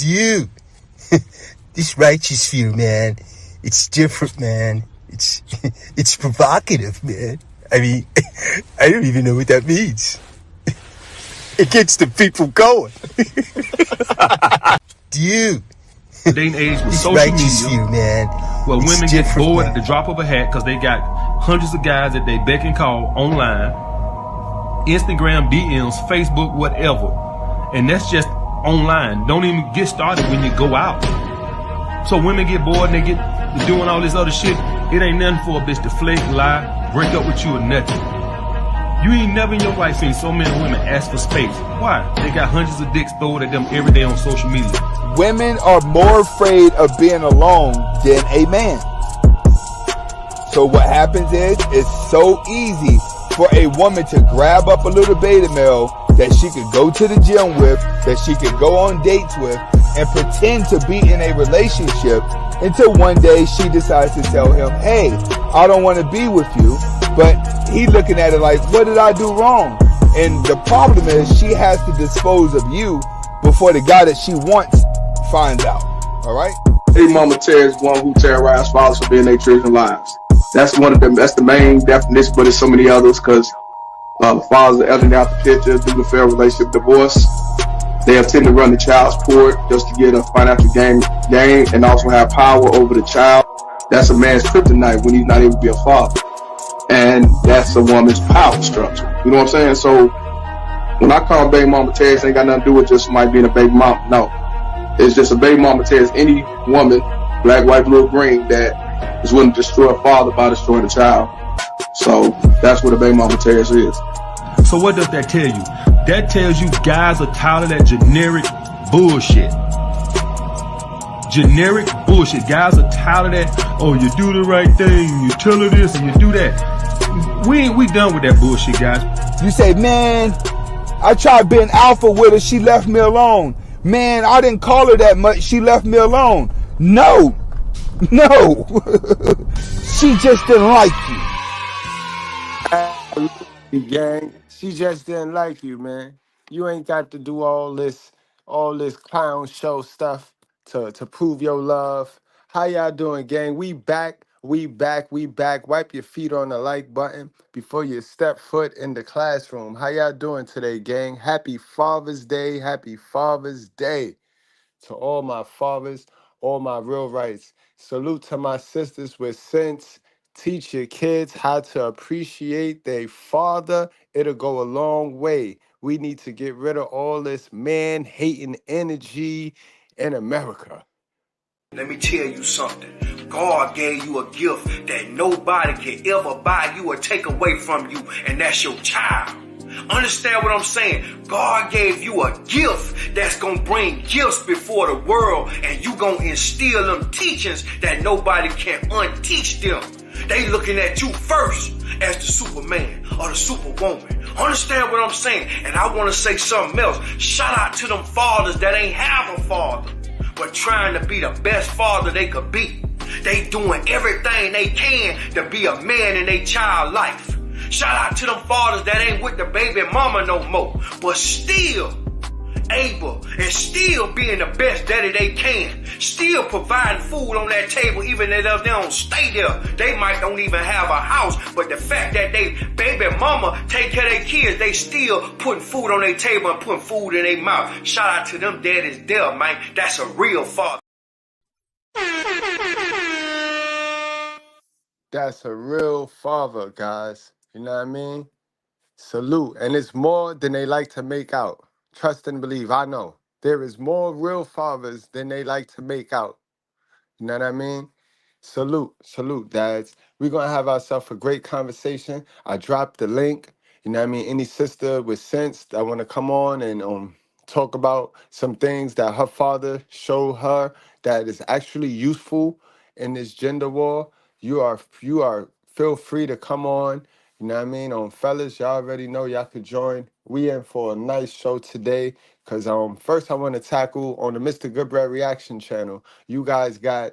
Dude, this righteous fear, man, it's different, man. It's it's provocative, man. I mean, I don't even know what that means. It gets the people going. Dude, dating age with this social righteous media, fear, man. where It's women get different, bored man. at the drop of a hat because they got hundreds of guys that they beck and call online, Instagram, DMs, Facebook, whatever. And that's just online. Don't even get started when you go out. So women get bored and they get doing all this other shit. It ain't nothing for a bitch to flake, lie, break up with you or nothing. You ain't never in your life seen so many women ask for space. Why? They got hundreds of dicks thrown at them every day on social media. Women are more afraid of being alone than a man. So what happens is, it's so easy for a woman to grab up a little beta male that she could go to the gym with, that she could go on dates with, and pretend to be in a relationship until one day she decides to tell him, hey, I don't want to be with you. But he looking at it like, what did I do wrong? And the problem is she has to dispose of you before the guy that she wants finds out. All right? Baby mama is one who terrorized fathers for being their children's lives. That's one of them. That's the main definition, but there's so many others because the fathers are editing out the picture due to fair relationship divorce. They intend to run the child support just to get a financial gain and also have power over the child. That's a man's kryptonite when he's not able to be a father. And that's a woman's power structure. You know what I'm saying? So when I call baby mama Tez, it ain't got nothing to do with just somebody being a baby mama. No. It's just a baby mama Tez, any woman, black, white, blue, or green, that is willing to destroy a father by destroying a child. So that's what a baby mama Tez is. So what does that tell you? That tells you guys are tired of that generic bullshit. Generic bullshit. Guys are tired of that. Oh, you do the right thing, you tell her this, and you do that. We done with that bullshit, guys. You say, man, I tried being alpha with her, she left me alone. Man, I didn't call her that much, she left me alone. No. She just didn't like you. Gang, she just didn't like you, man. You ain't got to do all this clown show stuff to prove your love. How y'all doing, gang? We back. Wipe your feet on the like button before you step foot in the classroom. How y'all doing today, gang? Happy Father's Day. Happy Father's Day to all my fathers, all my real rights. Salute to my sisters with sense. Teach your kids how to appreciate their father. It'll go a long way. We need to get rid of all this man-hating energy in America. Let me tell you something. God gave you a gift that nobody can ever buy you or take away from you, and that's your child. Understand what I'm saying? God gave you a gift that's going to bring gifts before the world, and you going to instill them teachings that nobody can unteach them. They looking at you first as the Superman or the Superwoman. Understand what I'm saying? And I want to say something else. Shout out to them fathers that ain't have a father, but trying to be the best father they could be. They doing everything they can to be a man in their child life. Shout out to them fathers that ain't with the baby mama no more, but still able and still being the best daddy they can. Still providing food on that table even if they don't stay there. They might don't even have a house, but the fact that they baby mama take care of their kids, they still putting food on their table and putting food in their mouth. Shout out to them daddies there, man. That's a real father. That's a real father, guys. You know what I mean? Salute. And it's more than they like to make out. Trust and believe. I know. There is more real fathers than they like to make out. You know what I mean? Salute, dads. We're going to have ourselves a great conversation. I dropped the link. You know what I mean? Any sister with sense that want to come on and talk about some things that her father showed her that is actually useful in this gender war, you are feel free to come on. You know what I mean? Fellas, y'all already know y'all could join. We in for a nice show today. Cause first I want to tackle on the Mr.Goodbread reaction channel. You guys got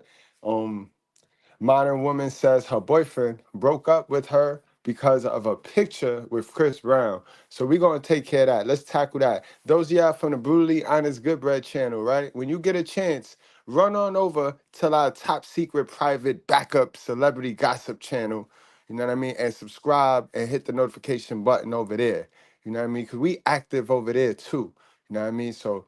Modern Woman says her boyfriend broke up with her because of a picture with Chris Brown. So we're gonna take care of that. Let's tackle that. Those of y'all from the Brutally Honest Goodbread channel, right? When you get a chance, run on over to our top secret private backup celebrity gossip channel. You know what I mean? And subscribe and hit the notification button over there. You know what I mean? Because we active over there too. You know what I mean? So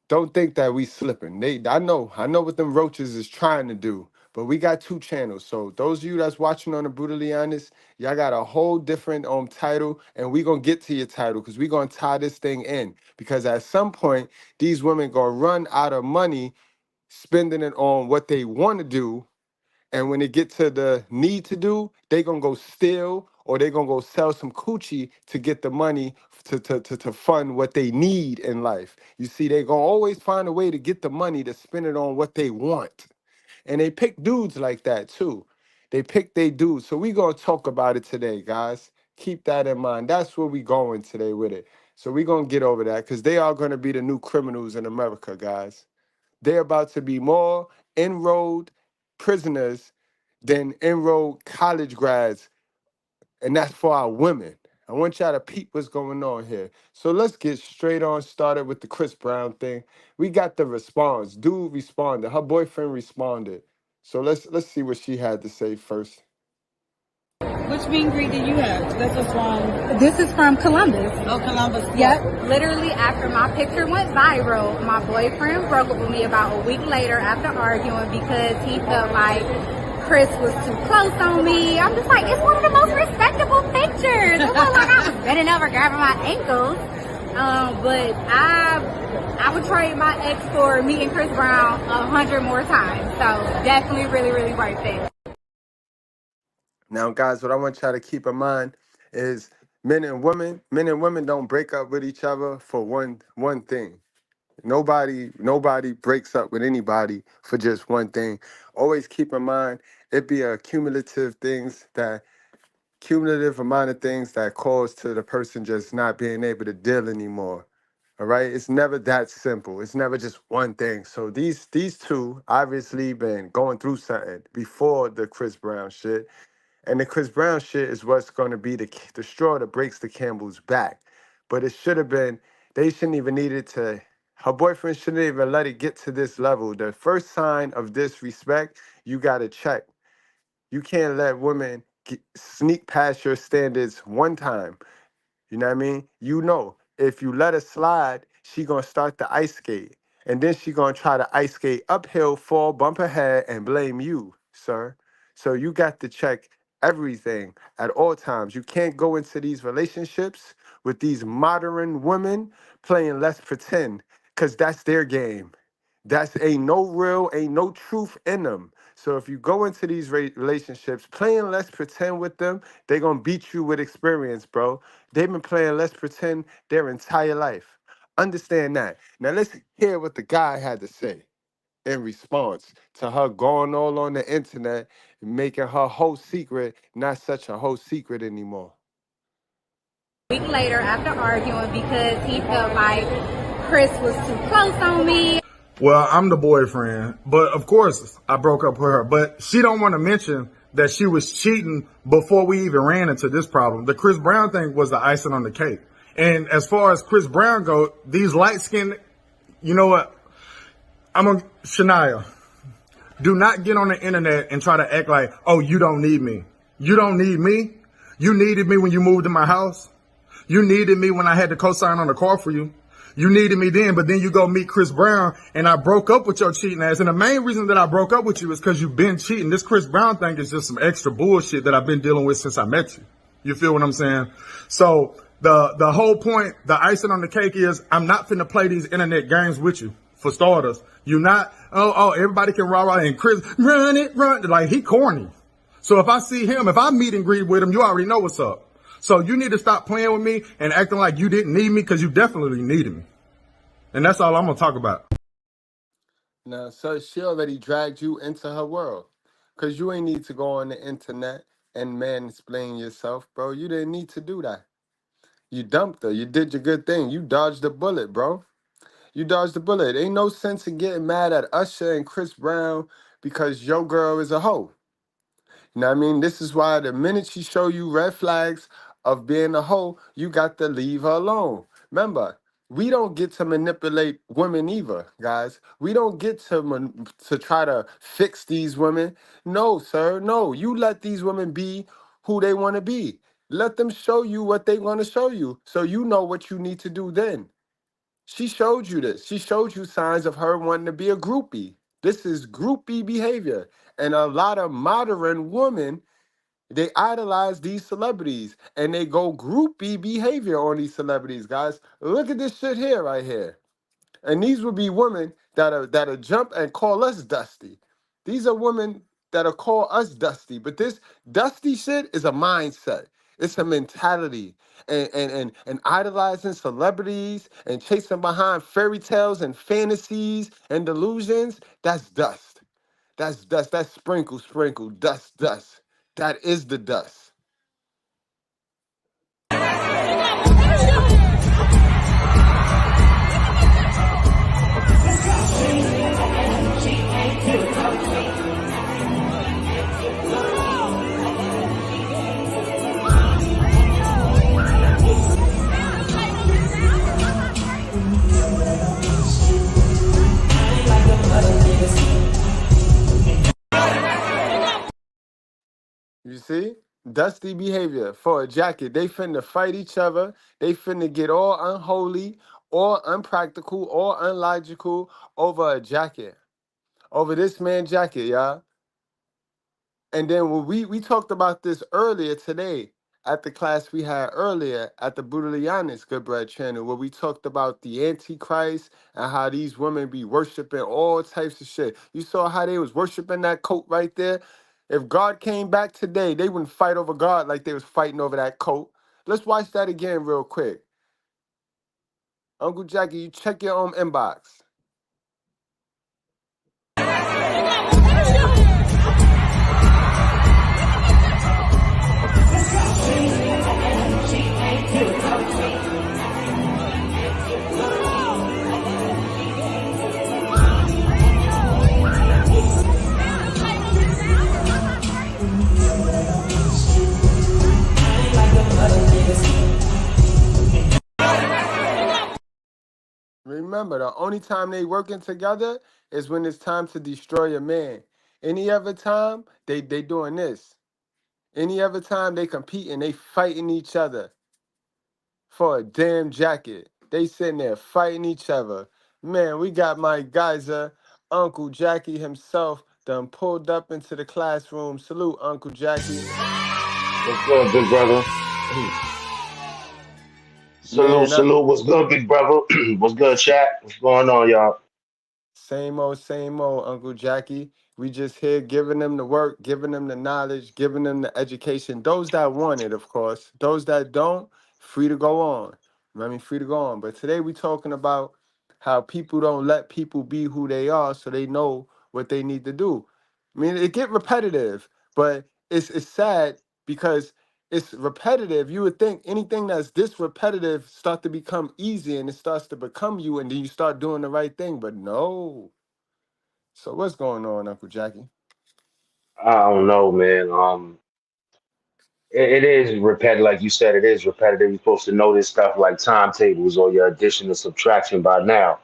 don't think that we slipping. I know what them roaches is trying to do, but we got two channels. So those of you that's watching on the Brutally Honest, y'all got a whole different title, and we gonna get to your title because we gonna tie this thing in. Because at some point, these women gonna run out of money spending it on what they want to do, and when they get to the need to do, they gonna go steal or they gonna go sell some coochie to get the money to fund what they need in life. You see, they gonna always find a way to get the money to spend it on what they want. And they pick dudes like that too. They pick they dudes. So we gonna talk about it today, guys. Keep that in mind. That's where we going today with it. So we gonna get over that because they are gonna be the new criminals in America, guys. They're about to be more enrolled prisoners than enrolled college grads, and that's for our women. I want y'all to peep what's going on here. So let's get straight on started with the Chris Brown thing. We got the response. Dude responded. Her boyfriend responded. So let's see what she had to say first. Which meet and greet did you have? This is from... This is from Columbus. Oh, Columbus. Yep. Literally after my picture went viral, my boyfriend broke up with me about a week later after arguing because he felt like Chris was too close on me. I'm just like, it's one of the most respectable pictures. It wasn't like I was bending over grabbing my ankles. But I would trade my ex for meeting Chris Brown 100 more times. So definitely really, really worth it. Now, guys, what I want y'all to keep in mind is men and women don't break up with each other for one thing. Nobody breaks up with anybody for just one thing. Always keep in mind it be a cumulative amount of things that cause to the person just not being able to deal anymore. All right, it's never that simple. It's never just one thing. So these two obviously been going through something before the Chris Brown shit. And the Chris Brown shit is what's going to be the straw that breaks the camel's back. But it should have been, they shouldn't even need it to, her boyfriend shouldn't even let it get to this level. The first sign of disrespect, you got to check. You can't let women sneak past your standards one time. You know what I mean? You know, if you let her slide, she gonna start the ice skate. And then she gonna try to ice skate uphill, fall, bump her head, and blame you, sir. So you got to check everything at all times. You can't go into these relationships with these modern women playing let's pretend, because that's their game. That's ain't no truth in them. So if you go into these relationships playing let's pretend with them, they gonna beat you with experience, bro. They've been playing let's pretend their entire life. Understand that. Now let's hear what the guy had to say in response to her going all on the internet, making her whole secret not such a whole secret anymore. A week later after arguing because he felt like Chris was too close on me. Well, I'm the boyfriend, but of course I broke up with her, but she don't want to mention that she was cheating before we even ran into this problem. The Chris Brown thing was the icing on the cake. And as far as Chris Brown go, these light skinned, you know what? Shania, do not get on the internet and try to act like, oh, you don't need me. You don't need me. You needed me when you moved to my house. You needed me when I had to co-sign on the car for you. You needed me then, but then you go meet Chris Brown, and I broke up with your cheating ass. And the main reason that I broke up with you is because you've been cheating. This Chris Brown thing is just some extra bullshit that I've been dealing with since I met you. You feel what I'm saying? So the whole point, the icing on the cake is I'm not finna play these internet games with you. For starters, you're not, everybody can rah and Chris, run it. Like, he corny. So if I see him, if I meet and greet with him, you already know what's up. So you need to stop playing with me and acting like you didn't need me, because you definitely needed me. And that's all I'm going to talk about. Now, so she already dragged you into her world, because you ain't need to go on the internet and mansplain yourself, bro. You didn't need to do that. You dumped her. You did your good thing. You dodged the bullet, bro. You dodged the bullet. Ain't no sense in getting mad at Usher and Chris Brown because your girl is a hoe. You know what I mean? This is why the minute she show you red flags of being a hoe, you got to leave her alone. Remember, we don't get to manipulate women either, guys. We don't get to try to fix these women. No, sir. No, you let these women be who they want to be. Let them show you what they want to show you, so you know what you need to do then. She showed you this. She showed you signs of her wanting to be a groupie. This is groupie behavior. And a lot of modern women, they idolize these celebrities and they go groupie behavior on these celebrities, guys. Look at this shit here, right here. And these would be women that'll jump and call us dusty. These are women that'll call us dusty. But this dusty shit is a mindset. It's a mentality. And idolizing celebrities and chasing behind fairy tales and fantasies and delusions, that's dust. That's dust. That's sprinkle, sprinkle, dust, dust. That is the dust. You see? Dusty behavior for a jacket. They finna fight each other. They finna get all unholy, or unpractical, or unlogical over a jacket. Over this man's jacket, y'all. And then when we talked about this earlier today at the class we had earlier at the Brutally Honest Goodbread channel, where we talked about the Antichrist and how these women be worshiping all types of shit. You saw how they was worshiping that coat right there? If God came back today, they wouldn't fight over God like they was fighting over that coat. Let's watch that again real quick. Uncle Jackie, you check your own inbox. Remember, the only time they working together is when it's time to destroy a man. Any other time, they doing this. Any other time, they competing, they fighting each other for a damn jacket. They sitting there fighting each other. Man, we got my geyser, Uncle Jackie himself, done pulled up into the classroom. Salute, Uncle Jackie. What's good, big brother? Salute, Man, salute. What's good, big brother? What's good, chat? What's going on, y'all? same old, Uncle Jackie. We just here giving them the work, giving them the knowledge, giving them the education. Those that want it, of course. Those that don't, free to go on. I mean, free to go on. But today we talking about how people don't let people be who they are so they know what they need to do. I mean, it get repetitive, but it's sad because it's repetitive. You would think anything that's this repetitive start to become easy and it starts to become you and then you start doing the right thing, but no. So what's going on, Uncle Jackie? I don't know, man. It is repetitive, like you said. It is repetitive. You're supposed to know this stuff like timetables or your addition and subtraction by now.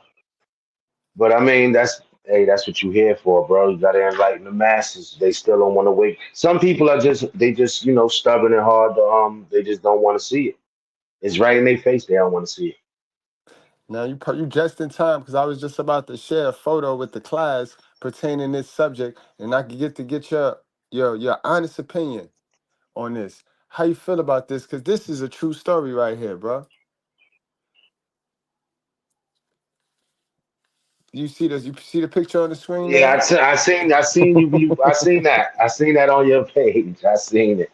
But I mean, that's what you're here for, bro. You gotta enlighten the masses. They still don't want to wake. Some people are just stubborn and hard to they just don't want to see it. It's right in their face. They don't want to see it. Now you just in time because I was just about to share a photo with the class pertaining this subject, and I could get your honest opinion on this. How you feel about this? Because this is a true story right here, bro. You see this? You see the picture on the screen Yeah, there? I seen I seen that on your page. I seen it.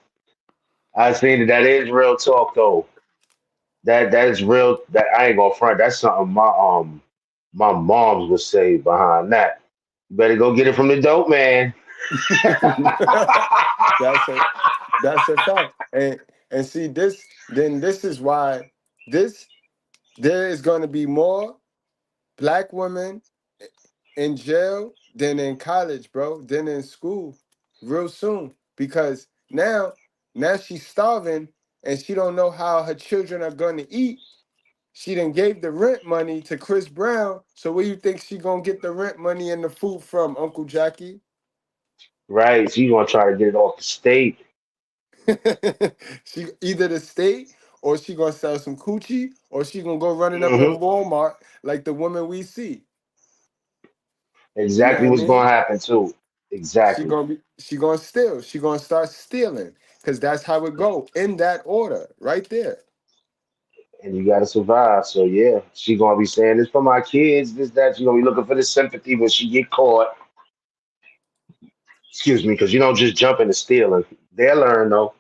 I seen it. That is real talk though. That is real. That I ain't gonna front. That's something my moms would say behind that. You better go get it from the dope man. That's a that's a fact. And see this, then this is why this there is going to be more black women in jail than in college, bro, than in school real soon because now she's starving and she don't know how her children are going to eat. She done gave the rent money to Chris Brown. So where you think she gonna get the rent money and the food from, Uncle Jackie? Right. She's gonna try to get it off the state. She either the state, or she gonna sell some coochie, or she gonna go running up in Hmm. Walmart like the woman we see. You know what Exactly I what's mean? gonna happen too. Exactly. She gonna steal. She gonna start stealing because that's how it go in that order right there. And you gotta survive. So yeah, she gonna be saying this for my kids, this, that. She gonna be looking for the sympathy when she get caught. Excuse me, because you don't just jump into stealing. They'll learn though.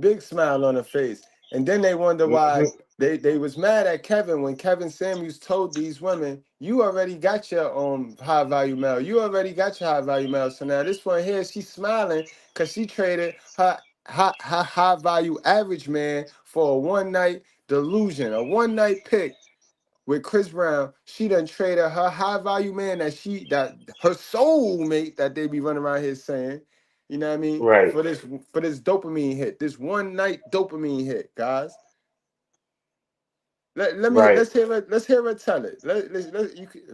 Big smile on her face. And then they wonder Hmm. why they was mad at Kevin when Kevin Samuels told these women, you already got your high value mail. You already got your high value mail. So now this one here, she's smiling because she traded her high value average man for a one night delusion, a one night pick with Chris Brown. She done traded her high value man that her soulmate that they be running around here saying, you know what I mean, Right, for this dopamine hit, this one night dopamine hit, guys. right. Let's hear her tell it.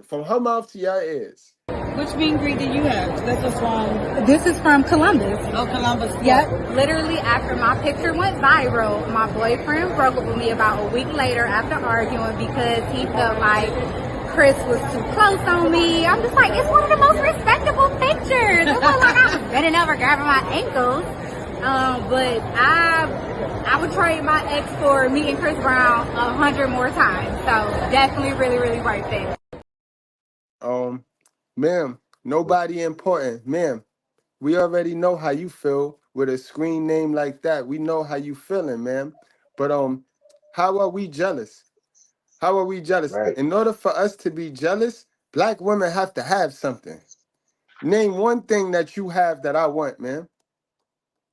From her mouth to your ears. Which meet and greet did you have? That's just from. This is from Columbus. Oh, Columbus. Yep. Literally after my picture went viral, my boyfriend broke up with me about a week later after arguing because he felt like Chris was too close on me. I'm just like, it's one of the most respectable pictures. It wasn't like I was bending over grabbing my ankles. But I would trade my ex for meeting Chris Brown 100 more times. So definitely really, really worth it. Ma'am, nobody important. Ma'am, we already know how you feel with a screen name like that. We know how you feeling, ma'am. But how are we jealous? How are we jealous? Right. In order for us to be jealous, black women have to have something. Name one thing that you have that I want, man.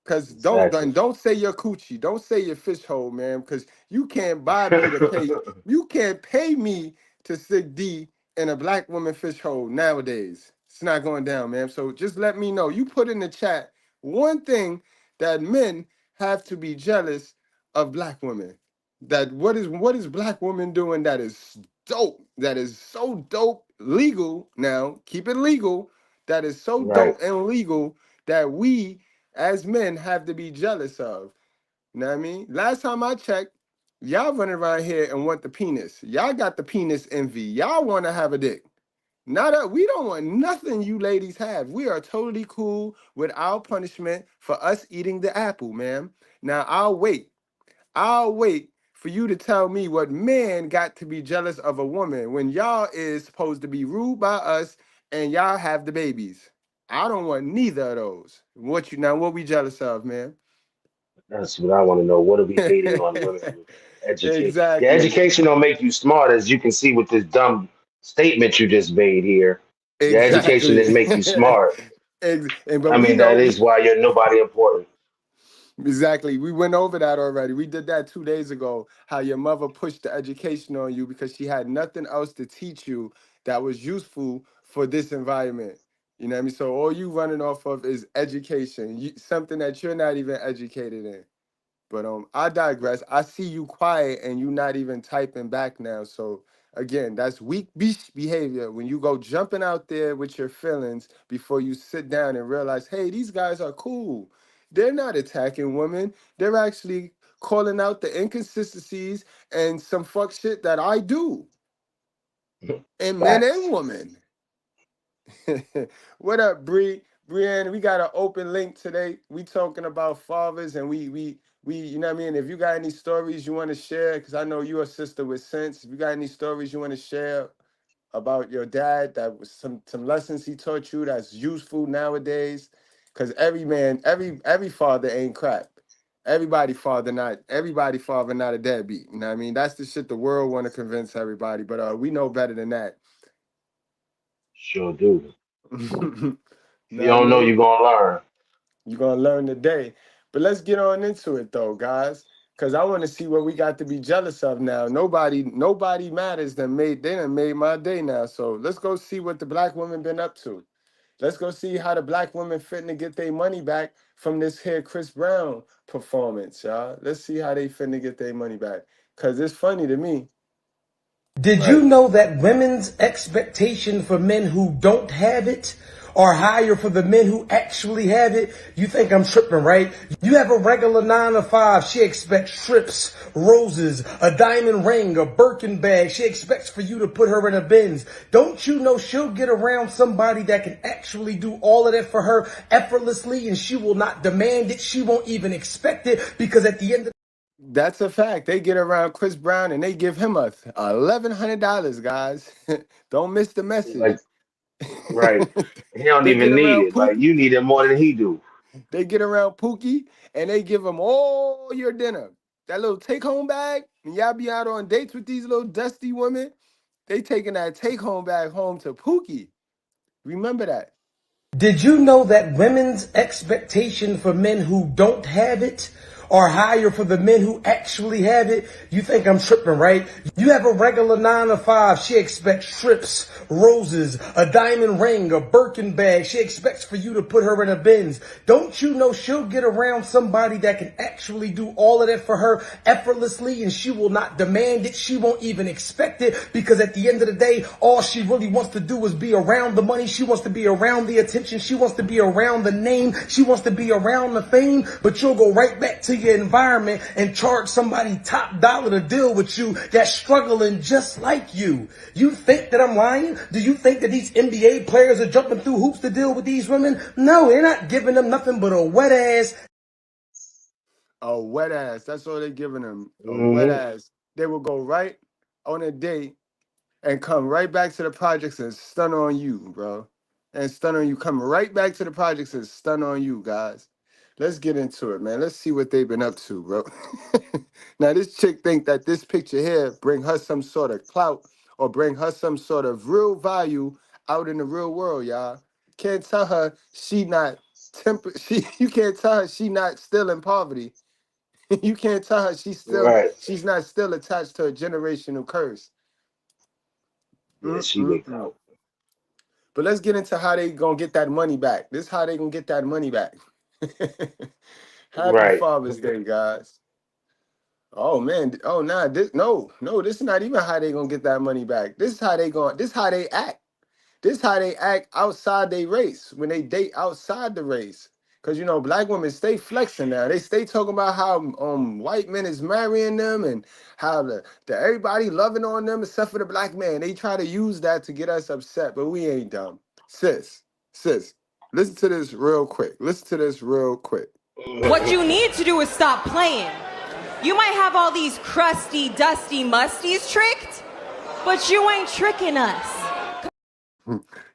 Cause Exactly. don't say your coochie, don't say your fish hole, man. Cause you can't buy me to pay. You can't pay me to stick D in a black woman fish hole nowadays. It's not going down, man. So just let me know. You put in the chat one thing that men have to be jealous of black women. That what is black women doing that is dope? That is so dope, legal now. Keep it legal. That is so Right. dope and legal that we as men have to be jealous of. You know what I mean? Last time I checked, y'all running around here and want the penis. Y'all got the penis envy. Y'all want to have a dick. Not that we don't want nothing you ladies have. We are totally cool with our punishment for us eating the apple, ma'am. Now I'll wait. I'll wait for you to tell me what man got to be jealous of a woman when y'all is supposed to be ruled by us and y'all have the babies. I don't want neither of those. What we jealous of, man? That's what I want to know. What are we hating on women with? Educate. Your Exactly. education don't make you smart, as you can see with this dumb statement you just made here. Your education Exactly. didn't make you smart. But I we mean, that know is why you're nobody important. exactly. We went over that already. We did that 2 days ago. How your mother pushed the education on you because she had nothing else to teach you that was useful for this environment. You know what I mean? So all you running off of is education, something that you're not even educated in. But I digress. I see you quiet and you not even typing back now. So again, that's weak behavior when you go jumping out there with your feelings before you sit down and realize, hey, these guys are cool. They're not attacking women. They're actually calling out the inconsistencies and some fuck shit that I do in men and Facts. women. What up, Bree? Brianne, we got an open link today. We talking about fathers, and we, you know what I mean? If you got any stories you want to share, because I know you're a sister with sense. If you got any stories you want to share about your dad, that was some lessons he taught you that's useful nowadays. Because every man, every father ain't crap. Everybody father not a deadbeat. You know what I mean? That's the shit the world want to convince everybody. But we know better than that. Sure do. Know If what you I don't know, mean? you're gonna learn. You're gonna learn today. But let's get on into it though, guys. Cause I want to see what we got to be jealous of now. Nobody matters they done made my day now. So let's go see what the black woman been up to. Let's go see how the black women finna get their money back from this here Chris Brown performance, y'all. Let's see how they finna get their money back. Cause it's funny to me. Did you know that women's expectation for men who don't have it are higher for the men who actually have it? You think I'm tripping, right? You have a regular 9 to 5. She expects trips, roses, a diamond ring, a Birkin bag. She expects for you to put her in a Benz. Don't you know she'll get around somebody that can actually do all of that for her effortlessly, and she will not demand it. She won't even expect it, because at the end of That's a fact. They get around Chris Brown and they give him a $1,100, guys. Don't miss the message. Like, right. He don't They get even need around it. Like, Pookie. you need it more than he do. They get around Pookie and they give him all your dinner. That little take-home bag, and y'all be out on dates with these little dusty women, they taking that take-home bag home to Pookie. Remember that. Did you know that women's expectation for men who don't have it are higher for the men who actually have it? You think I'm tripping, right? You have a regular 9 to 5. She expects trips, roses, a diamond ring, a Birkin bag. She expects for you to put her in a Benz. Don't you know she'll get around somebody that can actually do all of that for her effortlessly, and she will not demand it. She won't even expect it, because at the end of the day, all she really wants to do is be around the money. She wants to be around the attention. She wants to be around the name. She wants to be around the fame, but you'll go right back to your environment and charge somebody top dollar to deal with you that's struggling just like you. You think that I'm lying? Do you think that these NBA players are jumping through hoops to deal with these women? No, they're not giving them nothing but a wet ass. A wet ass. That's all they're giving them. A wet Mm-hmm. ass. They will go right on a date and come right back to the projects and stun on you, bro. And stun on you. Come right back to the projects and stun on you, guys. Let's get into it, man. Let's see what they've been up to, bro. Now, this chick think that this picture here bring her some sort of clout or bring her some sort of real value out in the real world, y'all. Can't tell her she not you can't tell her she not still in poverty. You can't tell her Right. she's not still attached to a generational curse. Yeah, she wicked Mm-mm-mm. out. But let's get into how they gonna get that money back. This is how they gonna get that money back. Happy Right. Father's Day, guys. Oh man. Oh nah. This is not even how they gonna get that money back. This is how they act. This how they act outside their race when they date outside the race. Cause you know, black women stay flexing now. They stay talking about how white men is marrying them and how the everybody loving on them except for the black man. They try to use that to get us upset, but we ain't dumb. Sis, listen to this real quick. What you need to do is stop playing. You might have all these crusty, dusty musties tricked, but you ain't tricking us.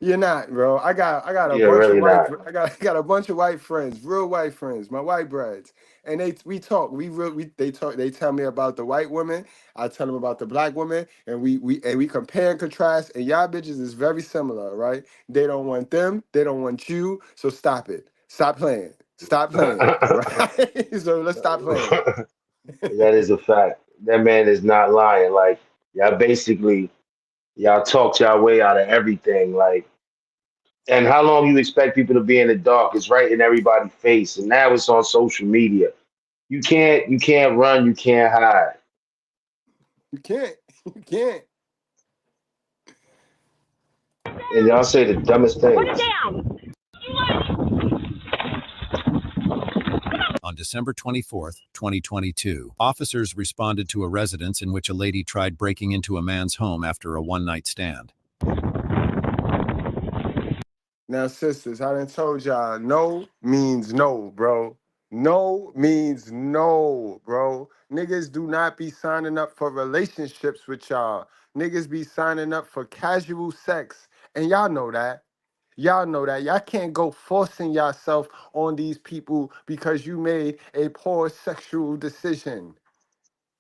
You're not, bro. I got a Yeah, bunch of really white not. I got a bunch of white friends, real white friends, my white brides. And we talk. They tell me about the white woman. I tell them about the black woman, and we compare and contrast, and y'all bitches is very similar, right? They don't want them, they don't want you, so stop it. Stop playing. Stop playing. All right. So let's stop playing. That is a fact. That man is not lying. Like, y'all basically, y'all talked y'all way out of everything. Like, and how long you expect people to be in the dark? It's right in everybody's face. And now it's on social media. You can't run, you can't hide. You can't. You can't. And y'all say the dumbest things. On December 24th, 2022, officers responded to a residence in which a lady tried breaking into a man's home after a one-night stand. Now, sisters, I done told y'all, no means no, bro. No means no, bro. Niggas do not be signing up for relationships with y'all. Niggas be signing up for casual sex. And y'all know that. Y'all know that. Y'all can't go forcing yourself on these people because you made a poor sexual decision.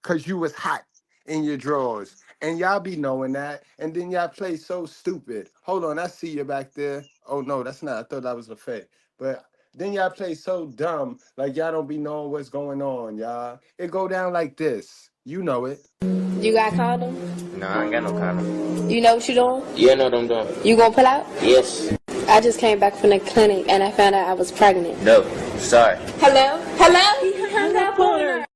Because you was hot in your drawers. And y'all be knowing that. And then y'all play so stupid. Hold on, I see you back there. Oh, no, that's not. I thought that was a fake. But then y'all play so dumb, like y'all don't be knowing what's going on, y'all. It go down like this. You know it. You got condom? Nah, I ain't got no condom. You know what you doing? Yeah, I know what I'm doing. You gonna pull out? Yes. All I just came back from the clinic and I found out I was pregnant. No, sorry. Hello? Hello? He hung up on her.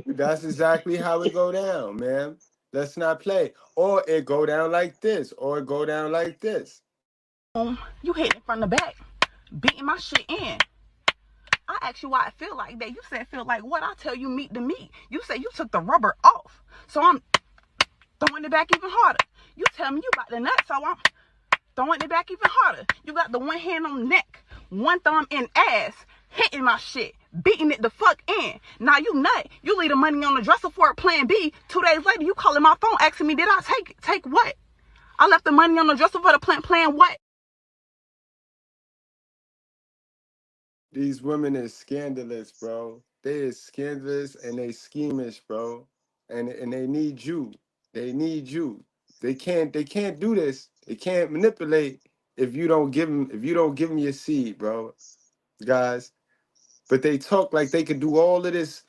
That's exactly how it go down, man. Let's not play. Or it go down like this, or it go down like this. You hit it from the back, beating my shit in. I asked you why it feel like that. You said feel like what? I tell you meat to meat. You said you took the rubber off. So I'm throwing it back even harder. You tell me you got the nut, so I'm throwing it back even harder. You got the one hand on the neck, one thumb in ass, hitting my shit, beating it the fuck in. Now you nut. You leave the money on the dresser for a plan B. 2 days later, you calling my phone asking me, did I take what? I left the money on the dresser for the plan what? These women is scandalous, bro. They is scandalous and they schemish, bro. And they need you. They need you. They can't do this. They can't manipulate if you don't give them your seed, bro. Guys. But they talk like they could do all this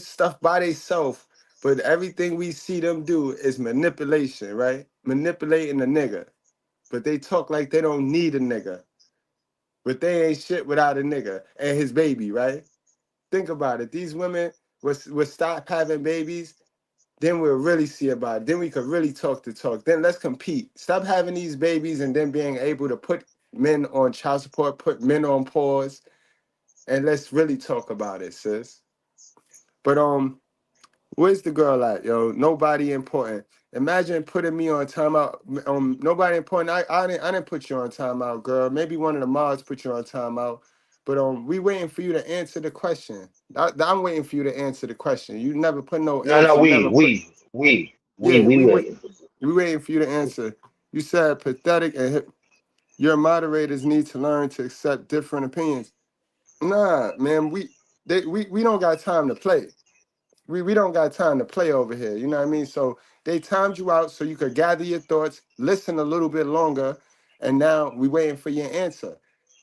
stuff by themselves. But everything we see them do is manipulation, right? Manipulating a nigga. But they talk like they don't need a nigga. But they ain't shit without a nigga and his baby, right? Think about it. These women would stop having babies, then we'll really see about it. Then we could really talk the talk. Then let's compete. Stop having these babies and then being able to put men on child support, put men on pause, and let's really talk about it, sis. But where's the girl at, yo? Nobody important. Imagine putting me on timeout. Nobody important. I didn't put you on timeout, girl. Maybe one of the mods put you on timeout. But we waiting for you to answer the question. I'm waiting for you to answer the question. You never put no answer. No, You we waiting. waiting. We waiting for you to answer. You said pathetic and your moderators need to learn to accept different opinions. Nah, man, we don't got time to play. We don't got time to play over here. You know what I mean? So they timed you out so you could gather your thoughts, listen a little bit longer, and now we waiting for your answer.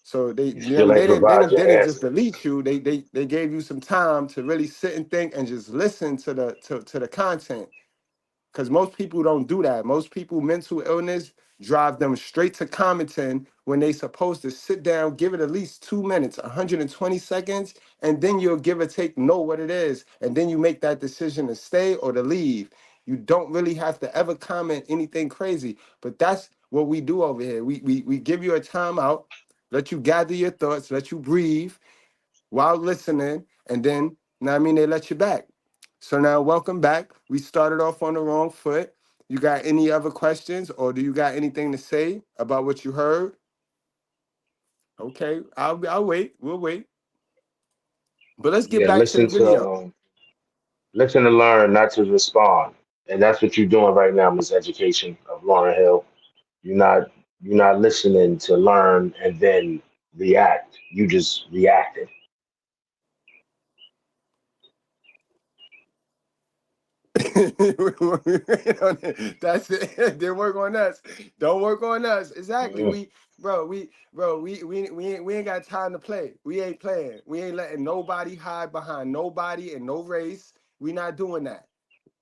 So they You still ain't they provide your didn't just answer. delete you. They gave you some time to really sit and think and just listen to the content. Because most people don't do that. Most people, mental illness drive them straight to commenting when they supposed to sit down, give it at least 2 minutes, 120 seconds, and then you'll give or take, know what it is. And then you make that decision to stay or to leave. You don't really have to ever comment anything crazy. But that's what we do over here. We give you a timeout, let you gather your thoughts, let you breathe while listening, and then, you know what I mean, they let you back. So now, welcome back. We started off on the wrong foot. You got any other questions, or do you got anything to say about what you heard? Okay, I'll wait. We'll wait. But let's get Yeah, back to the video. listen to learn, not to respond. And that's what you're doing right now, Miss Education of Lauren Hill. You're not listening to learn and then react. You just reacted. That's it. Then work on us. Don't work on us. Exactly. Mhm. We ain't got time to play. We ain't playing. We ain't letting nobody hide behind nobody and no race. We not doing that.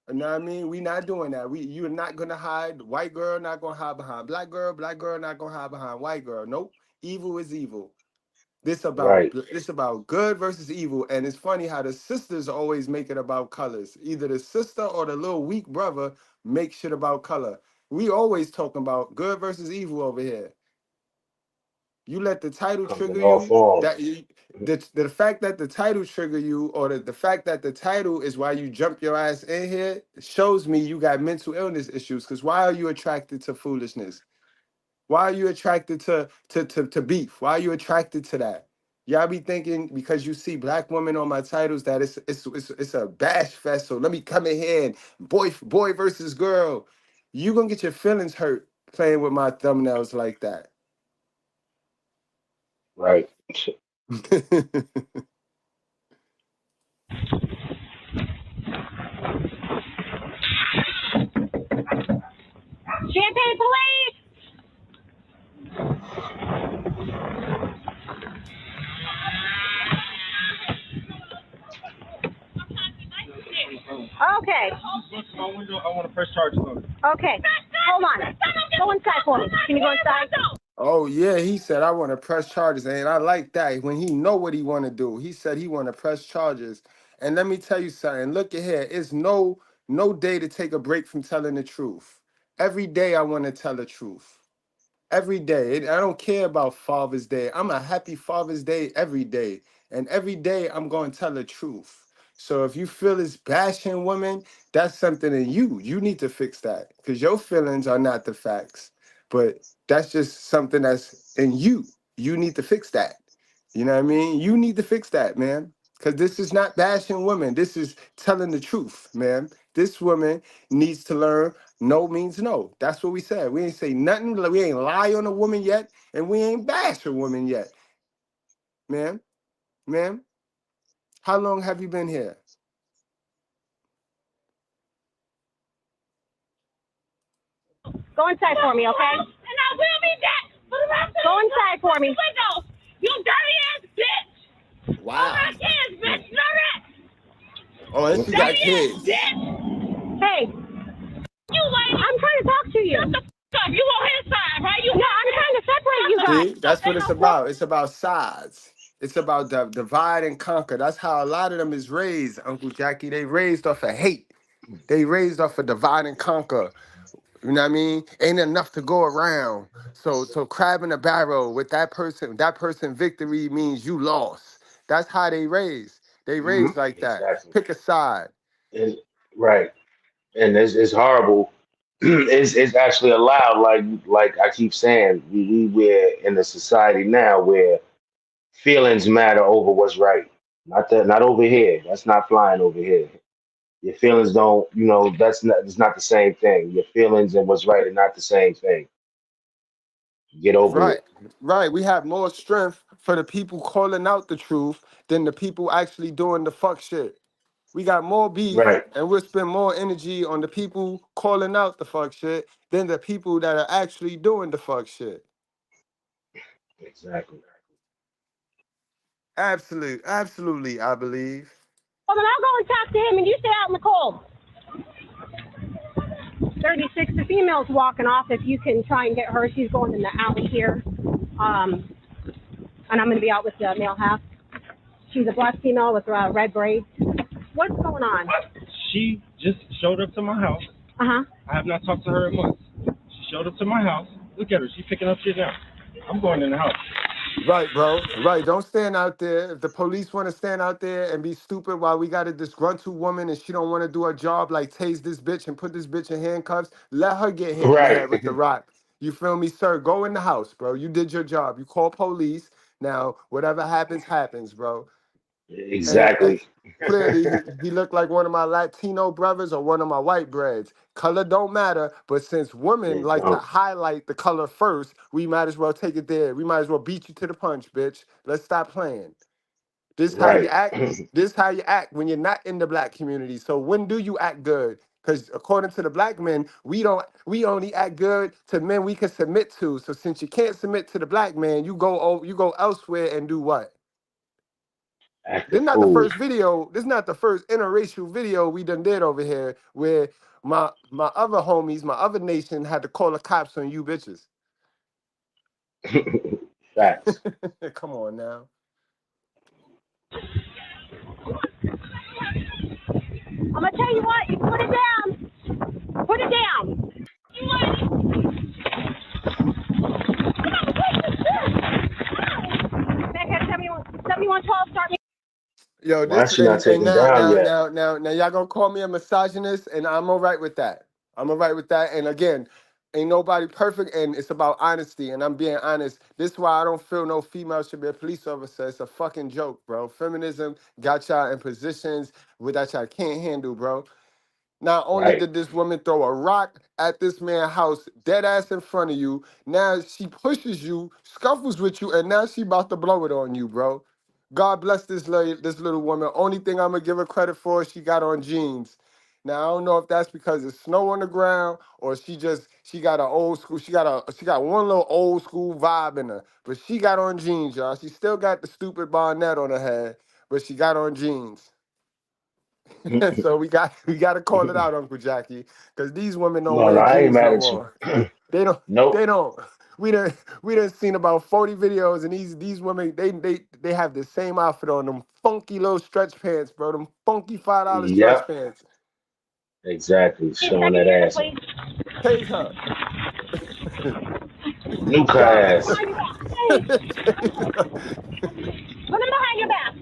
You know what I mean? We not doing that. You're not gonna hide. White girl not gonna hide behind black girl. Black girl not gonna hide behind white girl. Nope. Evil is evil. This Right. about good versus evil, and it's funny how the sisters always make it about colors. Either the sister or the little weak brother make shit about color. We always talking about good versus evil over here. You let the title Comes in trigger all you. forms. The fact that the title trigger you, or the fact that the title is why you jump your ass in here, shows me you got mental illness issues. Because why are you attracted to foolishness? Why are you attracted to beef? Why are you attracted to that? Y'all be thinking because you see black women on my titles that it's a bash fest. So let me come in here and boy versus girl. You gonna get your feelings hurt playing with my thumbnails like that. Right. Champagne, please. Okay. I want to press charges on it. Okay. Hold on. Go inside for me. Can you go inside? Oh yeah, he said I want to press charges, and I like that when he know what he want to do. He said he want to press charges, and let me tell you something. Look at here, it's no day to take a break from telling the truth. Every day I want to tell the truth. Every day. I don't care about Father's Day. I'm a happy Father's Day every day, and every day I'm going to tell the truth. So if you feel it's bashing women, that's something in you. You need to fix that because your feelings are not the facts. But that's just something that's in you. You need to fix that. You know what I mean? You need to fix that, man. Because this is not bashing women. This is telling the truth, man. This woman needs to learn no means no. That's what we said. We ain't say nothing. We ain't lie on a woman yet, and we ain't bash a woman yet. Man, ma'am, how long have you been here? Go inside for me, okay? And I will be back for the rest of Go inside for me. window. You dirty ass bitch. Wow. Oh, my kids, bitch. You know that? Oh, and she got Dirty ass kids. bitch. Hey, You lady. I'm trying to talk to you. Shut the fuck up. You on his side, right? You No, I'm trying to separate you guys. See, that's what it's about. It's about sides. It's about divide and conquer. That's how a lot of them is raised, Uncle Jackie. They raised off of hate. They raised off of divide and conquer. You know what I mean? Ain't enough to go around. So crab in a barrel with that person victory means you lost. That's how they raised. They raised like that. Exactly. Pick a side. And, right. And it's horrible. It's actually allowed, like I keep saying, we're in a society now where feelings matter over what's right. Not over here. That's not flying over here. Your feelings don't, it's not the same thing. Your feelings and what's right are not the same thing. Get over Right, it. right. We have more strength for the people calling out the truth than the people actually doing the fuck shit. We got more beef Right. and we'll spend more energy on the people calling out the fuck shit than the people that are actually doing the fuck shit. Exactly. Absolutely, I believe. Well, then I'll go and talk to him, and you stay out in the cold. 36, the female's walking off. If you can try and get her, she's going in the alley here. And I'm going to be out with the male half. She's a black female with red braids. What's going on? She just showed up to my house. Uh-huh. I have not talked to her in months. She showed up to my house. Look at her. She's picking up shit now. I'm going in the house. Right, bro. Right. Don't stand out there. If the police want to stand out there and be stupid while we got a disgruntled woman and she don't want to do her job, like tase this bitch and put this bitch in handcuffs, let her get hit in the Right. head with the rock. You feel me, sir? Go in the house, bro. You did your job. You call police. Now, whatever happens, happens, bro. And Exactly. clearly, he looked like one of my Latino brothers or one of my white breads. Color don't matter, but since women They like to don't. highlight the color first, we might as well take it there. We might as well beat you to the punch, bitch. Let's stop playing. This how you Right. act. This how you act when you're not in the black community. So when do you act good? Because according to the black men, we only act good to men we can submit to. So since you can't submit to the black man, you go elsewhere and do what? Act a This not the fool. first video. This not the first interracial video we done did over here where my other homies, my other nation had to call the cops on you bitches. Facts. Come on now. I'm going to tell you what. You put it down. Put it down. Becca, 7112, start me. Yo, Why is this she not and taken down yet? now y'all gonna call me a misogynist, and I'm all right with that. I'm all right with that. And again, ain't nobody perfect, and it's about honesty. And I'm being honest. This is why I don't feel no female should be a police officer. It's a fucking joke, bro. Feminism got y'all in positions that y'all can't handle, bro. Not only Right. did this woman throw a rock at this man's house, dead ass in front of you, now she pushes you, scuffles with you, and now she about to blow it on you, bro. God bless this little woman. Only thing I'm gonna give her credit for, she got on jeans. Now I don't know if that's because it's snow on the ground or she got she got one little old school vibe in her. But she got on jeans, y'all. She still got the stupid bonnet on her head, but she got on jeans. So we got to call it out, Uncle Jackie, because these women don't No, no, wear I ain't jeans mad no at you. more. They don't. They Nope. don't. We done seen about 40 videos, and these women they have the same outfit on, them funky little stretch pants, bro. Them funky $5 stretch Yep. pants. Exactly. Showing that ass off. Take her. Nuka God. ass. Put him behind your back.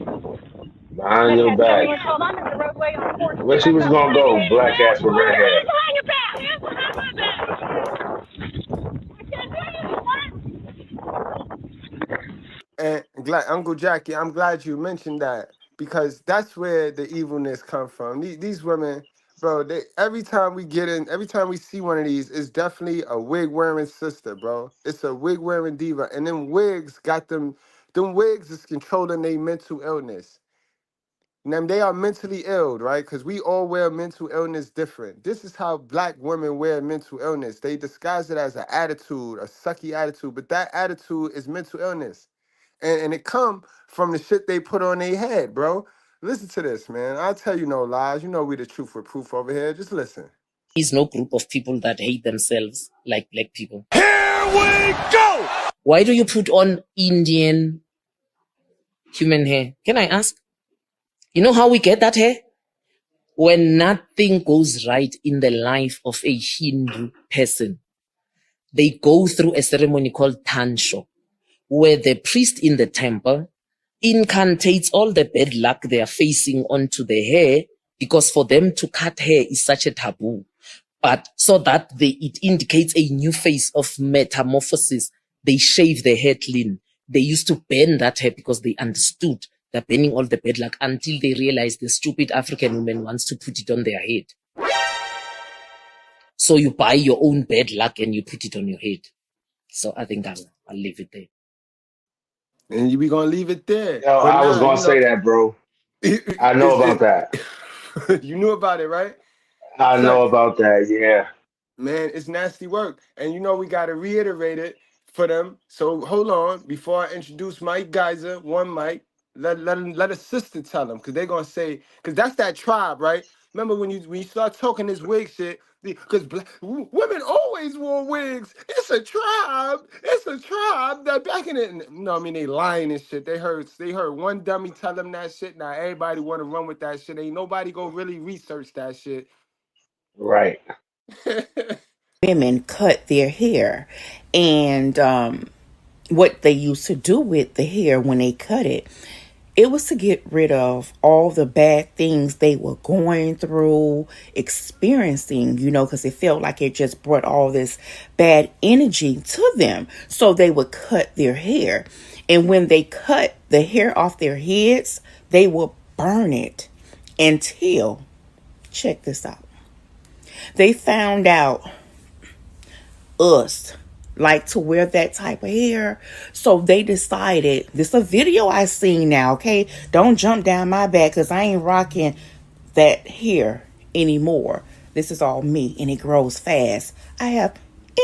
Behind And your had back. everyone told I'm in the roadway on 4th Where she Street. was gonna go? Black ass with red hair. Behind your back. And Uncle Jackie, I'm glad you mentioned that because that's where the evilness come from. These women, bro, every time we see one of these, it's definitely a wig wearing sister, bro. It's a wig wearing diva, and them wigs got them. Them wigs is controlling their mental illness. Now they are mentally ill, right? Because we all wear mental illness different. This is how black women wear mental illness. They disguise it as an attitude, a sucky attitude, but that attitude is mental illness. And it come from the shit they put on their head, bro. Listen to this, man. I'll tell you no lies. You know we the truth with proof over here. Just listen. Is no group of people that hate themselves like black people. Here we go! Why do you put on Indian human hair? Can I ask? You know how we get that hair? When nothing goes right in the life of a Hindu person, they go through a ceremony called Tansho, where the priest in the temple incantates all the bad luck they are facing onto the hair, because for them to cut hair is such a taboo. But so that it indicates a new phase of metamorphosis, they shave their hair clean. They used to burn that hair because they understood they're burning all the bad luck, until they realized the stupid African woman wants to put it on their head. So you buy your own bad luck and you put it on your head. So I think I'll leave it there. And we gonna leave it there. Yo, But I was now, gonna say that, bro. I know about that. You knew about it, right? I So, know about that. Yeah. man, it's nasty work. And you know we gotta reiterate it for them. So hold on. Before I introduce Mike Geyser, one Mike, let a sister tell them, because they're gonna say, because that's that tribe, right? Remember when you start talking this wig shit, because women always wore wigs. It's a tribe. It's a tribe that back in it. No, I mean they lying and shit. They heard one dummy tell them that shit. Now everybody want to run with that shit. Ain't nobody go really research that shit. Right. Women cut their hair, and what they used to do with the hair when they cut it was to get rid of all the bad things they were going through, experiencing, because it felt like it just brought all this bad energy to them. So they would cut their hair. And when they cut the hair off their heads, they would burn it until, check this out, they found out us like to wear that type of hair. So they decided, this is a video I seen now, okay? Don't jump down my back, because I ain't rocking that hair anymore. This is all me, and it grows fast. I have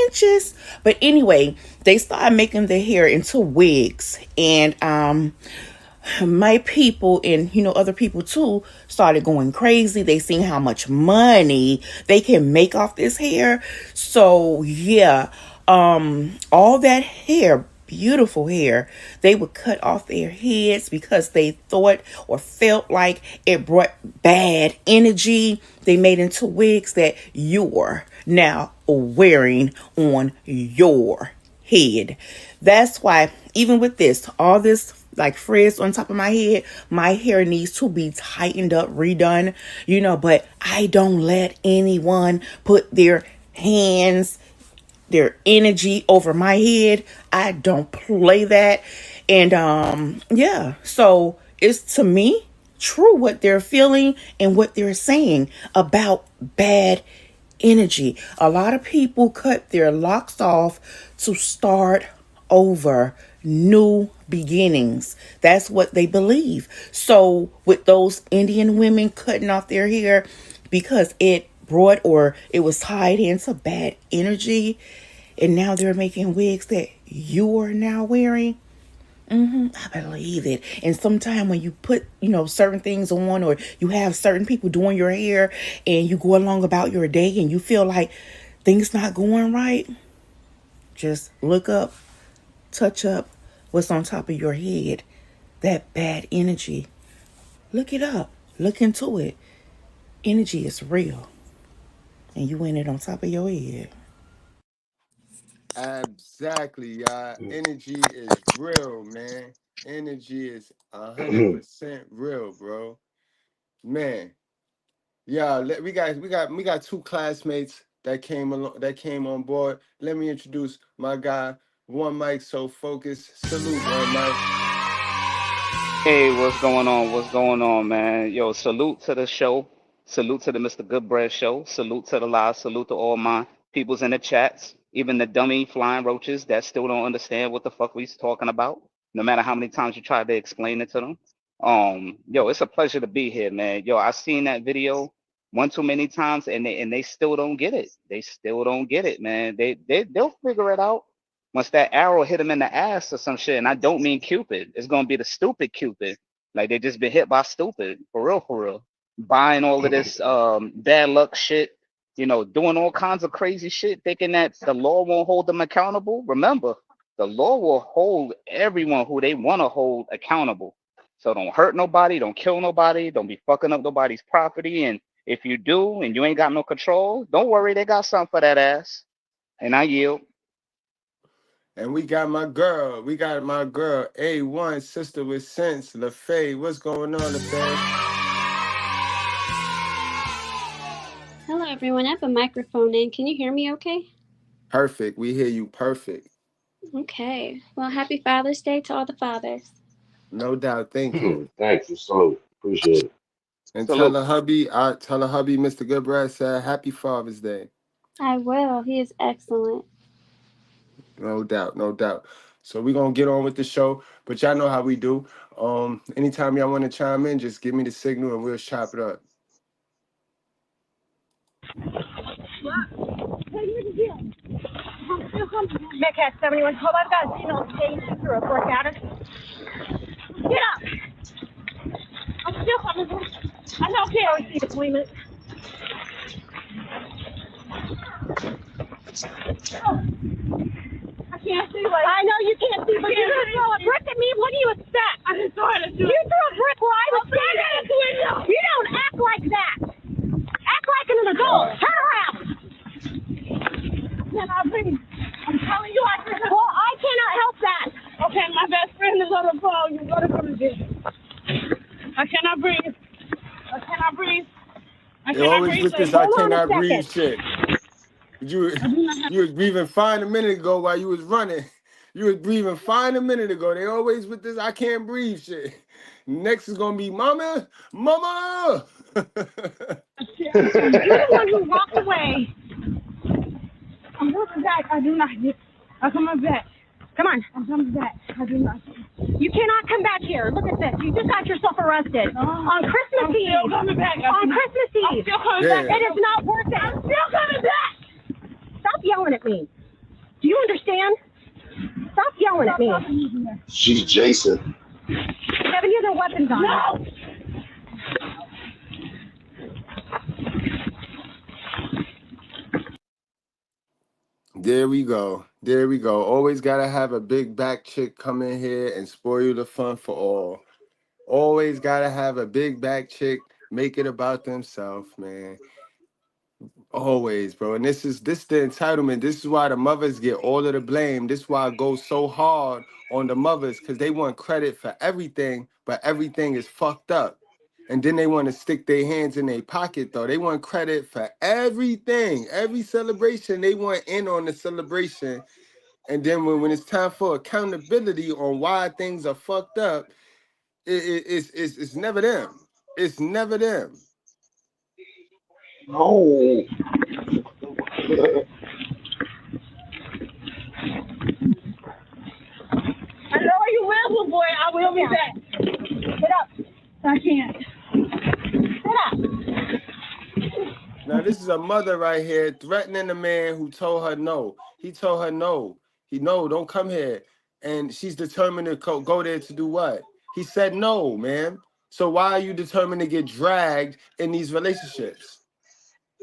inches. But anyway, they started making the hair into wigs. And my people and other people too started going crazy. They seen how much money they can make off this hair. So yeah, all that hair, beautiful hair, they would cut off their heads because they thought or felt like it brought bad energy. They made into wigs that you're now wearing on your head. That's why even with this, all this like frizz on top of my head, my hair needs to be tightened up, redone, but I don't let anyone put their hands, their energy over my head. I don't play that. And yeah, so it's, to me, true what they're feeling and what they're saying about bad energy. A lot of people cut their locks off to start over, new beginnings. That's what they believe. So with those Indian women cutting off their hair because it brought, or it was tied into bad energy, and now they're making wigs that you are now wearing, I believe it. And sometimes when you put, certain things on, or you have certain people doing your hair and you go along about your day and you feel like things not going right, just look up, touch up what's on top of your head. That bad energy. Look it up. Look into it. Energy is real. And you in it on top of your head. Exactly, y'all. Energy is real, man. Energy is 100% real, bro. Man, yeah. We got two classmates that came on board. Let me introduce my guy, One Mic So Focused. Salute, One Mic. Hey, what's going on? What's going on, man? Yo, salute to the show. Salute to the Mr. Goodbread show. Salute to the live. Salute to all my peoples in the chats. Even the dummy flying roaches that still don't understand what the fuck we's talking about. No matter how many times you try to explain it to them. Yo, it's a pleasure to be here, man. Yo, I seen that video one too many times, and they still don't get it. They still don't get it, man. They'll figure it out once that arrow hit him in the ass or some shit. And I don't mean Cupid. It's gonna be the stupid Cupid. Like they just been hit by stupid. For real, for real. Buying all of this bad luck shit, doing all kinds of crazy shit, thinking that the law won't hold them accountable. Remember, the law will hold everyone who they want to hold accountable. So don't hurt nobody, don't kill nobody, don't be fucking up nobody's property. And if you do and you ain't got no control, don't worry, they got something for that ass. And I yield. And we got my girl, A1, sister with sense, LaFay. What's going on, LaFay? Hello, everyone. I have a microphone in. Can you hear me okay? Perfect. We hear you perfect. Okay. Well, happy Father's Day to all the fathers. No doubt. Thank you. Thank you. Salute. Appreciate it. And Salute. tell her hubby, Mr. Goodbread said happy Father's Day. I will. He is excellent. No doubt, no doubt. So we're gonna get on with the show, but y'all know how we do. Anytime y'all want to chime in, just give me the signal and we'll chop it up. Metcalf 71. Hold on, guys. Change through a court status. Get up. I'm still coming. I know can't receive appointment. I can't see. I know you can't see, but you're going to throw a brick at me. What do you expect? I'm sorry to do it. You threw a brick where I was standing. You don't act like that. Act like an adult. Turn around. Can I breathe? I'm telling you I can. Well, I cannot help that. Okay, my best friend is on the phone. You gotta come to this. I cannot breathe. I cannot breathe. I They always with this I cannot breathe shit. You was breathing fine a minute ago while you was running. You was breathing fine a minute ago. They always with this I can't breathe shit. Next is gonna be mama. You're the one who walked away. I'm coming back. I do not. I'm coming back. Come on. I'm coming back. I do not. You cannot come back here. Look at this. You just got yourself arrested on Christmas Eve. I'm still coming back. On Christmas Eve. I'm still coming back. It is not worth it. I'm still coming back. Stop yelling at me. Do you understand? Stop yelling at me. She's Jason. You have any other weapons on? No. There we go. There we go. Always gotta have a big back chick come in here and spoil the fun for all. Always gotta have a big back chick make it about themselves, man. Always, bro. And this is the entitlement. This is why the mothers get all of the blame. This is why I go so hard on the mothers, because they want credit for everything, but everything is fucked up. And then they want to stick their hands in their pocket, though. They want credit for everything. Every celebration, they want in on the celebration. And then when it's time for accountability on why things are fucked up, it's never them. It's never them. No. I know where you will, little boy. I will be back. Get up. I can't. Get up. Now, this is a mother right here threatening a man who told her no. He told her no. Don't come here. and she's determined to go there to do what? He said no, man. So why are you determined to get dragged in these relationships?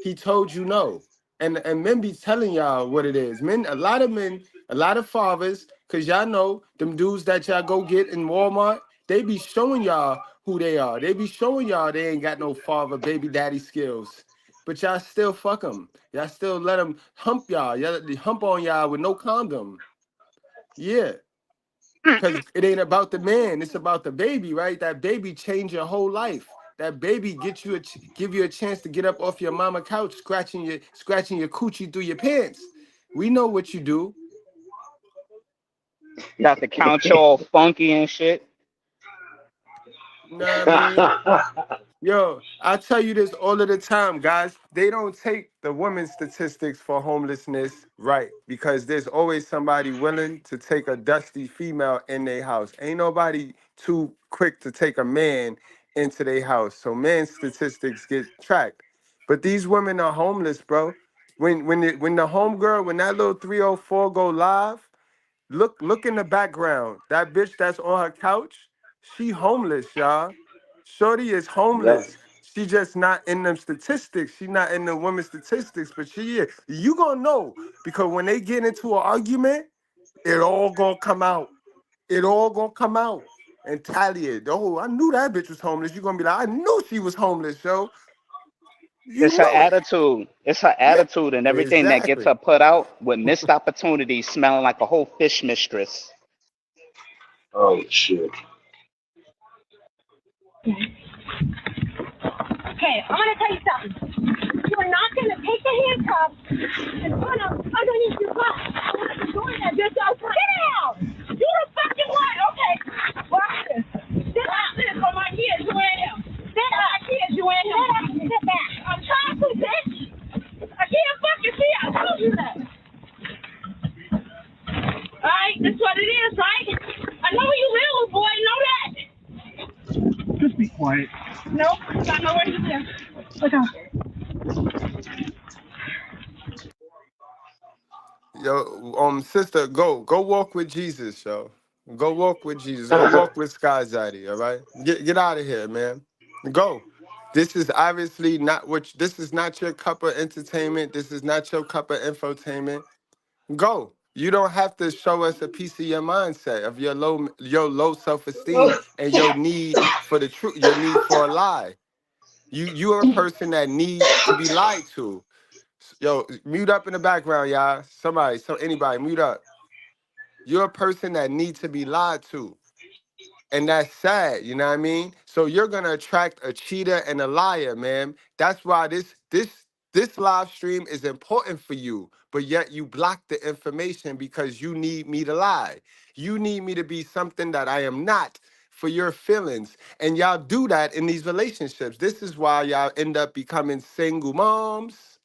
He told you no. And men be telling y'all what it is. Men, a lot of fathers, cause y'all know them dudes that y'all go get in Walmart, they be showing y'all who they are. They be showing y'all they ain't got no father, baby daddy skills. But y'all still fuck them. Y'all still let them hump y'all. Y'all they hump on y'all with no condom. Yeah. Because it ain't about the man, it's about the baby, right? That baby change your whole life. That baby get you give you a chance to get up off your mama couch, scratching your coochie through your pants. We know what you do. Got the couch all funky and shit. You know what I mean? Yo, I tell you this all of the time, guys. They don't take the women's statistics for homelessness right because there's always somebody willing to take a dusty female in their house. Ain't nobody too quick to take a man into their house. So men's statistics get tracked. But these women are homeless, bro. When the homegirl, when that little 304 go live, look in the background. That bitch that's on her couch, she homeless, y'all. Shorty is Yep. homeless. She just not in them statistics. She not in the women's statistics, but she is. You gonna know because when they get into an argument, it all gonna come out. It all gonna come out and tally it. Oh, I knew that bitch was homeless. You gonna be like, I knew she was homeless, yo. You It's her know it. attitude. It's her Yeah, attitude and everything that gets exactly. her put out with missed opportunities, smelling like a whole fish mistress. Oh shit. Okay, I'm gonna tell you something. You are not gonna take the handcuffs and put them underneath your butt. I'm doing that bitch outside. Get out! You the fucking what? Okay. Watch this. Sit like this for my kids, you and him. Sit my kids, you and him. Sit back. I'm trying to, bitch. I can't fucking see. I told you that. Alright, that's what it is, right? I know where you live, little boy. Know that. Just be quiet. Nope, got nowhere to live. Look out. Yo, sister, go walk with Jesus, yo. Go walk with Jesus. Go walk with Sky Zaddy, all right? Get out of here, man. Go. This is obviously not this is not your cup of entertainment. This is not your cup of infotainment. Go. You don't have to show us a piece of your mindset of your low self-esteem and your need for the truth, your need for a lie. You're a person that need to be lied to. Yo, mute up in the background, y'all. Anybody, mute up. You're a person that needs to be lied to. And that's sad, you know what I mean? So you're gonna attract a cheater and a liar, man. That's why this live stream is important for you, but yet you block the information because you need me to lie. You need me to be something that I am not for your feelings. And y'all do that in these relationships. This is why y'all end up becoming single moms.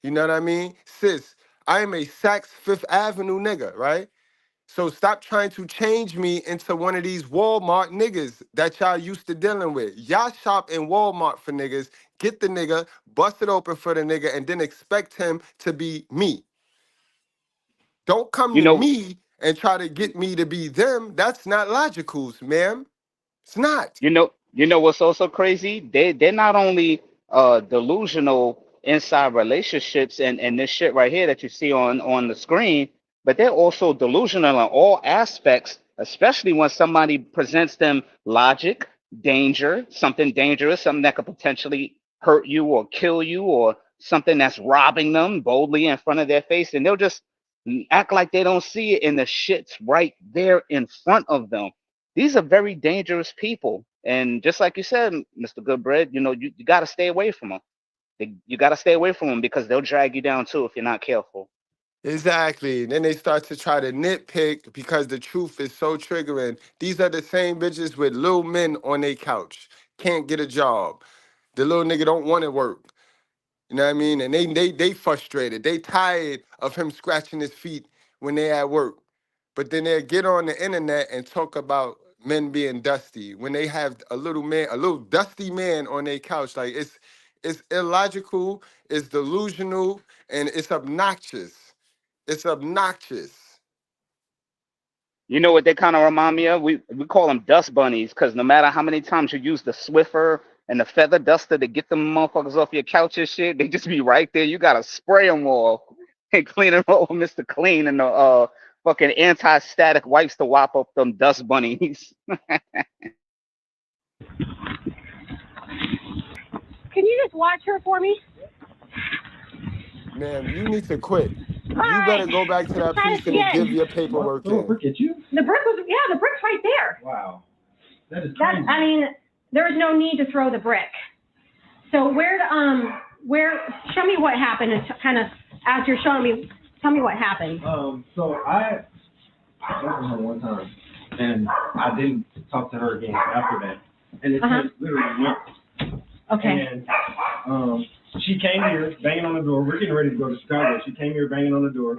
You know what I mean? Sis, I am a Saks Fifth Avenue nigga, right? So stop trying to change me into one of these Walmart niggas that y'all used to dealing with. Y'all shop in Walmart for niggas, get the nigga, bust it open for the nigga, and then expect him to be me. Don't come You to know, me and try to get me to be them. That's not logical, ma'am. It's not. you know what's also crazy? They're not only delusional inside relationships and this shit right here that you see on the screen, but they're also delusional in all aspects, especially when somebody presents them logic, danger, something dangerous, something that could potentially hurt you or kill you, or something that's robbing them boldly in front of their face, and they'll just act like they don't see it, and the shit's right there in front of them. These are very dangerous people. And just like you said, Mr. Goodbread, you got to stay away from them. You got to stay away from them because they'll drag you down too if you're not careful. Exactly. Then they start to try to nitpick because the truth is so triggering. These are the same bitches with little men on their couch. Can't get a job. The little nigga don't want to work. You know what I mean? And they frustrated. They tired of him scratching his feet when they at work. But then they'll get on the internet and talk about men being dusty when they have a little man, a little dusty man on their couch. Like it's illogical, it's delusional, and it's obnoxious. It's obnoxious. You know what they kind of remind me of? We call them dust bunnies because no matter how many times you use the Swiffer and the feather duster to get them motherfuckers off your couch and shit, they just be right there. You gotta spray them off and clean them off with Mr. Clean and the fucking anti-static wipes to wop up them dust bunnies. Can you just watch her for me? Ma'am, you need to quit. All You right. better go back to that Try this precinct and again. give your paperwork in. The brick was right there. Wow. That is That, crazy. I mean, there was no need to throw the brick. So where, show me what happened and kind of, as you're showing me, tell me what happened. So I worked with her one time, and I didn't talk to her again after that. And it just literally went. Okay. And she came here banging on the door. We're getting ready to go to Chicago. She came here banging on the door.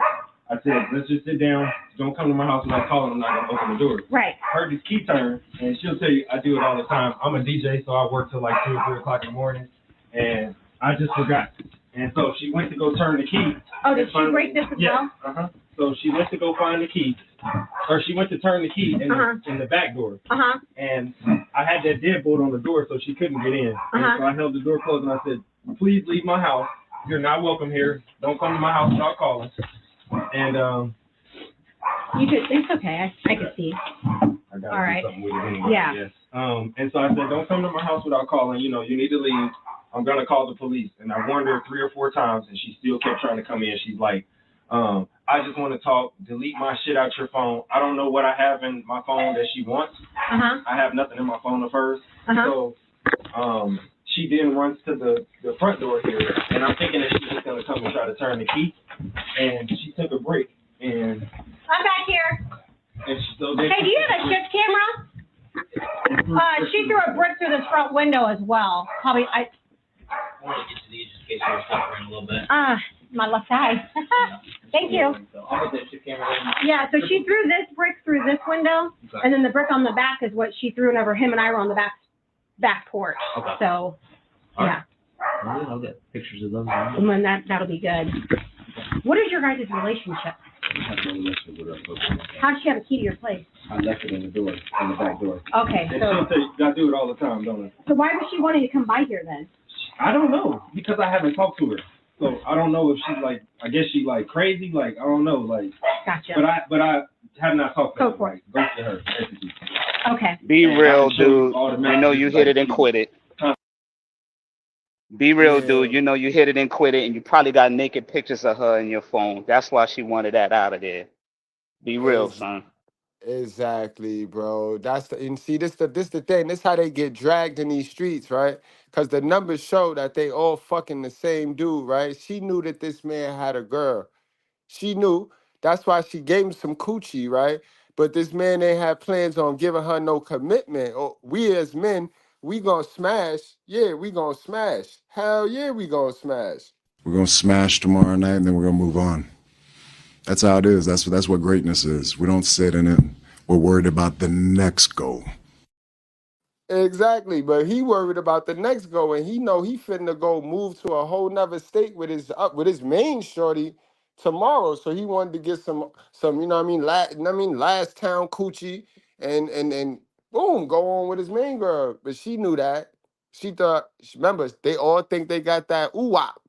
I said, let's just sit down. Don't come to my house without calling. I'm not going to open the door. Right. Heard this key turn, and she'll tell you I do it all the time. I'm a DJ, so I work till like 2 or 3 o'clock in the morning, and I just forgot. And so she went to go turn the key. Oh, did she break this as well? Uh-huh. So she went to go find the key, or she went to turn the key in, in the back door. Uh-huh. And I had that deadbolt on the door, so she couldn't get in. And so I held the door closed, and I said, please leave my house. You're not welcome here. Don't come to my house without calling. And You could, it's okay. I could see. I got All right. something with it anyway, Yeah. I guess. And so I said, don't come to my house without calling. You know, you need to leave. I'm going to call the police. And I warned her 3 or 4 times, and she still kept trying to come in. She's like, I just want to talk. Delete my shit out your phone. I don't know what I have in my phone that she wants. I have nothing in my phone of hers. So she then runs to the front door here, and I'm thinking that she's just going to come and try to turn the key. And she took a break, and I'm back here. and she, so Hey, do you have a shift camera? She threw a brick through this front window as well. Probably, I want to get to these in case you're suffering a little bit. my left side. Thank you. So I'll put that shift camera in. Yeah, so she threw this brick through this window, and then the brick on the back is what she threw whenever him and I were on the back porch. Okay. So, yeah. Well, I'll get pictures of those. And then that'll be good. What is your guys' relationship? How does she have a key to your place? I left it in the door, in the back door. Okay, And so she'll say, I do it all the time, don't I? so why was she wanting to come by here then? I don't know, because I haven't talked to her. So I don't know if she's like, I guess she like crazy, like, I don't know, like. Gotcha. But I have not talked to her. Go for it. Like, go to her, basically. Okay. Be real, dude. You know you hit it and quit it. Be real, dude. You know you hit it and quit it, and you probably got naked pictures of her in your phone. That's why she wanted that out of there. Be real, son. Exactly, bro. And see, this the thing. This how they get dragged in these streets, right? Because the numbers show that they all fucking the same dude, right? She knew that this man had a girl. She knew. That's why she gave him some coochie, right? But this man ain't had plans on giving her no commitment. Or we as men, we gonna smash. Yeah, we gonna smash. Hell yeah, we gonna smash. We're gonna smash tomorrow night, and then we're gonna move on. That's how it is. That's what greatness is. We don't sit in it. We're worried about the next goal. Exactly, but he worried about the next goal, and he know he finna go move to a whole nother state with his main shorty tomorrow. So he wanted to get some you know what I mean, last town coochie, and boom, go on with his main girl. But she knew that. She thought. Remember, they all think they got that ooh-wop.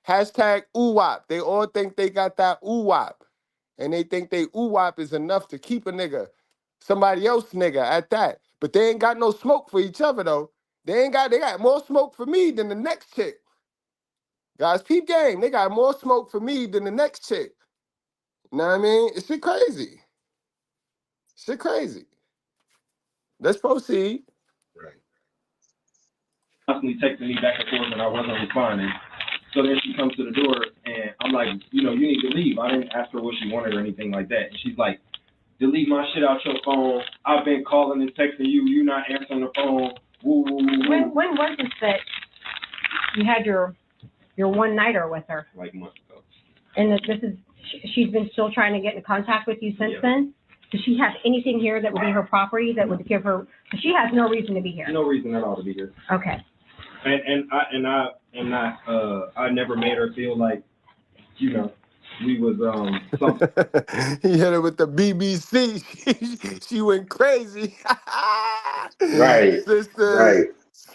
Hashtag ooh-wop. They all think they got that ooh-wop, and they think they ooh-wop is enough to keep a nigga. Somebody else nigga at that. But they ain't got no smoke for each other though. They got more smoke for me than the next chick. Guys, peep game. They got more smoke for me than the next chick. You know what I mean? It's shit crazy. Shit crazy. Let's proceed. Constantly texting me back and forth, and I wasn't responding. So then she comes to the door, and I'm like, you know, you need to leave. I didn't ask her what she wanted or anything like that. And she's like, delete my shit out your phone. I've been calling and texting you. You're not answering the phone. Woo, woo, woo. When was it that you had your one-nighter with her? Like months ago. And she's been still trying to get in contact with you since then? Does she have anything here that would be her property that would give her, she has no reason to be here? No reason at all to be here. Okay. And I never made her feel like, you know, we was He hit her with the BBC. She went crazy. Right, Sisters, right.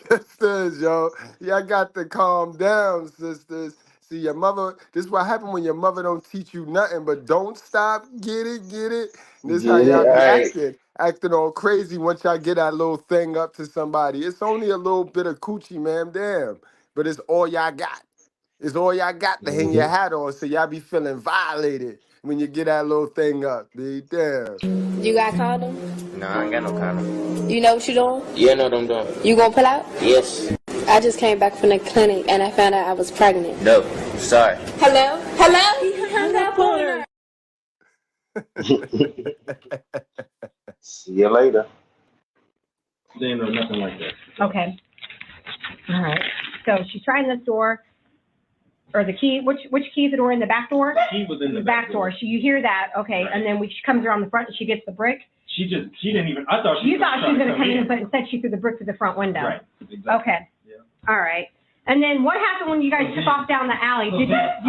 sisters, yo. Y'all got to calm down, sisters. See, your mother, this is what happened when your mother don't teach you nothing, but don't stop, get it, get it. And this how Get it y'all be right. acting all crazy once y'all get that little thing up to somebody. It's only a little bit of coochie, ma'am, damn. But it's all y'all got. It's all y'all got to hang your hat on, so y'all be feeling violated when you get that little thing up, dude. Damn. You got condom? No, I ain't got no condom. You know what you doing? Yeah, I know what I'm doing. You gonna pull out? Yes. I just came back from the clinic and I found out I was pregnant. No. Sorry. Hello? Hello? He hung up on her. See you later. They know nothing like that. Okay. All right. So she's trying this door, or the key. Which key is the door in the back door? The key was in the back door. You hear that? Okay. Right. And then when she comes around the front and she gets the brick. She didn't even. I thought she. You thought she was going to come in, but instead she threw the brick through the front window. Right. Exactly. Okay. Yeah. All right. And then what happened when you guys took off down the alley? So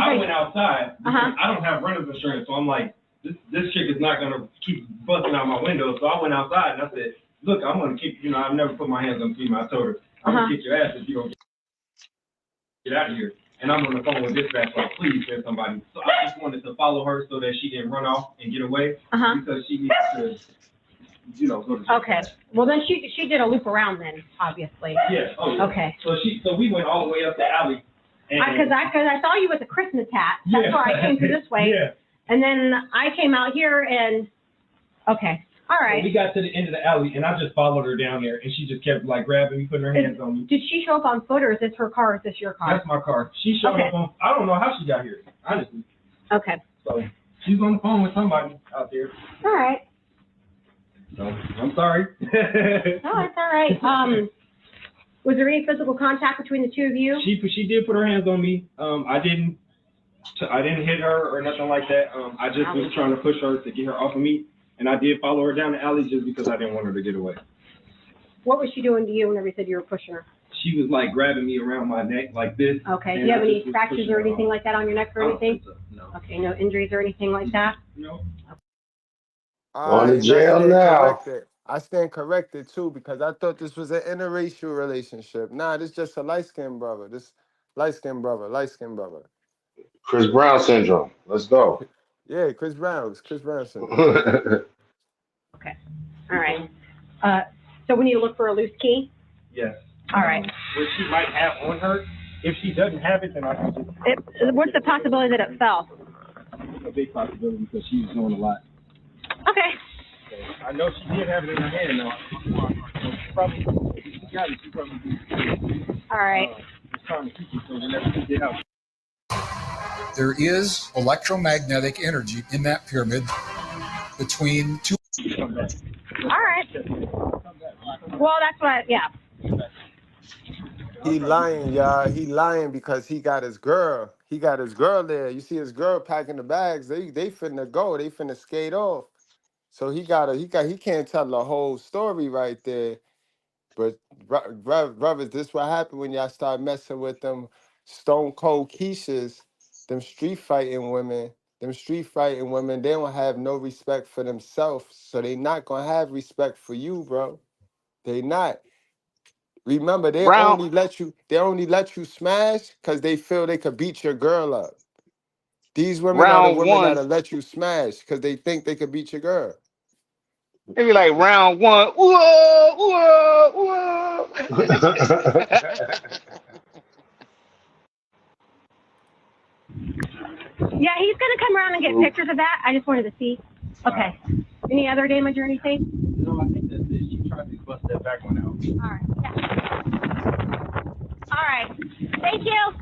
I went outside. I don't have renter's insurance, so I'm like, this chick is not gonna keep busting out my window. So I went outside and I said, look, I'm gonna kick. I've never put my hands on female. I told her, I'm gonna kick your ass if you don't get out of here. And I'm on the phone with dispatch, like, please send somebody. So I just wanted to follow her so that she didn't run off and get away because she needs to, go to. Okay. Well, then she did a loop around then, obviously. Yeah. Oh, yeah. Okay. So we went all the way up the alley. Because I saw you with the Christmas hat. That's why I came through this way. Yeah. And then I came out here and, okay. All right. So we got to the end of the alley, and I just followed her down there, and she just kept, like, grabbing me, putting her hands on me. Did she show up on foot, or is this her car, or is this your car? That's my car. She showed up on, I don't know how she got here, honestly. Okay. So she's on the phone with somebody out there. All right. So I'm sorry. No, it's all right. Was there any physical contact between the two of you? She did put her hands on me. I didn't hit her or nothing like that. I just was trying to push her to get her off of me. And I did follow her down the alley just because I didn't want her to get away. What was she doing to you whenever you said you were pushing her? She was like grabbing me around my neck like this. Okay. Do you have any scratches or anything like that on your neck or anything? No. Okay. No injuries or anything like that? No. Going to jail now. I stand corrected too because I thought this was an interracial relationship. Nah, this is just a light-skinned brother. Light-skinned brother. Chris Brown syndrome. Let's go. Yeah, Chris Brown syndrome. Okay. All right. So we need to look for a loose key? Yes. All right. Which she might have on her. If she doesn't have it, then I can just... What's the possibility that it fell? It's a big possibility because she was doing a lot. Okay. So I know she did have it in her hand, though. She probably got it. She probably did. All right. Just trying to keep it so whenever she get out. There is electromagnetic energy in that pyramid between two. All right. Well, that's what, yeah. He lying, y'all. He lying because he got his girl. He got his girl there. You see his girl packing the bags. They finna go. They finna skate off. So he can't tell the whole story right there. But brothers, this what happened when y'all start messing with them stone cold Keishas, them street fighting women. They don't have no respect for themselves. So they not gonna have respect for you, bro. They not. Remember, they only let you smash because they feel they could beat your girl up. These women are the women that'll let you smash because they think they could beat your girl. They be like round one, whoa, whoa, whoa. Yeah, he's gonna come around and get pictures of that. I just wanted to see. Okay. Any other damage or anything? No, I think that's it. She tried to bust that back one out. All right. Yeah. All right. Thank you.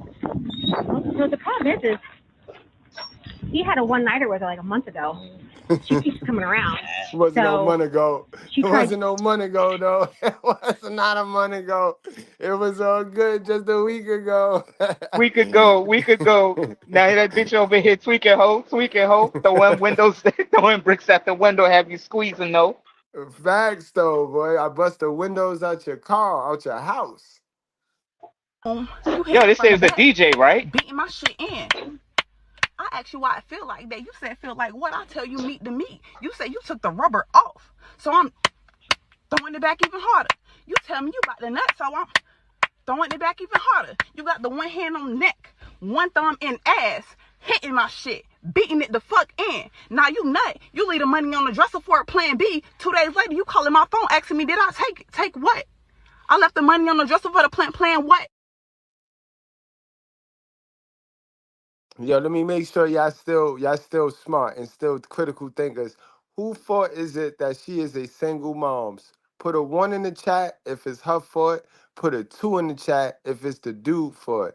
So the problem is he had a one-nighter with her like a month ago. She keeps coming around. It wasn't no month ago. It wasn't no month ago, though. It was not a month ago. It was all good just a week ago. Week ago. Now that bitch over here tweaking hoe, throwing bricks at the window, have you squeezing though. Facts though, boy. I bust the windows out your car, out your house. Yo, this is the DJ, right? Beating my shit in. I I asked you why it feel like that. You said feel like what? I tell you meat to meat. You said you took the rubber off. So I'm throwing it back even harder. You tell me you got the nut, so I'm throwing it back even harder. You got the one hand on the neck, one thumb in ass, hitting my shit, beating it the fuck in. Now you nut. You leave the money on the dresser for it, plan B. 2 days later, you calling my phone asking me, did I take what? I left the money on the dresser for the plan what? Yo, let me make sure y'all still smart and still critical thinkers. Who fault is it that she is a single mom's? Put a 1 in the chat if it's her fault. Put a 2 in the chat if it's the dude fault.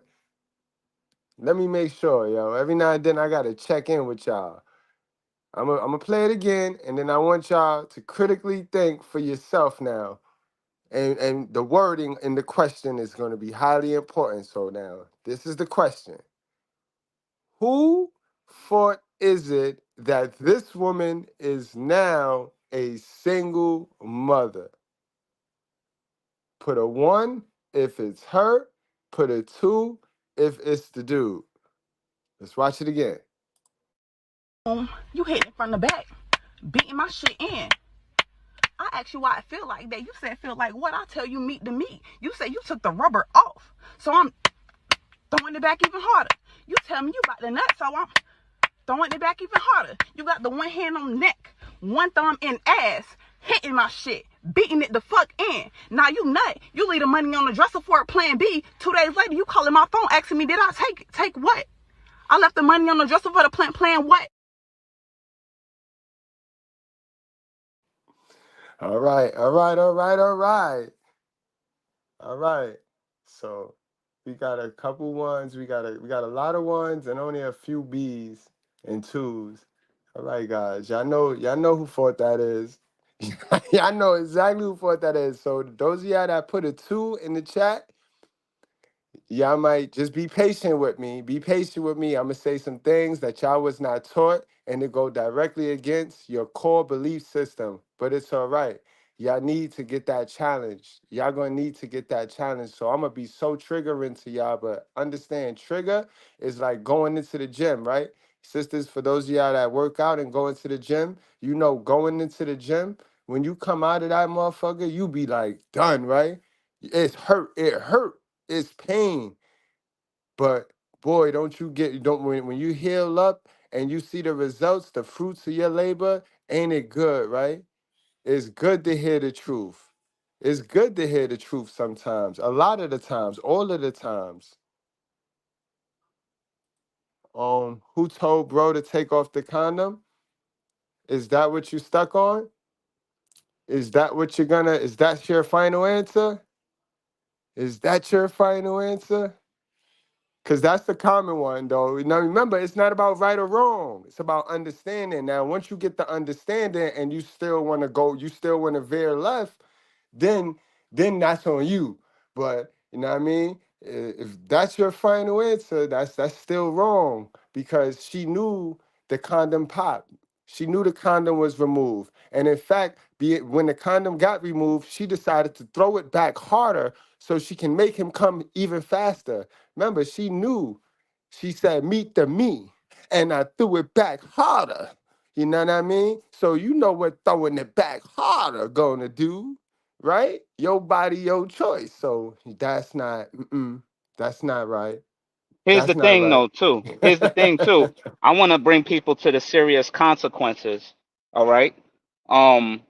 Let me make sure, yo. Every now and then I gotta check in with y'all. I'm gonna play it again, and then I want y'all to critically think for yourself now. And the wording in the question is gonna be highly important. So now, this is the question. Who fault is it that this woman is now a single mother? Put a 1 if it's her. Put a 2 if it's the dude. Let's watch it again. You hitting from the back, beating my shit in. I asked you why it feel like that. You said feel like what? I tell you meat to meat. You said you took the rubber off. So I'm throwing it back even harder. You tell me you got the nut, so I'm throwing it back even harder. You got the one hand on the neck, one thumb in ass, hitting my shit, beating it the fuck in. Now you nut. You leave the money on the dresser for it, plan B. 2 days later, you calling my phone asking me, did I take what? I left the money on the dresser for the plan what? All right. So we got a couple ones. We got a lot of ones and only a few B's and 2s. All right, guys. Y'all know who fault that is. Y'all know exactly who fault that is. So those of y'all that put a 2 in the chat, y'all might just be patient with me. Be patient with me. I'm going to say some things that y'all was not taught and it go directly against your core belief system. But it's all right. Y'all need to get that challenge. Y'all going to need to get that challenge. So I'm going to be so triggering to y'all. But understand, trigger is like going into the gym, right? Sisters, for those of y'all that work out and go into the gym, you know, going into the gym, when you come out of that motherfucker, you be like done, right? It's hurt. It hurt. It's pain. But boy, when you heal up and you see the results, the fruits of your labor, ain't it good, right? It's good to hear the truth. It's good to hear the truth sometimes. A lot of the times, all of the times. Who told bro to take off the condom? Is that what you stuck on? Is that your final answer? Is that your final answer? Because that's the common one, though. Now, remember, it's not about right or wrong. It's about understanding. Now, once you get the understanding and you still want to veer left, then that's on you. But, you know what I mean? If that's your final answer, that's still wrong because she knew the condom popped. She knew the condom was removed. And in fact, when the condom got removed, she decided to throw it back harder so she can make him come even faster. Remember, she knew. She said, meet the me. And I threw it back harder. You know what I mean? So you know what throwing it back harder gonna do, right? Your body, your choice. So that's not right. Here's That's the not thing, right. though, too. Here's the thing, too. I want to bring people to the serious consequences. All right. Um,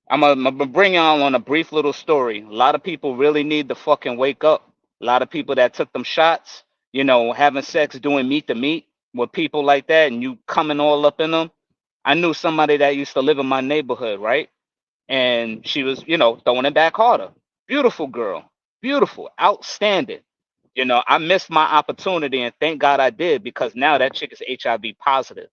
I'm gonna bring y'all on a brief little story. A lot of people really need to fucking wake up. A lot of people that took them shots, having sex, doing meat to meat with people like that, and you coming all up in them. I knew somebody that used to live in my neighborhood, right? And she was, throwing it back harder. Beautiful girl, beautiful, outstanding. I missed my opportunity, and thank God I did because now that chick is HIV positive.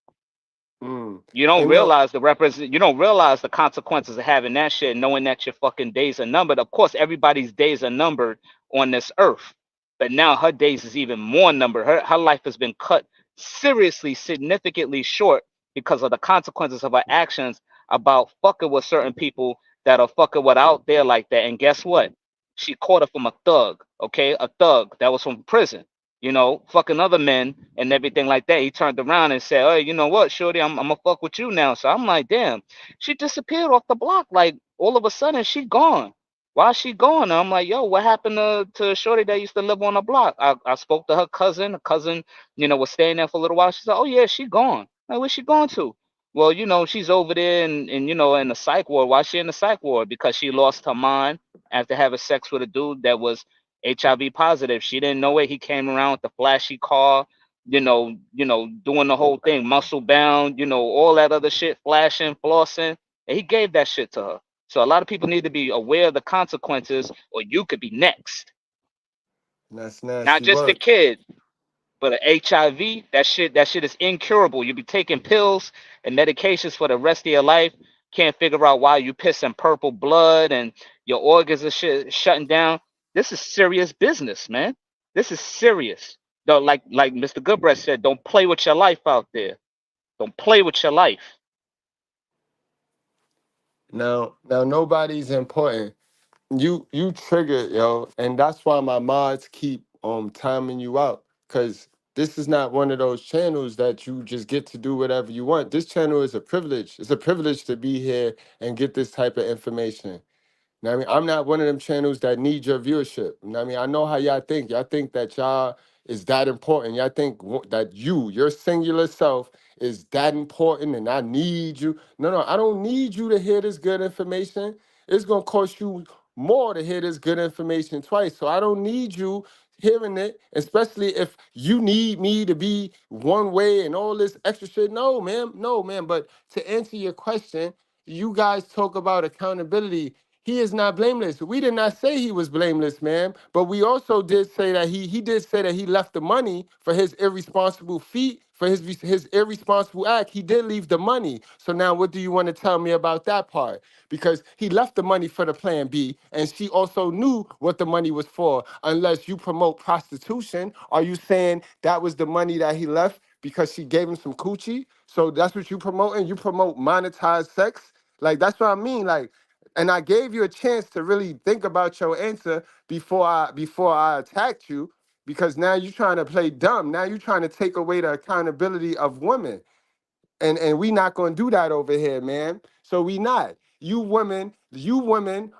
You don't And look, realize you don't realize the consequences of having that shit, knowing that your fucking days are numbered. Of course, everybody's days are numbered on this earth, but now her days is even more numbered. Her life has been cut seriously, significantly short because of the consequences of her actions about fucking with certain people that are fucking with out there like that. And guess what? She caught it from a thug, okay? A thug that was from prison. you know, fucking other men and everything like that. He turned around and said, "Hey, you know what, shorty, I'm gonna fuck with you now." So I'm like, damn, she disappeared off the block. Like all of a sudden, she gone. Why is she gone? And I'm like, yo, what happened to shorty that used to live on the block? I spoke to her cousin. The cousin, you know, was staying there for a little while. She said, oh yeah, she gone. Like, where's she going to? Well, you know, she's over there and you know, in the psych ward. Why is she in the psych ward? Because she lost her mind after having sex with a dude that was HIV positive. She didn't know it. He came around with the flashy car, doing the whole thing, muscle bound, all that other shit, flashing, flossing. And he gave that shit to her. So a lot of people need to be aware of the consequences, or you could be next. That's Not nasty just the work. kid, but a HIV. That shit is incurable. You be taking pills and medications for the rest of your life. Can't figure out why you pissing purple blood and your organs are shutting down. This is serious business, man. This is serious. Though, like Mr. Goodbread said, don't play with your life out there. Don't play with your life. Now nobody's important. You triggered, yo, and that's why my mods keep timing you out, because this is not one of those channels that you just get to do whatever you want. This channel is a privilege. It's a privilege to be here and get this type of information. Know what I mean, I'm not one of them channels that need your viewership. You know what I mean, I know how y'all think. Y'all think that y'all is that important. Y'all think that your singular self is that important and I need you. No, I don't need you to hear this good information. It's gonna cost you more to hear this good information twice. So I don't need you hearing it, especially if you need me to be one way and all this extra shit. No, ma'am. No, ma'am. But to answer your question, you guys talk about accountability. He is not blameless. We did not say he was blameless, man. But we also did say that he did say that he left the money for his irresponsible feat, for his irresponsible act. He did leave the money. So now what do you want to tell me about that part? Because he left the money for the plan B, and she also knew what the money was for. Unless you promote prostitution, are you saying that was the money that he left because she gave him some coochie? So that's what you promoting? You promote monetized sex? Like, that's what I mean. Like, and I gave you a chance to really think about your answer before I attacked you, because now you're trying to play dumb. Now you're trying to take away the accountability of women. And we not gonna do that over here, man. So we not. You women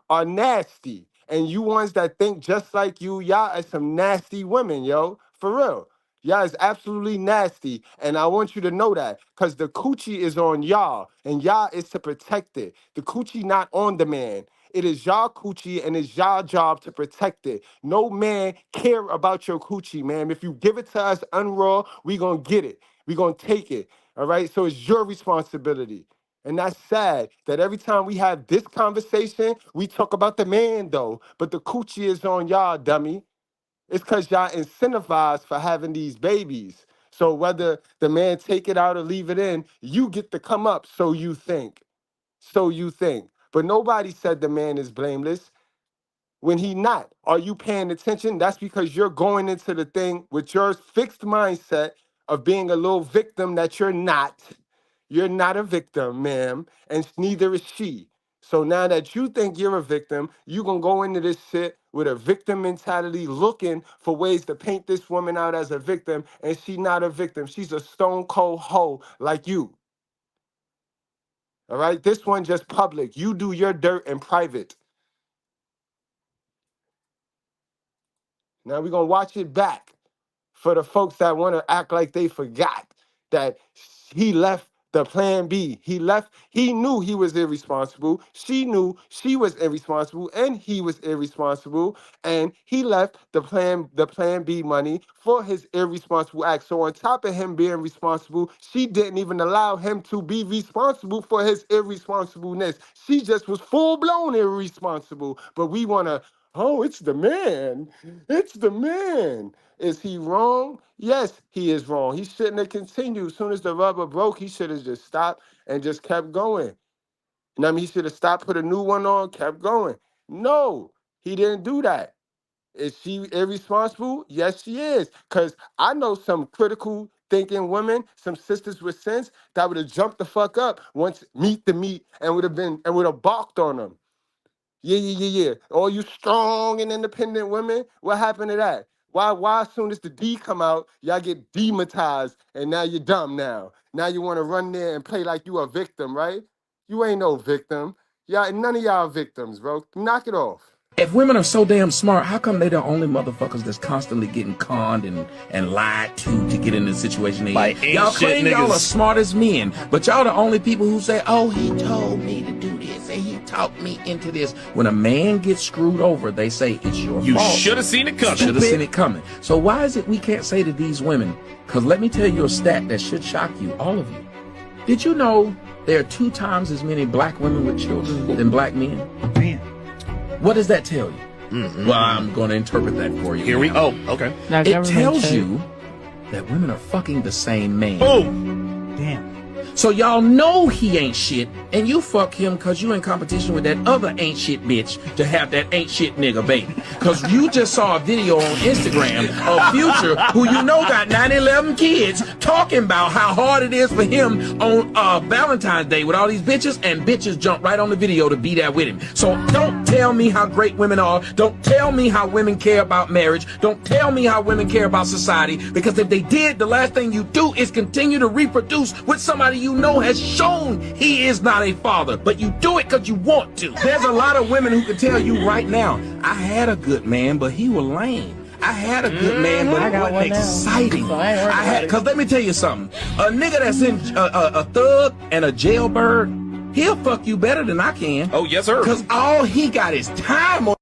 are nasty. And you ones that think just like you, y'all are some nasty women, yo. For real. Y'all is absolutely nasty. And I want you to know that. Because the coochie is on y'all. And y'all is to protect it. The coochie not on the man. It is y'all coochie and it's y'all job to protect it. No man care about your coochie, man. If you give it to us unraw, we gonna get it. We gonna take it. All right. So it's your responsibility. And that's sad that every time we have this conversation, we talk about the man, though. But the coochie is on y'all, dummy. It's because y'all incentivized for having these babies. So whether the man take it out or leave it in, you get to come up, so you think. So you think. But nobody said the man is blameless when he not. Are you paying attention? That's because you're going into the thing with your fixed mindset of being a little victim that you're not. You're not a victim, ma'am, and neither is she. So now that you think you're a victim, you're going to go into this shit with a victim mentality, looking for ways to paint this woman out as a victim, and she's not a victim. She's a stone cold hoe like you. All right? This one just public. You do your dirt in private. Now we're going to watch it back for the folks that want to act like they forgot that he left the plan B. He knew he was irresponsible. She knew she was irresponsible and he was irresponsible. And he left the plan B money for his irresponsible act. So on top of him being responsible, she didn't even allow him to be responsible for his irresponsibleness. She just was full-blown irresponsible. But we want to, oh, it's the man. It's the man. Is he wrong? Yes, he is wrong. He shouldn't have continued. As soon as the rubber broke, he should have just stopped and just kept going. You know what I mean? He should have stopped, put a new one on, kept going. No, he didn't do that. Is she irresponsible? Yes, she is. Because I know some critical thinking women, some sisters with sense, that would have jumped the fuck up once meet the meat and would have balked on them. Yeah. All you strong and independent women, what happened to that? Why as soon as the D come out, y'all get demonetized and now you're dumb now. Now you want to run there and play like you a victim, right? You ain't no victim. Y'all, none of y'all victims, bro. Knock it off. If women are so damn smart, how come they the only motherfuckers that's constantly getting conned and lied to get in the situation they Like in? Y'all claim y'all are smart as men, but y'all the only people who say, oh, he told me to do this and he talked me into this. When a man gets screwed over, they say it's your You fault. should have seen it coming. Should have seen it coming. So why is it we can't say to these women, because let me tell you a stat that should shock you, all of you. Did you know there are 2 times as many black women with children than black men? Man. What does that tell you? Well, I'm going to interpret that for you. Here we go. Okay. It tells you that women are fucking the same man. Oh, damn. So y'all know he ain't shit, and you fuck him because you in competition with that other ain't shit bitch to have that ain't shit nigga baby. Because you just saw a video on Instagram of Future, who you know got 9-11 kids, talking about how hard it is for him on Valentine's Day with all these bitches, and bitches jump right on the video to be there with him. So don't tell me how great women are. Don't tell me how women care about marriage. Don't tell me how women care about society, because if they did, the last thing you do is continue to reproduce with somebody you know has shown he is not a father, but you do it because you want to. There's a lot of women who can tell you right now, I had a good man, but he was lame. I had a good man, but it wasn't exciting. Because let me tell you something. A nigga that's in a thug and a jailbird, he'll fuck you better than I can. Oh, yes, sir. Because all he got is time on.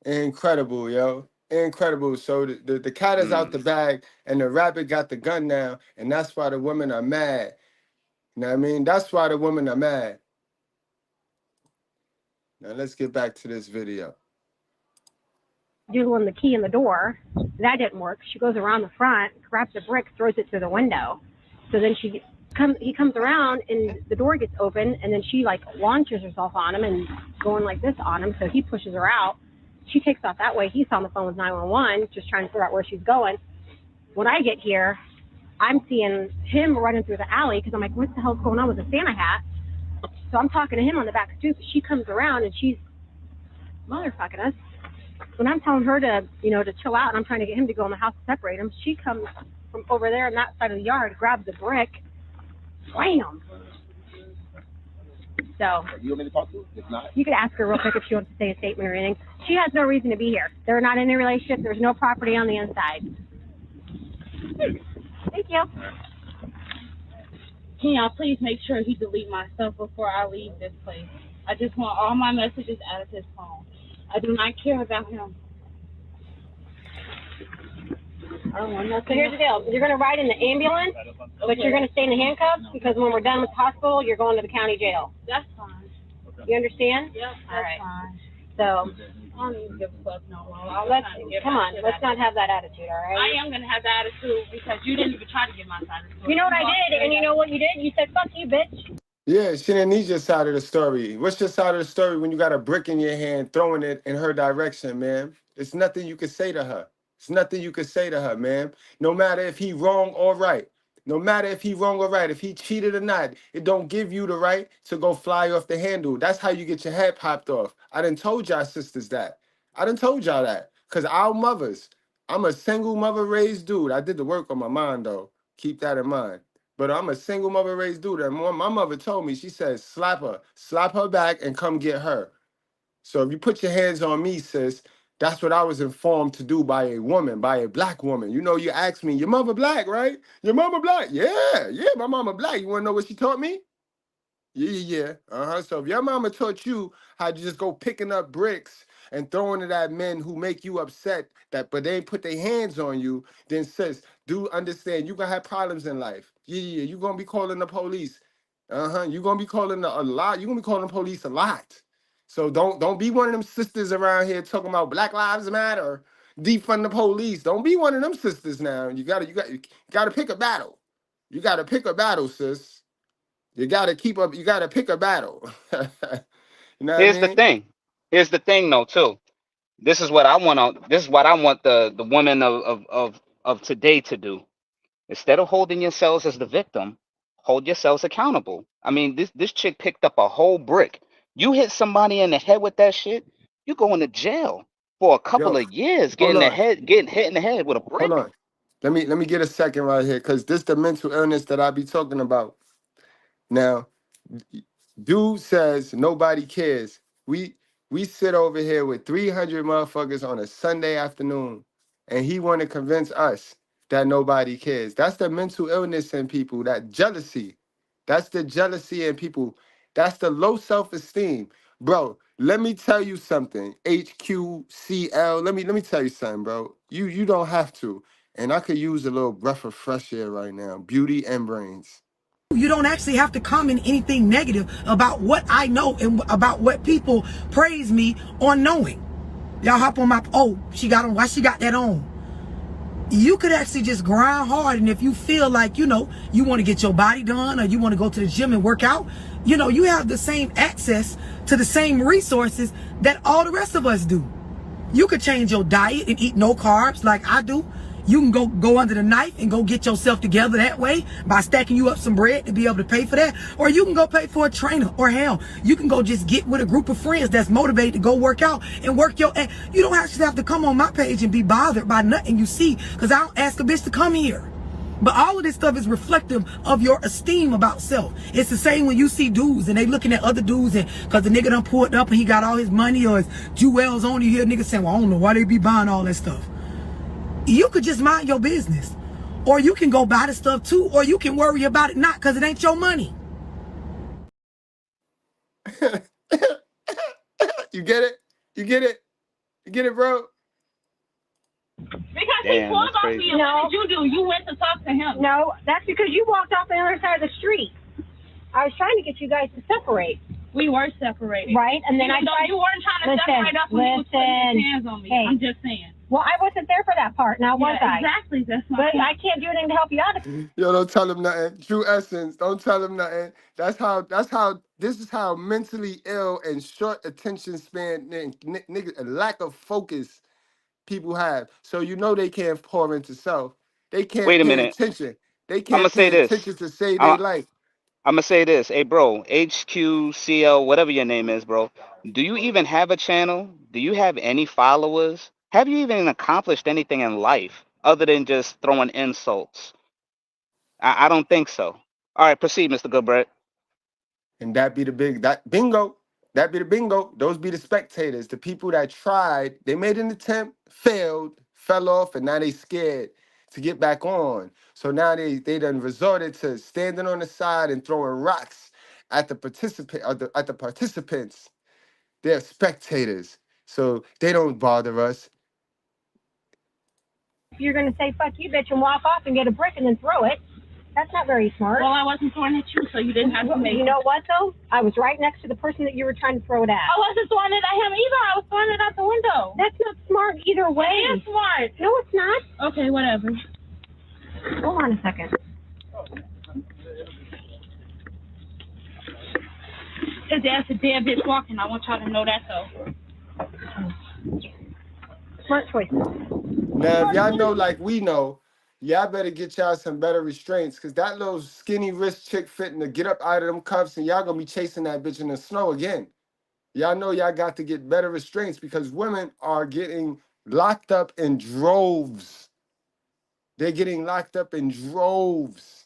Incredible, yo. Incredible. So the cat is out the bag and the rabbit got the gun now, and that's why the women are mad. You know what I mean? That's why the women are mad. Now let's get back to this video. Doodling the key in the door. That didn't work. She goes around the front, grabs a brick, throws it through the window. So then he comes around and the door gets open, and then she like launches herself on him and going like this on him. So he pushes her out. She takes off that way. He's on the phone with 911, just trying to figure out where she's going. When I get here, I'm seeing him running through the alley because I'm like, what the hell's going on with the Santa hat? So I'm talking to him on the back stoop. She comes around and she's motherfucking us. When I'm telling her to, to chill out, and I'm trying to get him to go in the house to separate them, she comes from over there on that side of the yard, grabs a brick, wham. So you want me to talk to her? If not, you could ask her real quick if she wants to say a statement or anything. She has no reason to be here. They're not in a relationship. There's no property on the inside. Thank you. Can y'all please make sure he delete my stuff before I leave this place? I just want all my messages out of his phone. I do not care about him. I don't want nothing. So here's the deal. You're going to ride in the ambulance, but you're going to stay in the handcuffs because when we're done with the hospital, you're going to the county jail. That's fine. You understand? Yep, that's fine. So I don't even give a fuck no more. Come on, let's not have that attitude, all right? I am going to have that attitude because you didn't even try to get my side of the story. You know what I did, and you know what you did? You said, fuck you, bitch. Yeah, she didn't need your side of the story. What's your side of the story when you got a brick in your hand throwing it in her direction, man? It's nothing you could say to her. It's nothing you could say to her, man. No matter if he wrong or right. No matter if he wrong or right. If he cheated or not, it don't give you the right to go fly off the handle. That's how you get your head popped off. I done told y'all sisters that. I done told y'all that. Because our mothers, I'm a single mother raised dude. I did the work on my mind, though. Keep that in mind. But I'm a single mother raised dude. And my mother told me, she said, slap her back and come get her. So if you put your hands on me, sis, that's what I was informed to do by a woman, by a black woman. You know, you asked me, your mother black, right? Your mama black? Yeah, my mama black. You want to know what she taught me? Yeah. So if your mama taught you how to just go picking up bricks and throwing it at men who make you upset, but they ain't put their hands on you, then sis, do understand you're going to have problems in life. Yeah, you're going to be calling the police. You're going to be calling a lot. You're going to be calling the police a lot. So don't be one of them sisters around here talking about Black Lives Matter, defund the police. Don't be one of them sisters now. You gotta pick a battle. You gotta pick a battle, sis. You gotta pick a battle. You know Here's what I the mean? thing. Here's the thing, though, too. This is what I want. This is what I want the women of today to do. Instead of holding yourselves as the victim, hold yourselves accountable. I mean, this chick picked up a whole brick. You hit somebody in the head with that shit, you going to jail. for a couple Yo, of years, hold on. getting hit in the head with a brick. Hold on. Let me get a second right here, because this the mental illness that I be talking about. Now, dude says nobody cares. We sit over here with 300 motherfuckers on a Sunday afternoon, and he want to convince us that nobody cares. That's the mental illness in people, that jealousy. That's the jealousy in people. That's the low self-esteem. Bro, let me tell you something. HQCL. Let me tell you something, bro. You don't have to. And I could use a little breath of fresh air right now. Beauty and brains. You don't actually have to comment anything negative about what I know and about what people praise me on knowing. Y'all hop on my, oh, she got on, why she got that on? You could actually just grind hard, and if you feel like, you know, you want to get your body done or you want to go to the gym and work out, you know, you have the same access to the same resources that all the rest of us do. You could change your diet and eat no carbs like I do. You can go under the knife and go get yourself together that way by stacking you up some bread to be able to pay for that. Or you can go pay for a trainer, or hell, you can go just get with a group of friends that's motivated to go work out and work your ass. You don't actually have to come on my page and be bothered by nothing you see, because I don't ask a bitch to come here. But all of this stuff is reflective of your esteem about self. It's the same when you see dudes and they looking at other dudes, and because the nigga done pulled up and he got all his money or his jewels on, you hear niggas saying, well, I don't know why they be buying all that stuff. You could just mind your business. Or you can go buy the stuff too, or you can worry about it not, because it ain't your money. You get it? You get it? You get it, bro? Because Damn, he pulled that's off crazy. you. What did you do? You went to talk to him. No, that's because you walked off the other side of the street. I was trying to get you guys to separate. We were separated. Right, and then Even though you weren't trying to separate us when you was putting his hands on me. Hey. I'm just saying. Well, I wasn't there for that part, now was I? Exactly. That's my But point. I can't do anything to help you out. Yo, don't tell him nothing. True essence. Don't tell him nothing. This is how mentally ill and short attention span, nigga, a lack of focus people have. So you know they can't pour into self. They can't Wait a pay minute. attention. They I'm gonna can't say pay this. attention to save I'm, their life. I'm gonna say this. Hey, bro, HQCL, whatever your name is, bro. Do you even have a channel? Do you have any followers? Have you even accomplished anything in life other than just throwing insults? I don't think so. All right, proceed, Mr. Goodbread. And that be the bingo. That be the bingo. Those be the spectators, the people that tried, they made an attempt, failed, fell off, and now they scared to get back on. So now they done resorted to standing on the side and throwing rocks at the participants. They're spectators. So they don't bother us. You're going to say, fuck you, bitch, and walk off and get a brick and then throw it. That's not very smart. Well, I wasn't throwing at you, so you didn't have to make You know what, though? I was right next to the person that you were trying to throw it at. I wasn't throwing it at him either. I was throwing it out the window. That's not smart either way. It is smart. No, it's not. Okay, whatever. Hold on a second. His ass a dead bitch walking. I want y'all to know that, though. Smart choice. Now, if y'all know like we know, y'all better get y'all some better restraints, because that little skinny wrist chick fitting to get up out of them cuffs, and y'all gonna be chasing that bitch in the snow again. Y'all know y'all got to get better restraints, because women are getting locked up in droves. They're getting locked up in droves.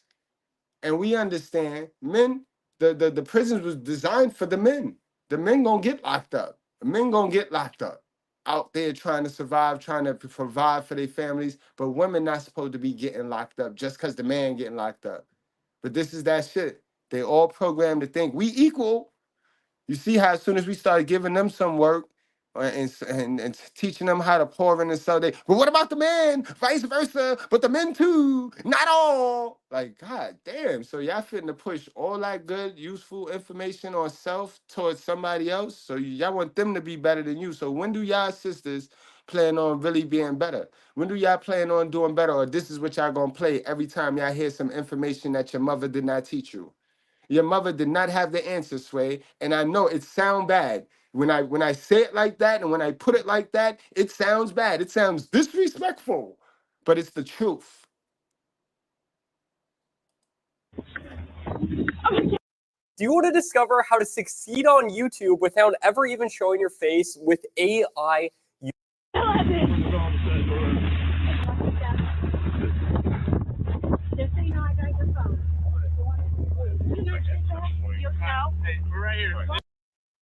And we understand men, the prisons was designed for the men. The men gonna get locked up. The men gonna get locked up out there trying to survive, trying to provide for their families. But women not supposed to be getting locked up just because the man getting locked up. But this is that shit. They all programmed to think we equal. You see how as soon as we started giving them some work and teaching them how to pour in and sell, but what about the men? Vice versa, but the men too, not all. Like, god damn. So y'all fitting to push all that good, useful information on self towards somebody else. So y'all want them to be better than you. So when do y'all sisters plan on really being better? When do y'all plan on doing better? Or this is what y'all gonna play every time y'all hear some information that your mother did not teach you? Your mother did not have the answer, Sway, and I know it sounds bad. When I say it like that and when I put it like that, it sounds bad. It sounds disrespectful, but it's the truth. Do you want to discover how to succeed on YouTube without ever even showing your face with AI Just so you know, I got your phone.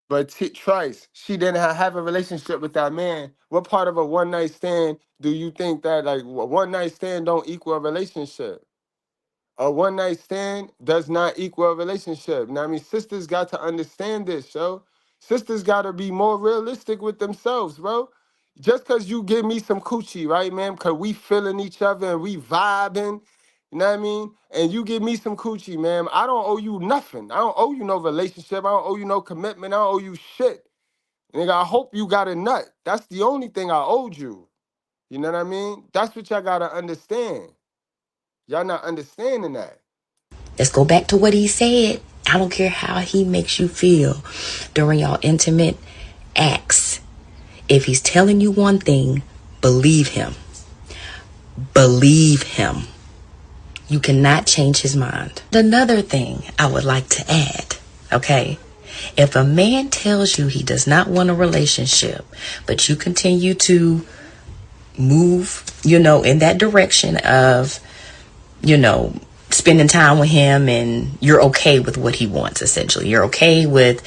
But Trice, she didn't have a relationship with that man. What part of a one night stand do you think that like a one night stand don't equal a relationship? A one night stand does not equal a relationship. Now, I mean, sisters got to understand this, yo. Sisters got to be more realistic with themselves, bro. Just because you give me some coochie, right, man? Because we feeling each other and we vibing, you know what I mean? And you give me some coochie, man. I don't owe you nothing. I don't owe you no relationship. I don't owe you no commitment. I don't owe you shit. Nigga, I hope you got a nut. That's the only thing I owed you. You know what I mean? That's what y'all got to understand. Y'all not understanding that. Let's go back to what he said. I don't care how he makes you feel during y'all intimate acts. If he's telling you one thing, believe him. Believe him. You cannot change his mind. Another thing I would like to add, okay? If a man tells you he does not want a relationship, but you continue to move, in that direction of, spending time with him and you're okay with what he wants, essentially. You're okay with,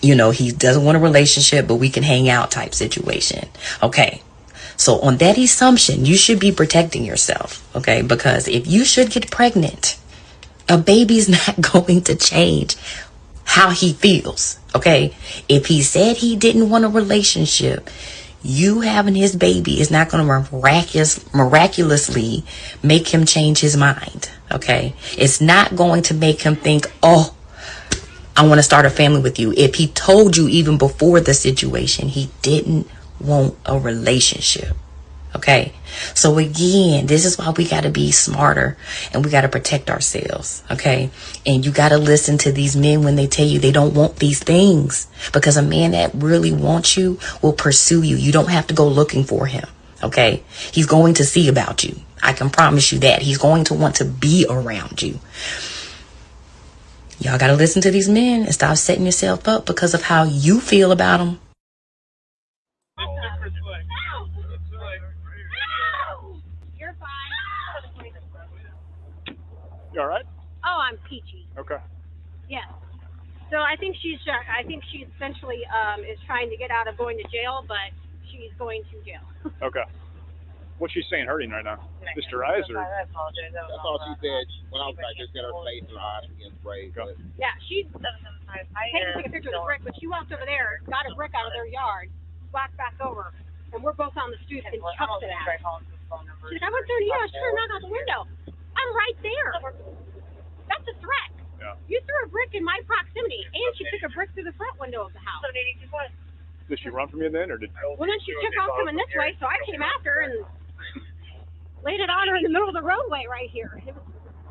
he doesn't want a relationship, but we can hang out type situation. Okay. So on that assumption, you should be protecting yourself, okay? Because if you should get pregnant, a baby's not going to change how he feels, okay? If he said he didn't want a relationship, you having his baby is not going to miraculously make him change his mind, okay? It's not going to make him think, oh, I want to start a family with you. If he told you even before the situation, he didn't want a relationship, okay? So again, this is why we got to be smarter and we got to protect ourselves, okay? And you got to listen to these men when they tell you they don't want these things, because a man that really wants you will pursue you. You don't have to go looking for him, okay? He's going to see about you. I can promise you that. He's going to want to be around you. Y'all got to listen to these men and stop setting yourself up because of how you feel about them. You're fine. You all right? Oh, I'm peachy. Okay. Yes. So I think she essentially is trying to get out of going to jail, but she's going to jail. Okay. What's she saying hurting right now? Mr. Eyes or? I apologize. That's all she said. When I was like, just got her face and her eyes against sprayed. Yeah, she taking a picture of the brick, but she walked over there, got a brick out of their yard, walked back over, and we're both on the stoop and chucked it at her. She's like, I went there to you, I was trying to knock out the window. I'm right there. That's a threat. Yeah. You threw a brick in my proximity, and she took a brick through the front window of the house. Did she run from you then, or did? Well, then she took off coming this way, so I came after and laid it on her in the middle of the roadway right here. It was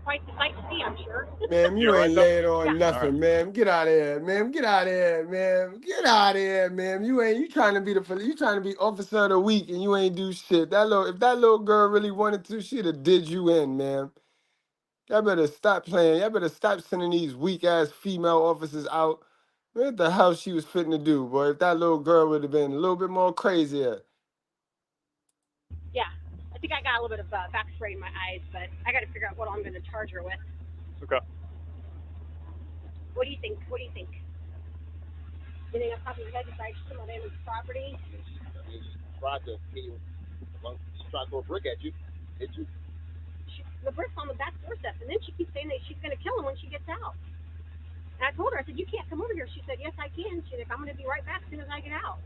quite the sight to see, I'm sure. Man, you ain't laid on nothing, man. Get out of here, man. Get out of here, man. Get out of here, man. You trying to be officer of the week and you ain't do shit. If that little girl really wanted to, she'd have did you in, man. Y'all better stop playing. Y'all better stop sending these weak ass female officers out. What the hell she was fitting to do, boy? If that little girl would have been a little bit more crazier. Yeah, I think I got a little bit of back spray in my eyes, but I got to figure out what I'm going to charge her with. Okay. What do you think? You think off the top of your head besides some damage property? She tried to throw a brick at you. Hit you. The brick's on the back doorstep, and then she keeps saying that she's going to kill him when she gets out. And I told her, I said, you can't come over here. She said, yes, I can. She's like, I'm going to be right back as soon as I get out.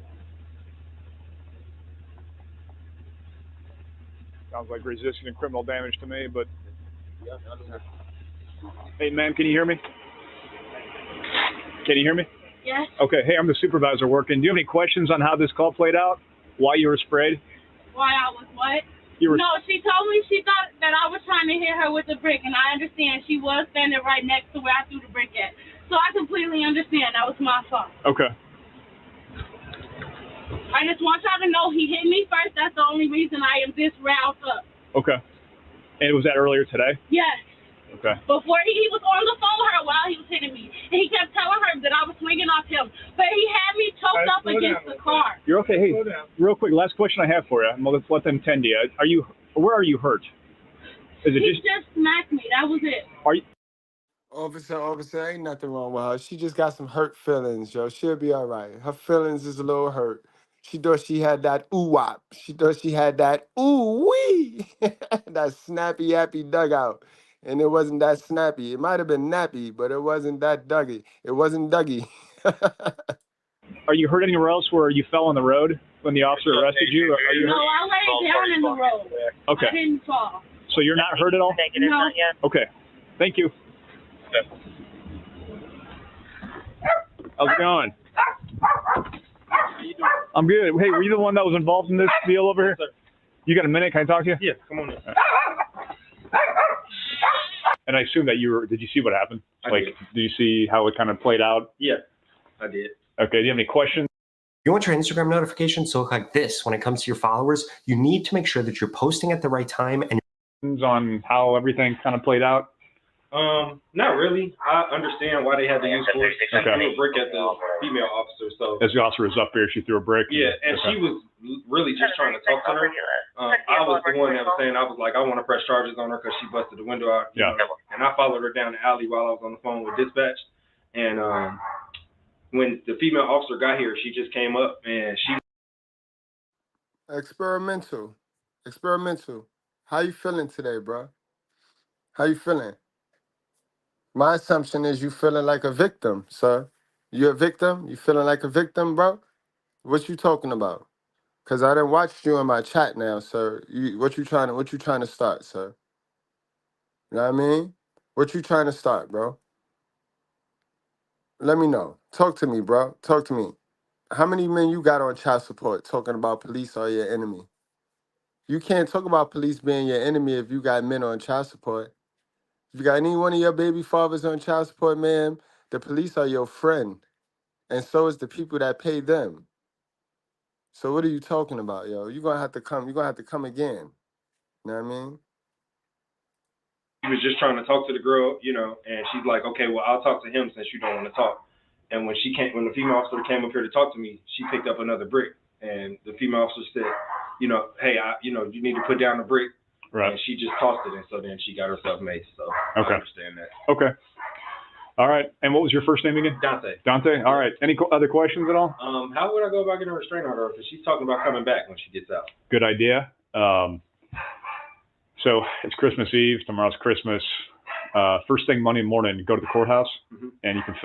Sounds like resisting criminal damage to me, but. Hey, ma'am, can you hear me? Can you hear me? Yes. Okay. Hey, I'm the supervisor working. Do you have any questions on how this call played out? Why you were sprayed? Why I was what? No, she told me she thought that I was trying to hit her with a brick, and I understand she was standing right next to where I threw the brick at. So I completely understand. That was my fault. Okay. I just want y'all to know he hit me first. That's the only reason I am this riled up. Okay. And was that earlier today? Yes. Okay. Before he was on the phone with her while he was hitting me. And he kept telling her that I was swinging off him. But he had me choked up against the car. You're okay. Hey, real quick, last question I have for you. Let's let them tend to you. Where are you hurt? Is it He just smacked me. That was it. Are you? Officer, ain't nothing wrong with her. She just got some hurt feelings, yo. She'll be all right. Her feelings is a little hurt. She thought she had that ooh-wop. She thought she had that ooh-wee. That snappy, happy dugout. And it wasn't that snappy. It might have been nappy, but it wasn't that Dougie. It wasn't Dougie. Are you hurt anywhere else where you fell on the road when the officer arrested you? Are you No, hurt? I laid down in the road. Okay. I didn't fall. So you're not hurt at all? No. Okay. Thank you. How's it going? I'm good. Hey, were you the one that was involved in this deal over here? Yes, you got a minute? Can I talk to you? Yeah, come on in. And I assume that did you see what happened? I did you see how it kind of played out? Yeah, I did. Okay, do you have any questions? You want your Instagram notifications to look like this when it comes to your followers? You need to make sure that you're posting at the right time and on how everything kind of played out? Not really. I understand why they had to use force. She threw a brick at the female officer. So as the officer was up there, she threw a brick. Yeah, and she was really just trying to talk to her. I was the one that was saying, I was like, I want to press charges on her because she busted the window out. Yeah. And I followed her down the alley while I was on the phone with dispatch. And when the female officer got here, she just came up and she. Experimental. How you feeling today, bro? How you feeling? My assumption is you feeling like a victim, sir. You a victim? You feeling like a victim, bro? What you talking about? Cause I done watched you in my chat now, sir. What you trying to start, sir? You know what I mean? What you trying to start, bro? Let me know. Talk to me, bro. Talk to me. How many men you got on child support talking about police are your enemy? You can't talk about police being your enemy if you got men on child support. If you got any one of your baby fathers on child support, man, the police are your friend. And so is the people that pay them. So what are you talking about, yo? You're gonna have to come again. You know what I mean? He was just trying to talk to the girl, and she's like, okay, well, I'll talk to him since you don't want to talk. And when the female officer came up here to talk to me, she picked up another brick. And the female officer said, hey, you need to put down the brick. Right. And she just tossed it, and so then she got herself maced. So okay. I understand that. Okay. All right. And what was your first name again? Dante. Dante. All right. Any other questions at all? How would I go about getting a restraining order? Because she's talking about coming back when she gets out. Good idea. So it's Christmas Eve. Tomorrow's Christmas. First thing Monday morning, go to the courthouse, and you can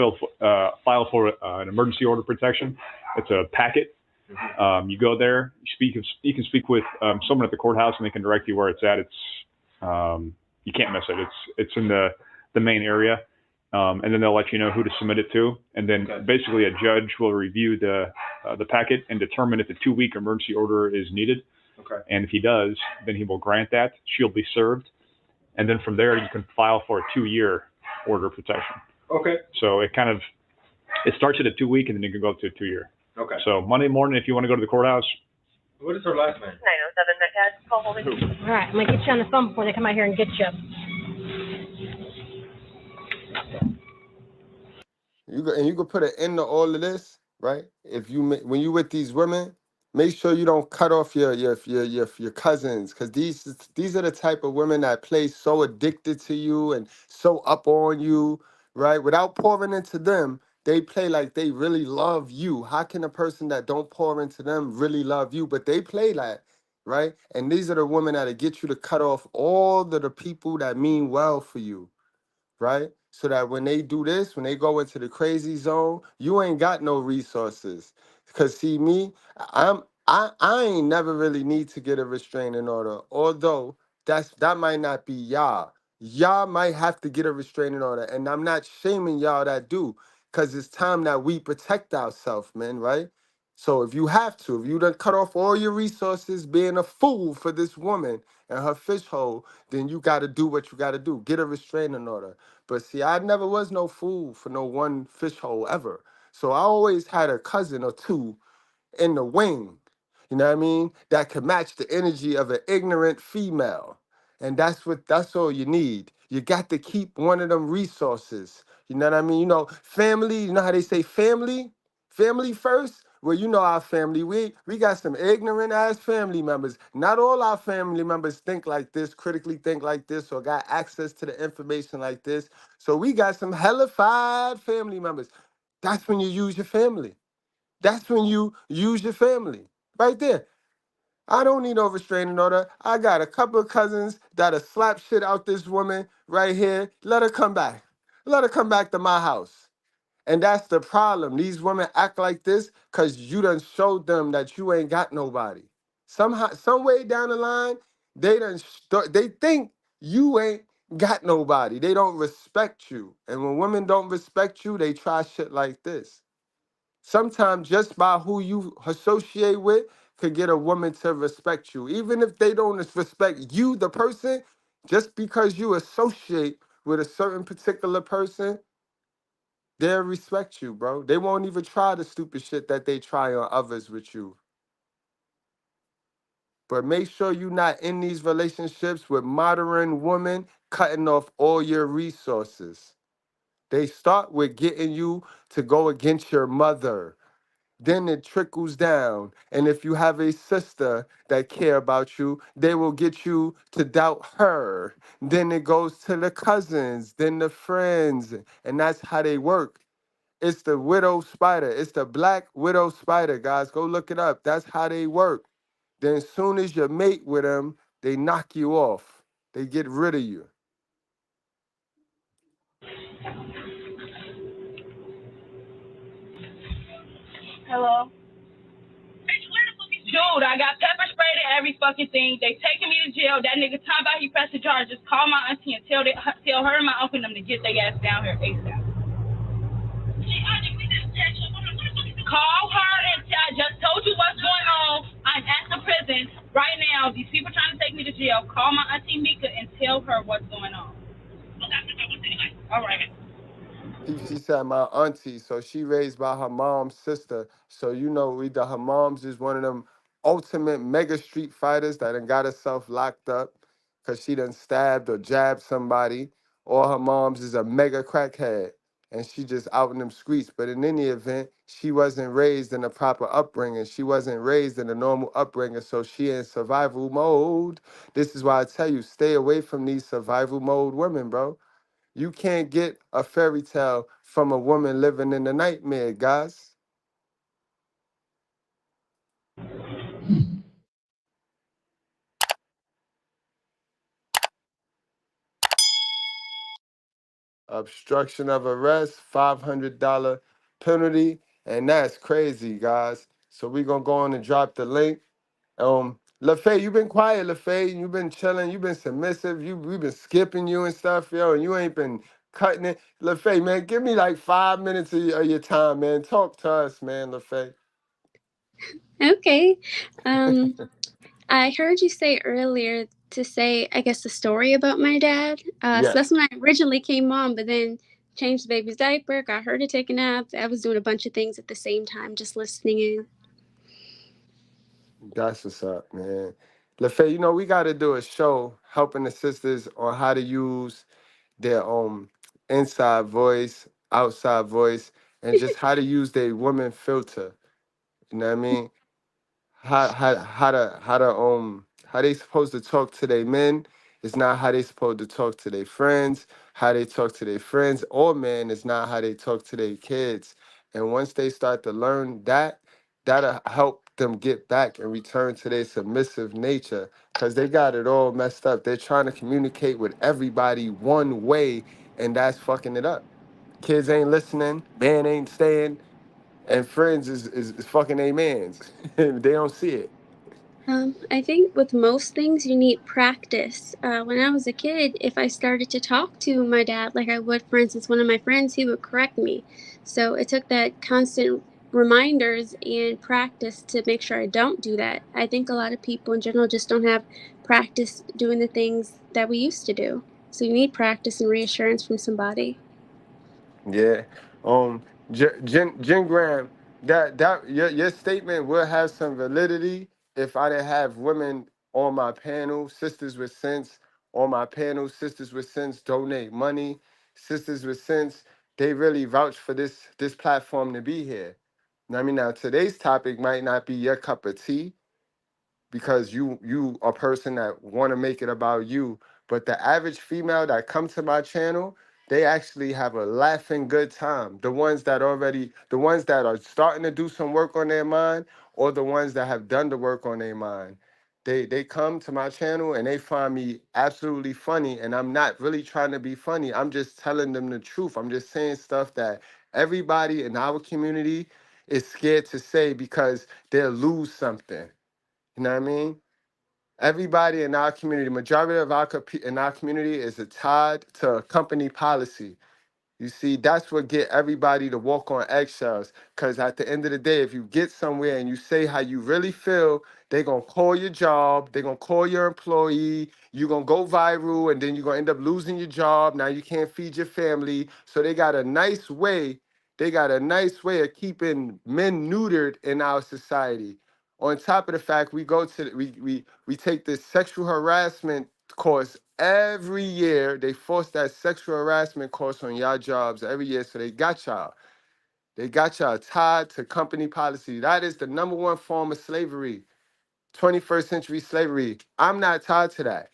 file for an emergency order protection. It's a packet. You go there. You can speak with someone at the courthouse, and they can direct you where it's at. It's you can't miss it. It's in the main area, and then they'll let you know who to submit it to. And then basically a judge will review the packet and determine if a 2-week emergency order is needed. Okay. And if he does, then he will grant that. She'll be served. And then from there, you can file for a 2-year order of protection. Okay. So it starts at a 2-week, and then you can go up to a 2-year. Okay. So Monday morning, if you want to go to the courthouse. What is her last name? 907 All right, I'm going to get you on the phone before they come out here and get you. You can put an end to all of this, right? When you with these women, make sure you don't cut off your cousins, because these are the type of women that play so addicted to you and so up on you, right? Without pouring into them, they play like they really love you. How can a person that don't pour into them really love you? But they play that, right? And these are the women that'll get you to cut off all of the people that mean well for you, right? So that when they do this, when they go into the crazy zone, you ain't got no resources. Because see me, I ain't never really need to get a restraining order. Although that might not be y'all. Y'all might have to get a restraining order. And I'm not shaming y'all that do. Because it's time that we protect ourselves, man, right? So if you done cut off all your resources being a fool for this woman and her fish hole, then you got to do what you got to do. Get a restraining order. But see, I never was no fool for no one fish hole ever. So I always had a cousin or two in the wing, you know what I mean, that could match the energy of an ignorant female. And that's all you need. You got to keep one of them resources. You know what I mean? Family, you know how they say family? Family first? well, you know our family, we got some ignorant ass family members. Not all our family members think like this, critically think like this, or got access to the information like this. So we got some hellified family members. That's when you use your family. That's when you use your family. Right there. I don't need no restraining order. I got a couple of cousins that'll slap shit out this woman right here. Let her come back. Let her come back to my house. And that's the problem. These women act like this because you done showed them that you ain't got nobody. Somehow, some way down the line, they think you ain't got nobody. They don't respect you. And when women don't respect you, they try shit like this. Sometimes just by who you associate with could get a woman to respect you. Even if they don't respect you, the person, just because you associate with a certain particular person, they'll respect you, bro. They won't even try the stupid shit that they try on others with you. But make sure you're not in these relationships with modern women cutting off all your resources. They start with getting you to go against your mother. Then it trickles down. And if you have a sister that care about you, they will get you to doubt her. Then it goes to the cousins, then the friends. And that's how they work. It's the widow spider. It's the black widow spider, guys. Go look it up. That's how they work. Then as soon as you mate with them, they knock you off. They get rid of you. Hello? Dude, I got pepper sprayed and every fucking thing. They taking me to jail. That nigga talking about he pressed the charges. Call my auntie and tell her and my uncle them to get their ass down here ASAP. Call her and tell. I just told you what's going on. I'm at the prison right now. These people trying to take me to jail. Call my auntie Mika and tell her what's going on. All right. She said my auntie, so she raised by her mom's sister. So you know either her mom's is one of them ultimate mega street fighters that done got herself locked up because she done stabbed or jabbed somebody, or her mom's is a mega crackhead and she just out in them streets. But in any event, she wasn't raised in a proper upbringing. She wasn't raised in a normal upbringing, so she in survival mode. This is why I tell you, stay away from these survival mode women, bro. You can't get a fairy tale from a woman living in a nightmare, guys. Obstruction of arrest, $500 penalty, and that's crazy, guys. So we're gonna go on and drop the link. LaFay, you've been quiet, LaFay. You've been chilling. You've been submissive. We've been skipping you and stuff, yo, and you ain't been cutting it. LaFay, man, give me like 5 minutes of your time, man. Talk to us, man, LaFay. Okay. I heard you say earlier to say, I guess, the story about my dad. So that's Yes. when I originally came on, but then changed the baby's diaper, got her to take a nap. I was doing a bunch of things at the same time, just listening in. That's what's up, man. LaFay, you know, we got to do a show helping the sisters on how to use their inside voice, outside voice, and just how to use their woman filter. You know what I mean? How they supposed to talk to their men is not how they supposed to talk to their friends. How they talk to their friends or men is not how they talk to their kids. And once they start to learn that, that'll help them get back and return to their submissive nature. Cause they got it all messed up. They're trying to communicate with everybody one way, and that's fucking it up. Kids ain't listening, man ain't staying, and friends is fucking a mans. They don't see it. I think with most things, you need practice. When I was a kid, if I started to talk to my dad like I would, for instance, one of my friends, he would correct me. So it took that constant reminders and practice to make sure I don't do that. I think a lot of people in general just don't have practice doing the things that we used to do. So you need practice and reassurance from somebody. Yeah. Jen Graham, that your statement will have some validity if I didn't have women on my panel, Sisters with Sense on my panel. Sisters with Sense donate money. Sisters with Sense, they really vouch for this platform to be here. I mean, now today's topic might not be your cup of tea, because you a person that want to make it about you, but the average female that come to my channel, they actually have a laughing good time. The ones that are starting to do some work on their mind, or the ones that have done the work on their mind, they come to my channel and they find me absolutely funny, and I'm not really trying to be funny. I'm just telling them the truth. I'm just saying stuff that everybody in our community is scared to say because they'll lose something. You know what I mean? Everybody in our community, majority of in our community is tied to company policy. You see, that's what get everybody to walk on eggshells. Because at the end of the day, if you get somewhere and you say how you really feel, they're going to call your job. They're going to call your employee. You're going to go viral, and then you're going to end up losing your job. Now you can't feed your family. So they got a nice way. They got a nice way of keeping men neutered in our society. On top of the fact, we go to we take this sexual harassment course every year. They force that sexual harassment course on y'all jobs every year. So they got y'all. They got y'all tied to company policy. That is the number one form of slavery, 21st century slavery. I'm not tied to that.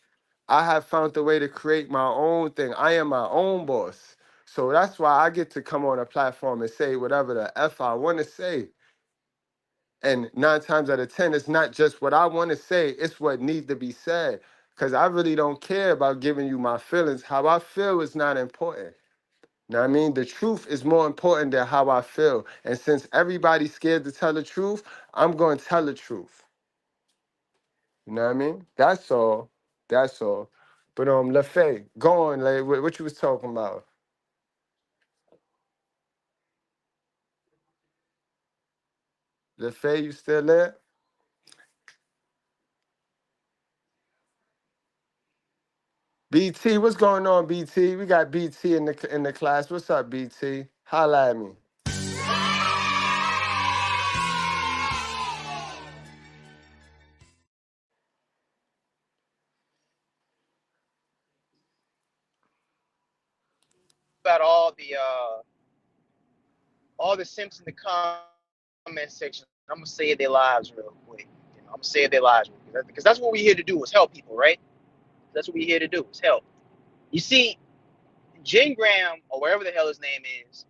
I have found a way to create my own thing. I am my own boss. So that's why I get to come on a platform and say whatever the F I want to say. And 9 times out of 10, it's not just what I want to say, it's what needs to be said. Because I really don't care about giving you my feelings. How I feel is not important. You know what I mean? The truth is more important than how I feel. And since everybody's scared to tell the truth, I'm going to tell the truth. You know what I mean? That's all. That's all. But LaFay, go on, like, what you was talking about. LaFay, you still there? BT, what's going on, BT? We got BT in the class. What's up, BT? Holla at me. About all the simps in the comment section. I'm gonna save their lives real quick. I'm gonna save their lives real quick because that's what we're here to do is help people, right? That's what we're here to do is help. You see, Jen Graham or whatever the hell his name is,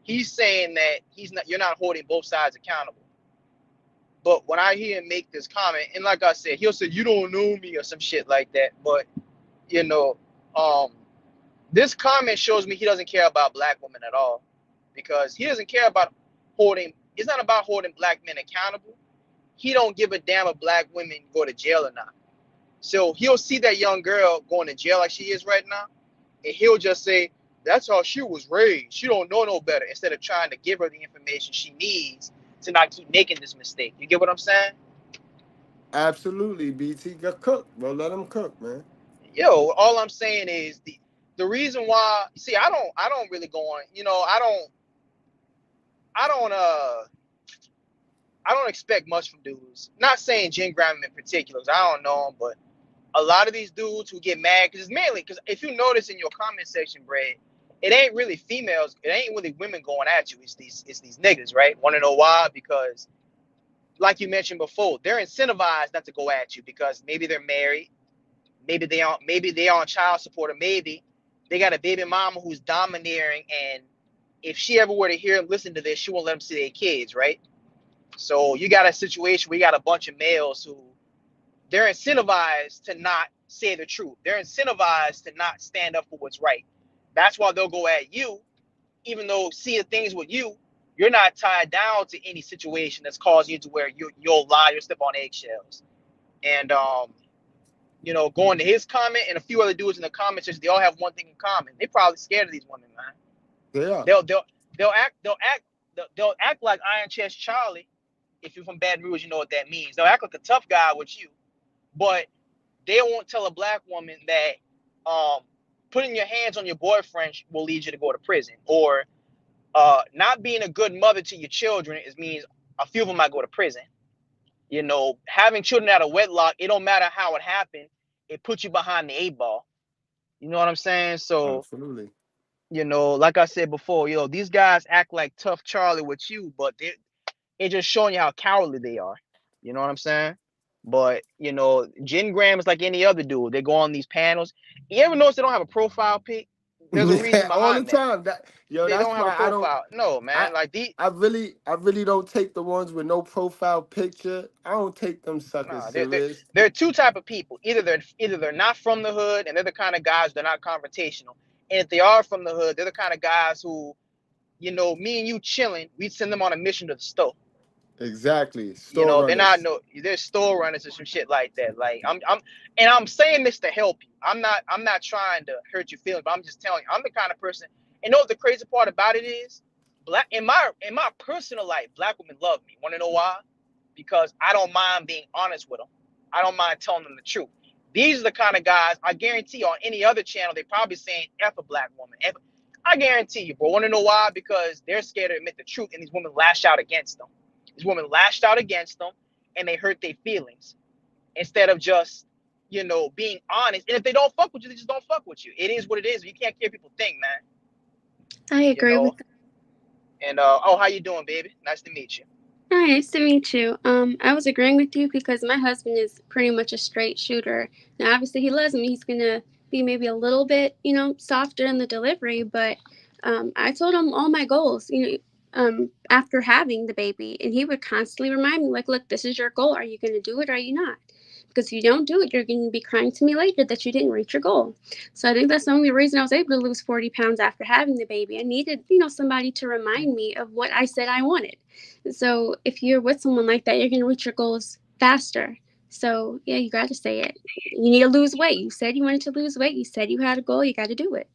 he's saying that you're not holding both sides accountable. But when I hear him make this comment, and like I said, he'll say you don't know me or some shit like that. But you know, this comment shows me he doesn't care about black women at all, because he doesn't care about it's not about holding black men accountable. He don't give a damn if black women go to jail or not. So he'll see that young girl going to jail like she is right now, and he'll just say, that's how she was raised. She don't know no better, instead of trying to give her the information she needs to not keep making this mistake. You get what I'm saying? Absolutely, BT. Got cook. Well, let him cook, man. Yo, all I'm saying is the reason why. See, I don't really go on. You know, I don't expect much from dudes. Not saying Jen Graham in particular, I don't know him, but a lot of these dudes who get mad, because if you notice in your comment section, Brad, it ain't really females, it ain't really women going at you. It's these niggas, right? Want to know why? Because, like you mentioned before, they're incentivized not to go at you because maybe they're married, maybe they are on child support, or maybe they got a baby mama who's domineering, and if she ever were to hear and listen to this, she won't let them see their kids, right? So you got a situation where you got a bunch of males who they're incentivized to not say the truth. They're incentivized to not stand up for what's right. That's why they'll go at you, even though seeing things with you're not tied down to any situation that's causing you to where you'll lie or step on eggshells. And going to his comment and a few other dudes in the comments, they all have one thing in common. They're probably scared of these women, man. They are. They'll act like Iron Chest Charlie. If you're from Baton Rouge, you know what that means. They'll act like a tough guy with you, but they won't tell a black woman that putting your hands on your boyfriend will lead you to go to prison, or not being a good mother to your children means a few of them might go to prison. Having children out of wedlock, it don't matter how it happened, it puts you behind the 8 ball. You know what I'm saying? So absolutely. Like I said before, these guys act like tough Charlie with you, but It's just showing you how cowardly they are. You know what I'm saying? But you know, Jen Graham is like any other dude. They go on these panels. You ever notice they don't have a profile pic? There's a reason Yeah, all the behind that. time. They That's don't have a why I don't. profile. No, I man. Like the I really don't take the ones with no profile picture. I don't take them suckers nah, serious. there are two type of people. Either they're not from the hood and they're the kind of guys they're not confrontational. And if they are from the hood, they're the kind of guys who, you know, me and you chilling, we'd send them on a mission to the store. Exactly. You Store know, they're not runners. no they're store runners or some shit like that. Like I'm saying this to help you. I'm not trying to hurt your feelings, but I'm just telling you, I'm the kind of person. And know what the crazy part about it is? Black in my personal life, black women love me. Want to know why? Because I don't mind being honest with them. I don't mind telling them the truth. These are the kind of guys I guarantee on any other channel they probably saying F a black woman. I guarantee you, bro. Want to know why? Because they're scared to admit the truth, and these women lash out against them. These women lashed out against them, and they hurt their feelings instead of just, you know, being honest. And if they don't fuck with you, they just don't fuck with you. It is what it is. You can't care people think, man. I You agree with know. that. And oh, how you doing, baby? Nice to meet you. Hi, nice to meet you. I was agreeing with you because my husband is pretty much a straight shooter. Now, obviously, he loves me. He's gonna be maybe a little bit, softer in the delivery, but I told him all my goals, after having the baby, and he would constantly remind me, like, look, this is your goal. Are you gonna do it or are you not? Because if you don't do it, you're going to be crying to me later that you didn't reach your goal. So I think that's the only reason I was able to lose 40 pounds after having the baby. I needed, somebody to remind me of what I said I wanted. So if you're with someone like that, you're going to reach your goals faster. So yeah, you got to say it. You need to lose weight. You said you wanted to lose weight. You said you had a goal. You got to do it.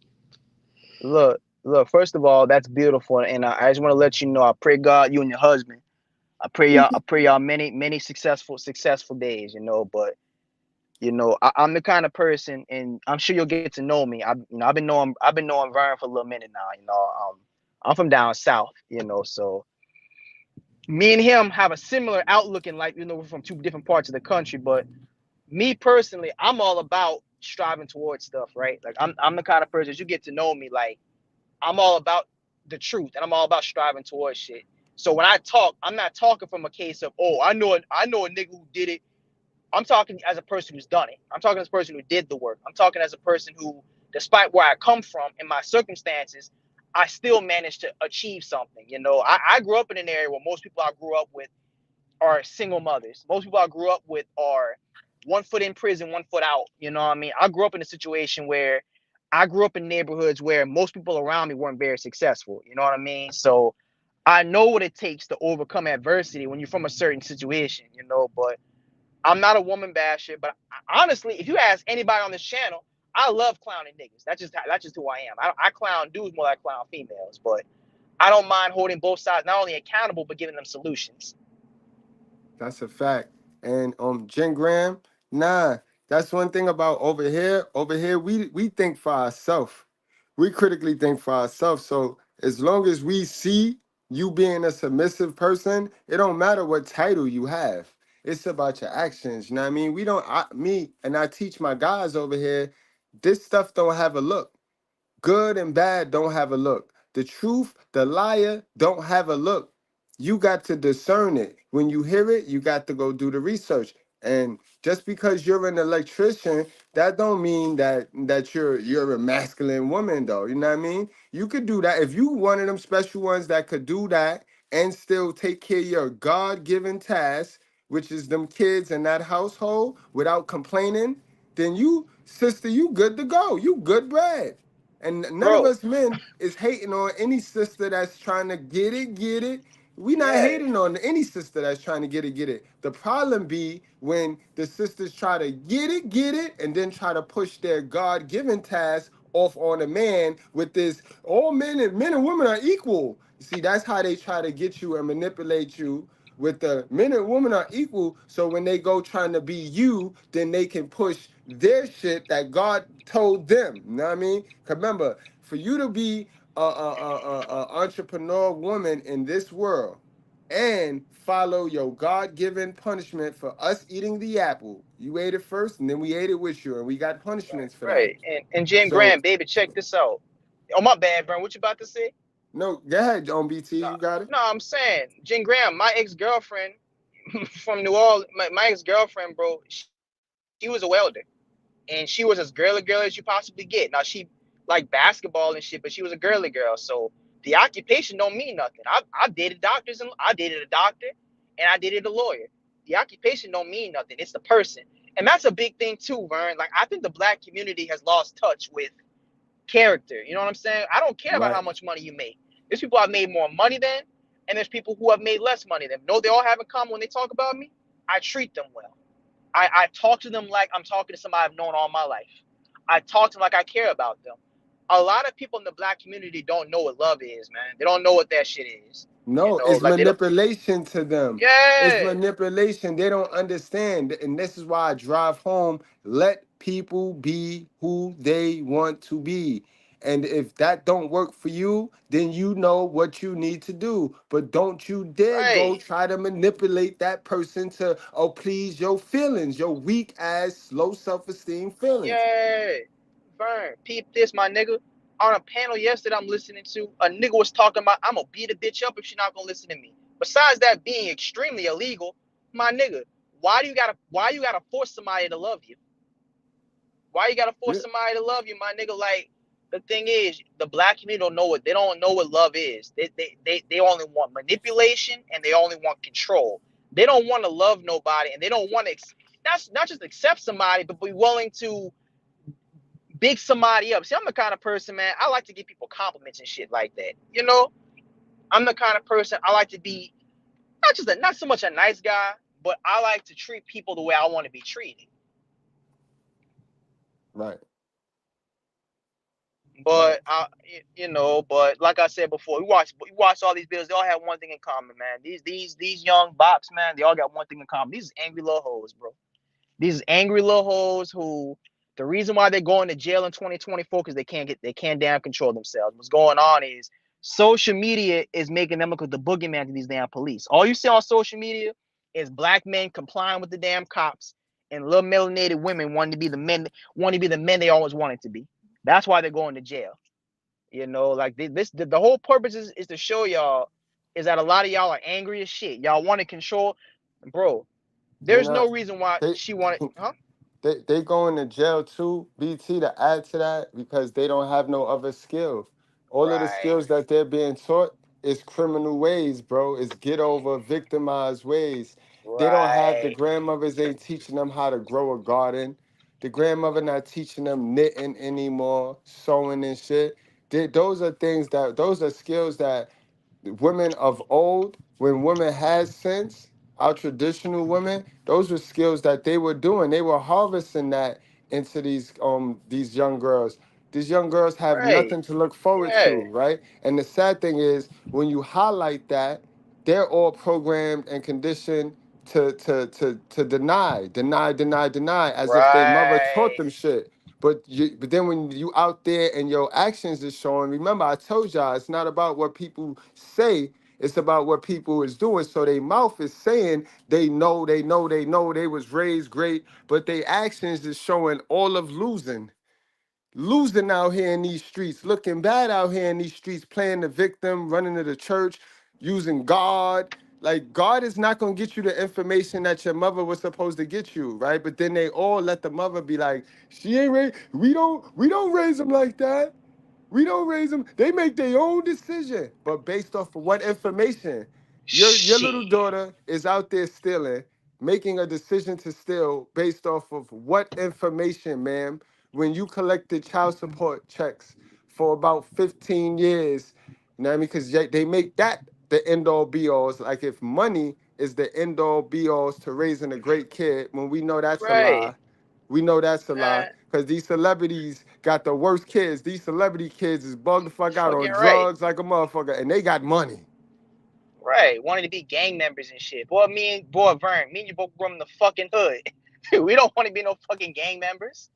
Look. First of all, that's beautiful, and I just want to let you know. I pray God, you and your husband. I pray y'all many successful days. You know, but you know, I'm the kind of person, and I'm sure you'll get to know me. I've been knowing Vern for a little minute now. You know, I'm from down south. You know, so me and him have a similar outlook in life. You know, we're from two different parts of the country, but me personally, I'm all about striving towards stuff, right? Like I'm the kind of person, as you get to know me, like I'm all about the truth and I'm all about striving towards shit. So when I talk, I'm not talking from a case of, oh, I know a nigga who did it. I'm talking as a person who's done it. I'm talking as a person who did the work. I'm talking as a person who, despite where I come from and my circumstances, I still managed to achieve something. You know, I grew up in an area where most people I grew up with are single mothers. Most people I grew up with are 1 foot in prison, 1 foot out. You know what I mean? I grew up in a situation where I grew up in neighborhoods where most people around me weren't very successful. You know what I mean? So I know what it takes to overcome adversity when you're from a certain situation, you know, but I'm not a woman basher. But honestly, if you ask anybody on this channel, I love clowning niggas. That's just who I am. I clown dudes more than I clown females, but I don't mind holding both sides not only accountable, but giving them solutions. That's a fact. And Jen Graham, nah, that's one thing about over here. Over here, we think for ourselves. We critically think for ourselves. So as long as we see you being a submissive person, it don't matter what title you have. It's about your actions. You know what I mean? I teach my guys over here, this stuff don't have a look. Good and bad don't have a look. The truth, the liar don't have a look. You got to discern it. When you hear it, you got to go do the research. And just because you're an electrician, that don't mean that you're a masculine woman though. You know what I mean? You could do that. If you one of them special ones that could do that and still take care of your God-given task, which is them kids in that household without complaining, then you, sister, you good to go. You good bread. And none of Bro, us men is hating on any sister that's trying to get it. We not yeah. hating on any sister that's trying to get it. The problem be when the sisters try to get it, and then try to push their God-given task off on a man with this, all men and women are equal. See, that's how they try to get you and manipulate you with the men and women are equal. So when they go trying to be you, then they can push their shit that God told them. You know what I mean? 'Cause remember, for you to be a entrepreneur woman in this world and follow your God-given punishment for us eating the apple, you ate it first, and then we ate it with you, and we got punishments for that. Right. And Jen So Graham, baby, check this out. Oh, my bad, Vern. What you about to say? No, go ahead, on BT. No, You got it. no, I'm saying, Jen Graham, my ex-girlfriend from New Orleans, my ex-girlfriend, bro, she was a welder. And she was as girly girl as you possibly get. Now, she liked basketball and shit, but she was a girly girl. So the occupation don't mean nothing. I dated doctors, and I dated a doctor, and I dated a lawyer. The occupation don't mean nothing. It's the person. And that's a big thing too, Vern. Like, I think the black community has lost touch with character. You know what I'm saying? I don't care about Right. how much money you make. There's people who have made more money than, and there's people who have made less money than. No, they all have in common when they talk about me. I treat them well. I talk to them like I'm talking to somebody I've known all my life. I talk to them like I care about them. A lot of people in the black community don't know what love is, man. They don't know what that shit is. You No, know, it's like they don't. manipulation to them. It's Yeah, manipulation. They don't understand. And this is why I drive home. Let people be who they want to be. And if that don't work for you, then you know what you need to do. But don't you dare go right. try to manipulate that person to please your feelings, your weak ass, low self-esteem feelings. Yeah. Vern, peep this, my nigga. On a panel yesterday I'm listening to, a nigga was talking about I'm gonna beat a bitch up if she not gonna listen to me. Besides that being extremely illegal, my nigga, why you gotta force somebody to love you? Why you gotta force Yeah. somebody to love you, my nigga? Like, the thing is, the black community don't know what they don't know what love is. They only want manipulation and they only want control. They don't want to love nobody, and they don't want to not just accept somebody, but be willing to big somebody up. See, I'm the kind of person, man, I like to give people compliments and shit like that. You know, I'm the kind of person I like to be not so much a nice guy, but I like to treat people the way I want to be treated. Right. But Facts. but like I said before, we watch all these videos. They all have one thing in common, man. These young bops, man, they all got one thing in common. These angry little hoes, bro. These angry little hoes who the reason why they're going to jail in 2024 because they can't damn control themselves. What's going on is social media is making them look like the boogeyman to these damn police. All you see on social media is black men complying with the damn cops and little melanated women wanting to be the men they always wanted to be. That's why they're going to jail. You know, like the whole purpose is to show y'all is that a lot of y'all are angry as shit. Y'all want to control, bro. They're There's not. no reason why They she wanted, huh? they going to jail too, BT, to add to that because they don't have no other skills. All of the Right, skills that they're being taught is criminal ways, bro. It's get over, victimized ways. They don't have the right. grandmothers ain't teaching them how to grow a garden. The grandmother not teaching them knitting anymore, sewing and shit. Those are skills that women of old, when women had sense, our traditional women, those were skills that they were doing. They were harvesting that into these young girls. These young girls have Right. nothing to look forward Yeah. to, right? And the sad thing is when you highlight that, they're all programmed and conditioned to deny, as if their mother taught Right. them shit. But then when you out there and your actions is showing, remember I told y'all it's not about what people say, it's about what people is doing. So their mouth is saying they was raised great, but their actions is showing all of losing out here in these streets, looking bad out here in these streets, playing the victim, running to the church, using God. Like God is not gonna get you the information that your mother was supposed to get you, right? But then they all let the mother be like, she ain't raised. We don't raise them like that. We don't raise them. They make their own decision, but based off of what information? Your little Shit. daughter is out there stealing, making a decision to steal based off of what information, ma'am? When you collected child support checks for about 15 years, you know what I mean? Because they make that the end all be alls. Like if money is the end all be alls to raising a great kid, when we know that's a Right. lie. We know that's a lie Man, because these celebrities got the worst kids. These celebrity kids is bugged the fuck out fucking on right. drugs like a motherfucker, and they got money. Right. Wanting to be gang members and shit. Boy, Vern, me and you both from the fucking hood. We don't want to be no fucking gang members.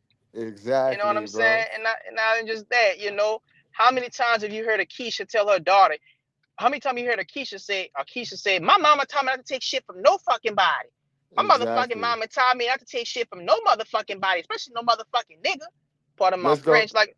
You know what Exactly, I'm saying? bro. And not even just that, you know. How many times have you heard Akeisha tell her daughter? How many times you heard Akeisha say, my mama taught me not to take shit from no fucking body. My motherfucking Exactly. mama taught me not to take shit from no motherfucking body, especially no motherfucking nigga. Part of my Let's go. French, like,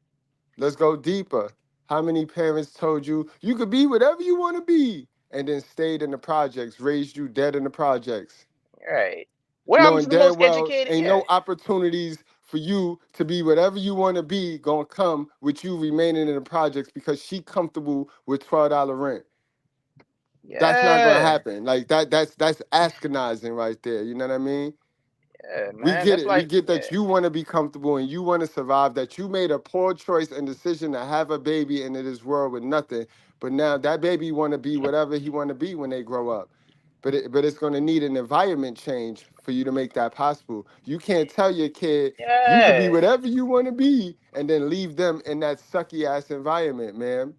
Let's go deeper. How many parents told you you could be whatever you want to be and then stayed in the projects, raised you dead in the projects? Right. What happened Knowing to the damn most well educated? ain't Yeah. no opportunities for you to be whatever you want to be gonna come with you remaining in the projects because she comfortable with $12 rent. That's not gonna Yeah. happen. Like that's askinizing right there. You know what I mean? Yeah, We man. get That's it. We like, get that yeah. you want to be comfortable and you want to survive, that you made a poor choice and decision to have a baby into this world with nothing. But now that baby want to be whatever he want to be when they grow up. But it's going to need an environment change for you to make that possible. You can't tell your kid you could be Yeah. whatever you want to be and then leave them in that sucky ass environment, man.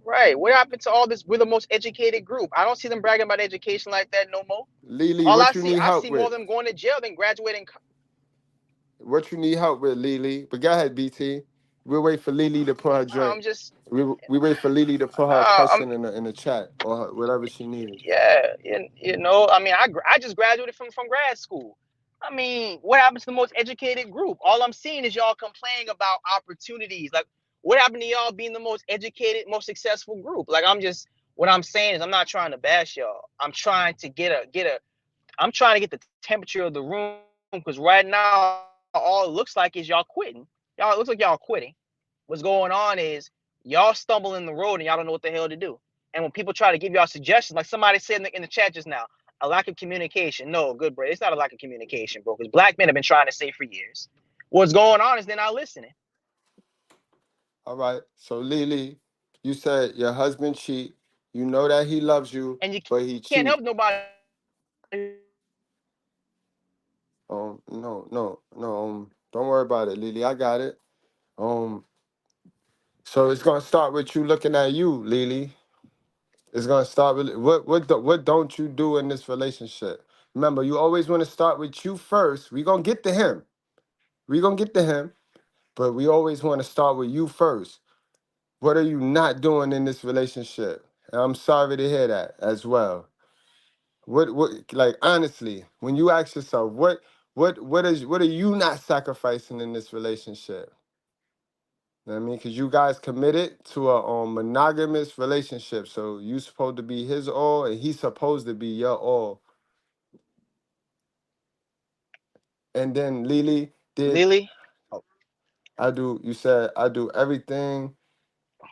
Right. What happened to all this? We're the most educated group. I don't see them bragging about education like that no more. Lily, All what you need I help see more with? of them going to jail than graduating. What you need help with, Lily? But go ahead, BT. We'll wait for Lily to put her joint. I'm just, We wait for Lily to put her I'm, question in the chat or whatever she needs. yeah, you know, I mean, I just graduated from grad school. I mean, what happens to the most educated group? All I'm seeing is y'all complaining about opportunities. Like, what happened to y'all being the most educated, most successful group? Like, what I'm saying is, I'm not trying to bash y'all. I'm trying to I'm trying to get the temperature of the room because right now, all it looks like is y'all quitting. Y'all, it looks like y'all quitting. What's going on is y'all stumble in the road and y'all don't know what the hell to do. And when people try to give y'all suggestions, like somebody said in the chat just now, a lack of communication. No, good, bro. It's not a lack of communication, bro, because black men have been trying to say for years. What's going on is they're not listening. All right. So Lily, you said your husband cheat. You know that he loves you, And you but he can't cheat. help nobody. No. Don't worry about it, Lily. I got it. So it's gonna start with you looking at you, Lily. It's gonna start with what don't you do in this relationship? Remember, you always want to start with you first. We gonna get to him. We gonna get to him, but we always want to start with you first. What are you not doing in this relationship? And I'm sorry to hear that as well. What like honestly, when you ask yourself, what are you not sacrificing in this relationship? You know what I mean? Because you guys committed to a monogamous relationship. So you supposed to be his all and he's supposed to be your all. And then Lily did Lily? you said I do everything.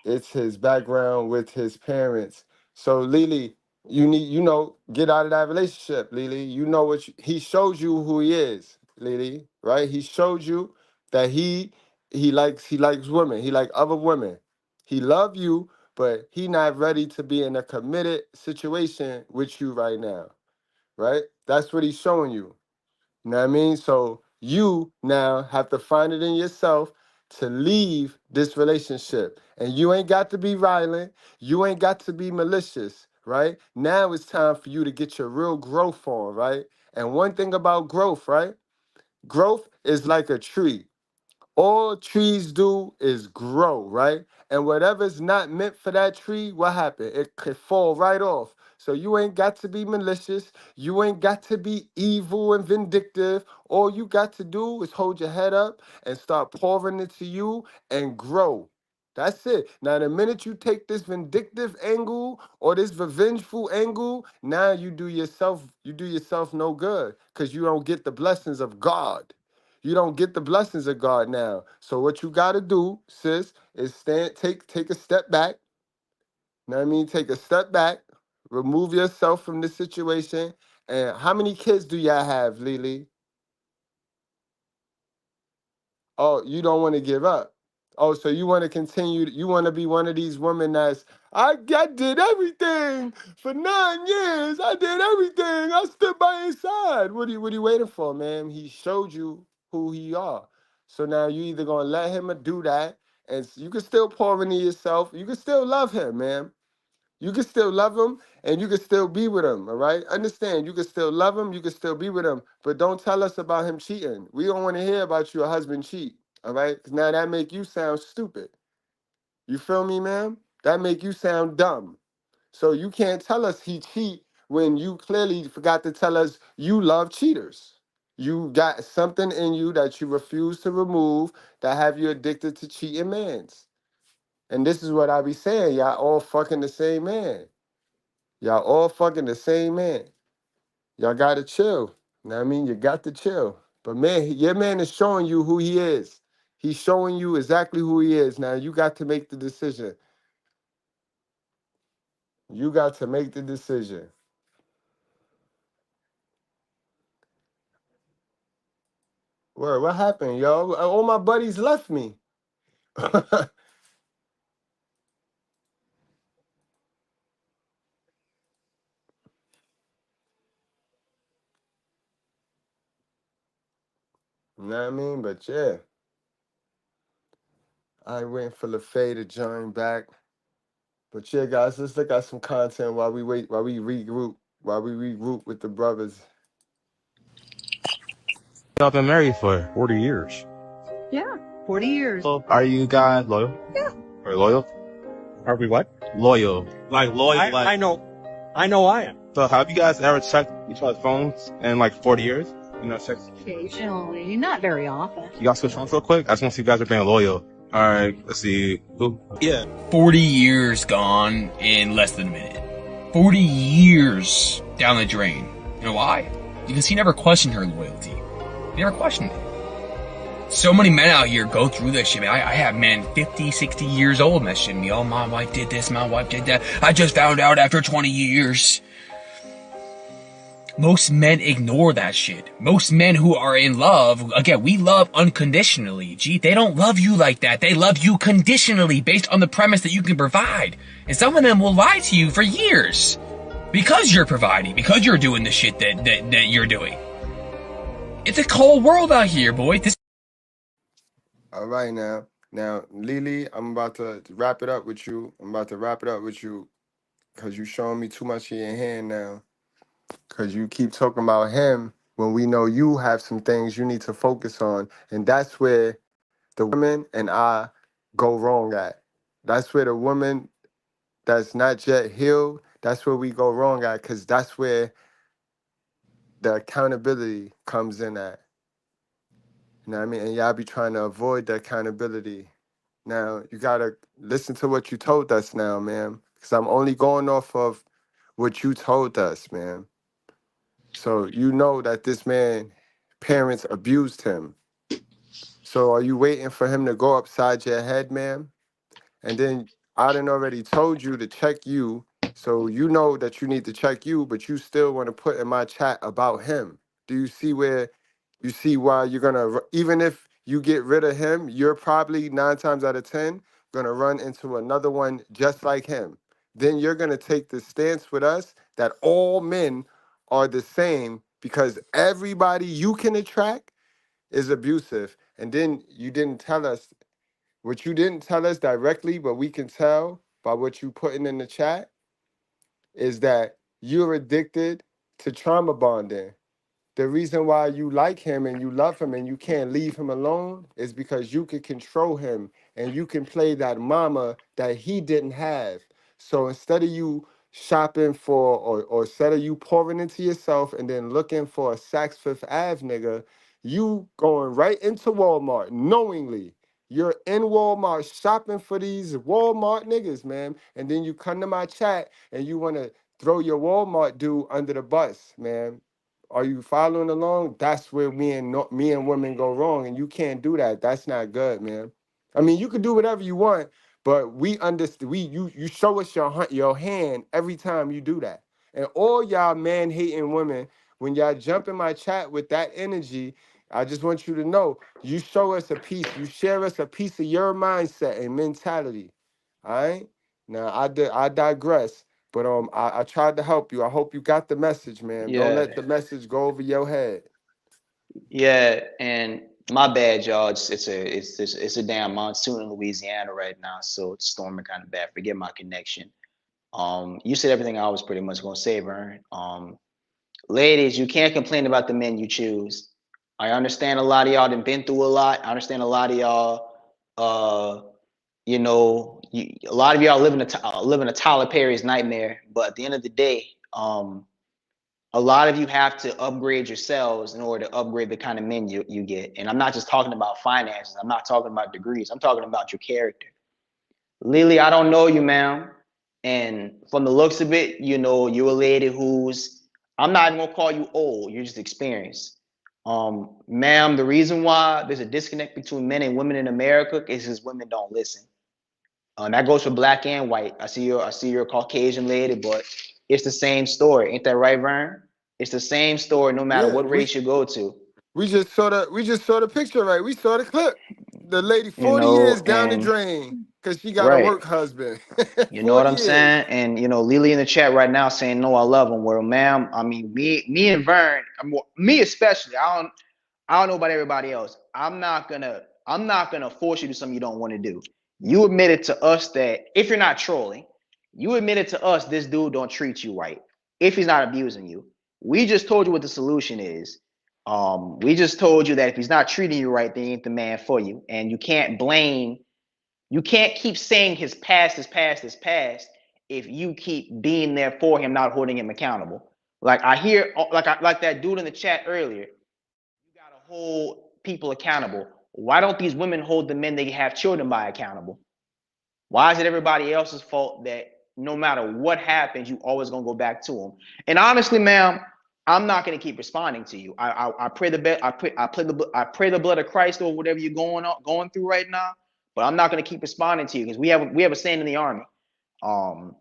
It's his background with his parents. So Lily, get out of that relationship, Lily. You know he shows you who he is, Lily, right? He showed you that he likes women. He like other women. He love you, but he not ready to be in a committed situation with you right now, right? That's what he's showing you. You know what I mean? So you now have to find it in yourself to leave this relationship. And you ain't got to be violent. You ain't got to be malicious, right? Now it's time for you to get your real growth on, right? And one thing about growth, right? Growth is like a tree. All trees do is grow, right? And whatever's not meant for that tree, what happened? It could fall right off. So you ain't got to be malicious. You ain't got to be evil and vindictive. All you got to do is hold your head up and start pouring into you and grow. That's it. Now, the minute you take this vindictive angle or this revengeful angle, now you do yourself no good because you don't get the blessings of God. You don't get the blessings of God now. So what you gotta do, sis, is take a step back. You know what I mean? Take a step back, remove yourself from the situation. And how many kids do y'all have, Lily? Oh, you don't want to give up. Oh, so you want to continue, you want to be one of these women I did everything for 9 years. I did everything. I stood by his side. What are you waiting for, man? He showed you who he are. So now you either gonna let him do that, and you can still pour into yourself. You can still love him, man. You can still love him and you can still be with him, all right? Understand, you can still love him, you can still be with him, but don't tell us about him cheating. We don't want to hear about your husband cheat, all right? Because now that make you sound stupid. You feel me, ma'am? That make you sound dumb. So you can't tell us he cheat when you clearly forgot to tell us you love cheaters. You got something in you that you refuse to remove that have you addicted to cheating mans. And this is what I be saying. Y'all all fucking the same man. Y'all all fucking the same man. Y'all gotta chill. You know what I mean? You got to chill. But man, your man is showing you who he is. He's showing you exactly who he is. Now you got to make the decision. You got to make the decision. Word, what happened, yo? All my buddies left me. You know what I mean? But yeah, I waiting for LaFay to join back. But yeah, guys, let's look at some content while we wait, while we regroup with the brothers. Y'all been married for 40 years. Yeah, 40 years. So are you guys loyal? Yeah. Or loyal? Are we what? Loyal. Like loyal. I know I am. So have you guys ever checked each other's phones in like 40 years? You know, check. Occasionally, not very often. You guys switch phones real quick? I just want to see if you guys are being loyal. All right, let's see. Ooh. Yeah. 40 years gone in less than a minute. 40 years down the drain. You know why? Because he never questioned her loyalty. He never questioned it. So many men out here go through this shit, man. I have men 50, 60 years old messaging me. Oh, my wife did this, my wife did that. I just found out after 20 years. Most men ignore that shit. Most men who are in love, again, we love unconditionally. Gee, they don't love you like that. They love you conditionally based on the premise that you can provide. And some of them will lie to you for years because you're providing, because you're doing the shit that you're doing. It's a cold world out here, boy. All right, now, Lily, I'm about to wrap it up with you. Because you're showing me too much in your hand now. Because you keep talking about him when we know you have some things you need to focus on. And that's where the woman and I go wrong at. That's where the woman that's not yet healed, that's where we go wrong at. Because that's where the accountability comes in at. You know what I mean? And y'all be trying to avoid the accountability. Now, you got to listen to what you told us now, man. Because I'm only going off of what you told us, man. So you know that this man, parents abused him. So are you waiting for him to go upside your head, man? And then I done already told you to check you. So you know that you need to check you, but you still want to put in my chat about him. Do you see why you're going to, even if you get rid of him, you're probably 9 times out of 10 going to run into another one just like him. Then you're going to take the stance with us that all men are the same because everybody you can attract is abusive. And then you didn't tell us what you didn't tell us directly, but we can tell by what you putting in the chat is that you're addicted to trauma bonding. The reason why you like him and you love him and you can't leave him alone is because you can control him and you can play that mama that he didn't have. So instead of you shopping for or instead of you pouring into yourself and then looking for a Saks Fifth Ave nigga, you going right into Walmart knowingly. You're in Walmart shopping for these Walmart niggas, man. And then you come to my chat and you want to throw your Walmart dude under the bus, man. Are you following along? That's where me and women go wrong, and you can't do that. That's not good, man. I mean, you can do whatever you want, but we understand. You show us your hand every time you do that. And all y'all man hating women, when y'all jump in my chat with that energy, I just want you to know you show us a piece. You share us a piece of your mindset and mentality. All right. Now I digress. But I tried to help you. I hope you got the message, man. Don't Yeah, let the message go over your head. yeah, and my bad, y'all. It's a damn monsoon in Louisiana right now, so it's storming kind of bad. Forget my connection. You said everything I was pretty much gonna say, Vern. Ladies, you can't complain about the men you choose. I understand a lot of y'all done been through a lot. I understand a lot of y'all, you know, a lot of y'all living a Tyler Perry's nightmare. But at the end of the day, a lot of you have to upgrade yourselves in order to upgrade the kind of men you get. And I'm not just talking about finances. I'm not talking about degrees. I'm talking about your character. Lily, I don't know you, ma'am. And from the looks of it, you know, you're a lady who's, I'm not even gonna call you old, you're just experienced. Ma'am, the reason why there's a disconnect between men and women in America is because women don't listen. That goes for black and white. I see you're a Caucasian lady, but it's the same story. Ain't that right, Vern? It's the same story no matter what race you go to. We just saw the picture, right? We saw the clip. The lady 40 You years know, down the and drain because she got a right. work husband. You know 40 what I'm years. saying? And you know, Lily in the chat right now saying, "No, I love him." Well, ma'am, I mean, me and Vern, me especially. I don't know about everybody else. I'm not gonna force you to do something you don't want to do. You admitted to us that if you're not trolling, you admitted to us this dude don't treat you right. If he's not abusing you, we just told you what the solution is. We just told you that if he's not treating you right, then he ain't the man for you, and you can't blame. You can't keep saying his past is past is past if you keep being there for him, not holding him accountable. Like I hear, like that dude in the chat earlier. You gotta hold people accountable. Why don't these women hold the men they have children by accountable? Why is it everybody else's fault that no matter what happens, you always gonna go back to them? And honestly, ma'am, I'm not gonna keep responding to you. I pray the blood of Christ over whatever you're going through right now. But I'm not gonna keep responding to you because we have a saying in the army. A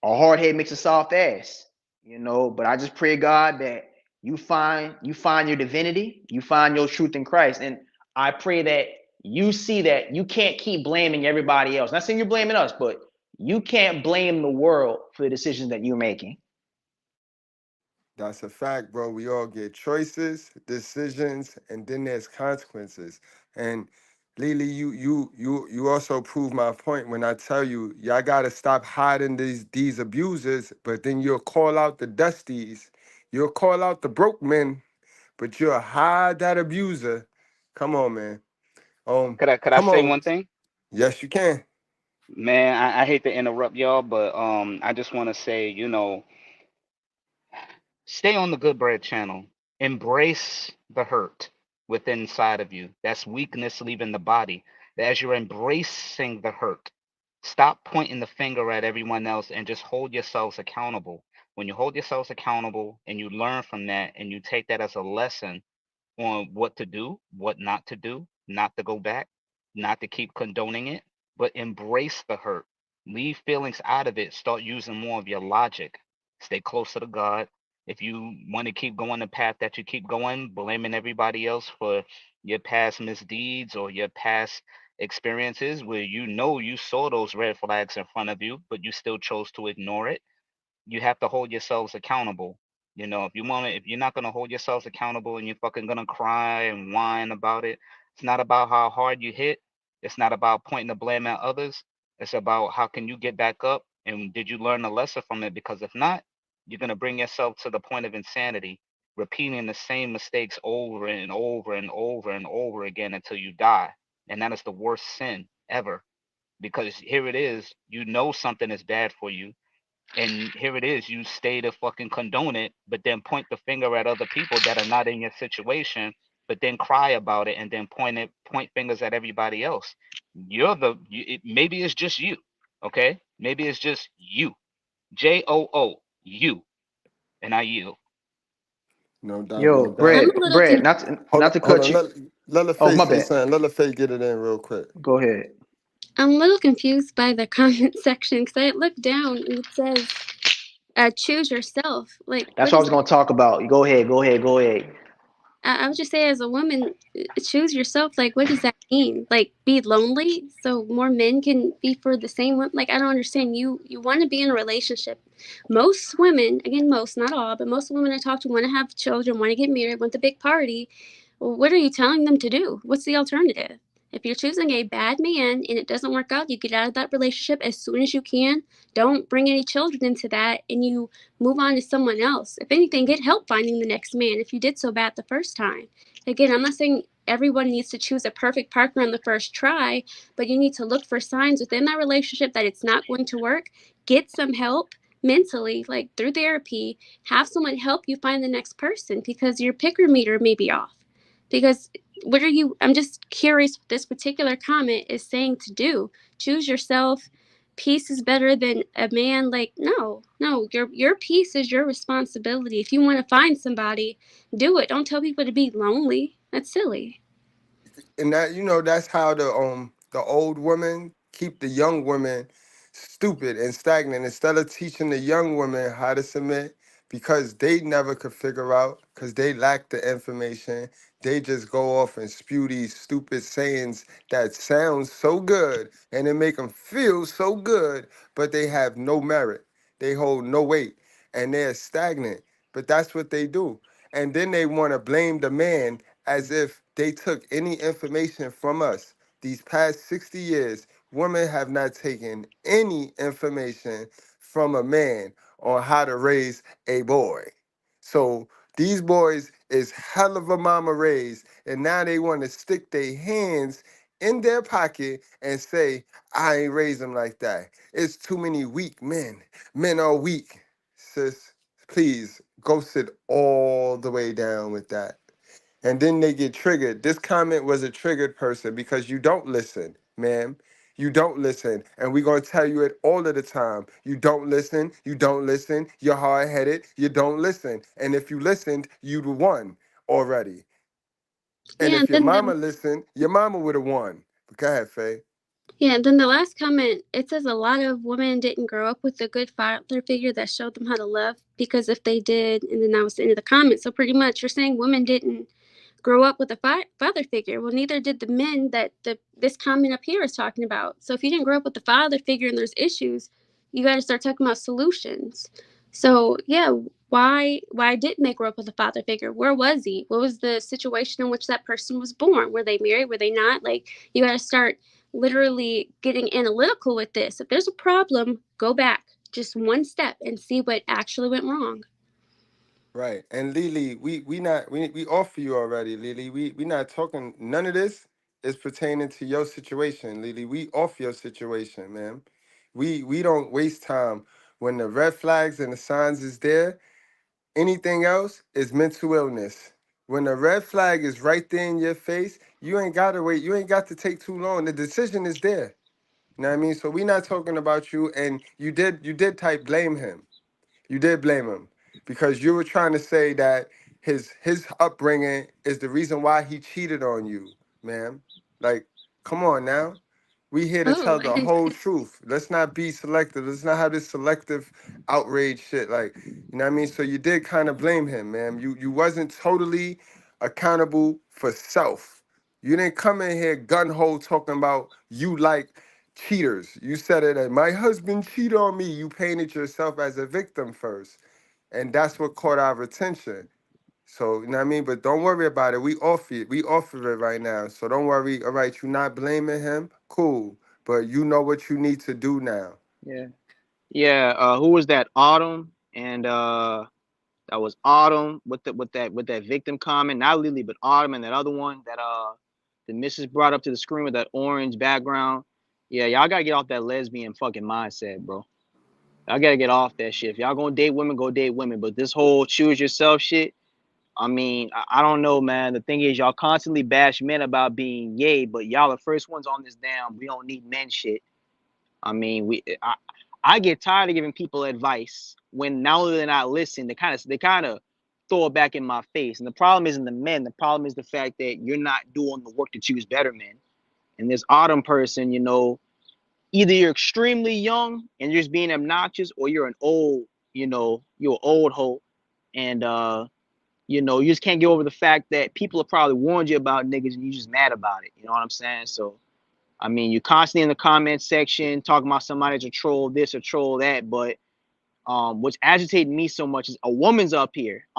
hard head makes a soft ass, you know. But I just pray God that you find your divinity, you find your truth in Christ, and I pray that you see that you can't keep blaming everybody else. Not saying you're blaming us, but you can't blame the world for the decisions that you're making. That's a fact, bro. We all get choices, decisions, and then there's consequences. And Lily, you also prove my point when I tell you y'all gotta stop hiding these abusers, but then you'll call out the dusties, you'll call out the broke men, but you'll hide that abuser. Come on, man. Could I Come say on. one thing? Yes, you can. Man, I hate to interrupt y'all, but I just want to say, you know, stay on the Goodbread channel. Embrace the hurt within inside of you. That's weakness leaving the body. As you're embracing the hurt, stop pointing the finger at everyone else and just hold yourselves accountable. When you hold yourselves accountable and you learn from that and you take that as a lesson on what to do, what not to do, not to go back, not to keep condoning it, but embrace the hurt. Leave feelings out of it. Start using more of your logic. Stay closer to God. If you want to keep going the path that you keep going, blaming everybody else for your past misdeeds or your past experiences where you know you saw those red flags in front of you, but you still chose to ignore it, you have to hold yourselves accountable. You know, if you're not gonna hold yourselves accountable and you're fucking gonna cry and whine about it, it's not about how hard you hit. It's not about pointing the blame at others. It's about how can you get back up and did you learn a lesson from it? Because if not, you're gonna bring yourself to the point of insanity, repeating the same mistakes over and over and over and over again until you die. And that is the worst sin ever. Because here it is, you know something is bad for you, and here it is, you stay to fucking condone it, but then point the finger at other people that are not in your situation, but then cry about it and then point fingers at everybody else. Maybe it's just you, okay? Maybe it's just you. JOO, you. And I yield. No doubt, Yo, no doubt. Brad, not to Hold cut on. you. Let Oh, LaFace my say bad. something. Let LaFace get it in real quick. Go ahead. I'm a little confused by the comment section because I looked down and it says, choose yourself. Like, That's what what I is was that? gonna talk about. Go ahead. I would just say, as a woman, choose yourself. Like, what does that mean? Like, be lonely so more men can be for the same one? Like, I don't understand. You want to be in a relationship. Most women, again, most, not all, but most women I talk to want to have children, want to get married, want the big party. Well, what are you telling them to do? What's the alternative? If you're choosing a bad man and it doesn't work out, you get out of that relationship as soon as you can. Don't bring any children into that, and you move on to someone else. If anything, get help finding the next man if you did so bad the first time. Again, I'm not saying everyone needs to choose a perfect partner on the first try, but you need to look for signs within that relationship that it's not going to work. Get some help. mentally, like through therapy, have someone help you find the next person because your picker meter may be off. Because what are you, I'm just curious what this particular comment is saying to do. Choose yourself. Peace is better than a man. Like, no, your peace is your responsibility. If you want to find somebody, do it. Don't tell people to be lonely. That's silly. And that, that's how the old women keep the young women stupid and stagnant instead of teaching the young women how to submit, because they never could figure out, because they lack the information. They just go off and spew these stupid sayings that sound so good and it make them feel so good, but they have no merit. They hold no weight and they're stagnant. But that's what they do. And then they want to blame the man as if they took any information from us. These past 60 years, women have not taken any information from a man on how to raise a boy. So these boys is hell of a mama raised, and now they want to stick their hands in their pocket and say, I ain't raised them like that. It's too many weak men. Men are weak. Sis, please go sit all the way down with that. And then they get triggered. This comment was a triggered person because you don't listen, ma'am. You don't listen. And we're going to tell you it all of the time. You don't listen. You don't listen. You're hard-headed. You don't listen. And if you listened, you'd won already. And Yeah, if and your then mama listened, your mama would have won. But go ahead, Faye. yeah, and then the last comment, it says a lot of women didn't grow up with a good father figure that showed them how to love, because if they did, and then that was the end of the comment. So pretty much you're saying women didn't grow up with a father figure. Well, neither did the men that this comment up here is talking about. So if you didn't grow up with a father figure and there's issues, you got to start talking about solutions. So yeah, why didn't they grow up with a father figure? Where was he? What was the situation in which that person was born? Were they married? Were they not? Like, you got to start literally getting analytical with this. If there's a problem, go back just one step and see what actually went wrong. Right. And Lily, we offer you already, Lily. We not talking, none of this is pertaining to your situation, Lily. We off your situation, ma'am. We don't waste time. When the red flags and the signs is there, anything else is mental illness. When the red flag is right there in your face, you ain't gotta wait. You ain't got to take too long. The decision is there. You know what I mean? So we not talking about you, and you did type blame him. You did blame him because you were trying to say that his upbringing is the reason why he cheated on you, ma'am. Like, come on now. We here to Oh, tell I the didn't. whole truth. Let's not be selective. Let's not have this selective outrage shit. Like, you know what I mean? So you did kind of blame him, ma'am. You wasn't totally accountable for self. You didn't come in here gun ho talking about you like cheaters. You said it, and my husband cheated on me. You painted yourself as a victim first. And that's what caught our attention. So, you know what I mean? But don't worry about it. We offer it. We offer it right now. So don't worry. All right, you're not blaming him. Cool. But you know what you need to do now. Yeah. Yeah. Who was that? Autumn, and that was Autumn with that victim comment. Not Lily, but Autumn, and that other one that the missus brought up to the screen with that orange background. Yeah, y'all gotta get off that lesbian fucking mindset, bro. Y'all gotta get off that shit. If y'all gonna date women, go date women. But this whole choose yourself shit, I mean, I don't know, man. The thing is, y'all constantly bash men about being gay, but y'all the first ones on this damn we don't need men shit. I mean, I get tired of giving people advice when not only they're not listening, they kind of throw it back in my face. And the problem isn't the men. The problem is the fact that you're not doing the work to choose better men. And this Autumn person, either you're extremely young and you're just being obnoxious, or you're an old, you're an old hoe, and you just can't get over the fact that people have probably warned you about niggas and you're just mad about it. You know what I'm saying? So, I mean, you're constantly in the comment section talking about somebody's a troll this or troll that, but what's agitating me so much is a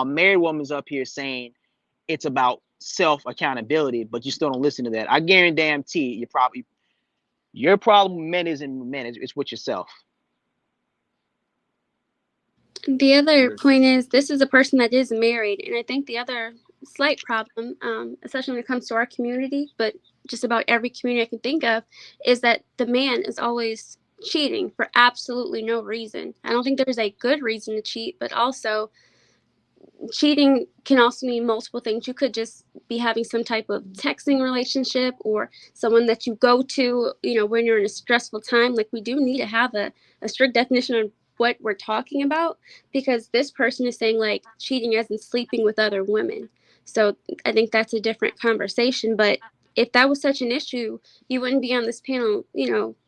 married woman's up here saying it's about self accountability, but you still don't listen to that. I guarantee your problem with men isn't men, it's with yourself. The other point is, this is a person that is married, and I think the other slight problem, especially when it comes to our community, but just about every community I can think of, is that the man is always cheating for absolutely no reason. I don't think there's a good reason to cheat, but also cheating can also mean multiple things. You could just be having some type of texting relationship or someone that you go to, when you're in a stressful time. Like, we do need to have a strict definition of what we're talking about, because this person is saying like cheating as in sleeping with other women. So I think that's a different conversation. But if that was such an issue, you wouldn't be on this panel,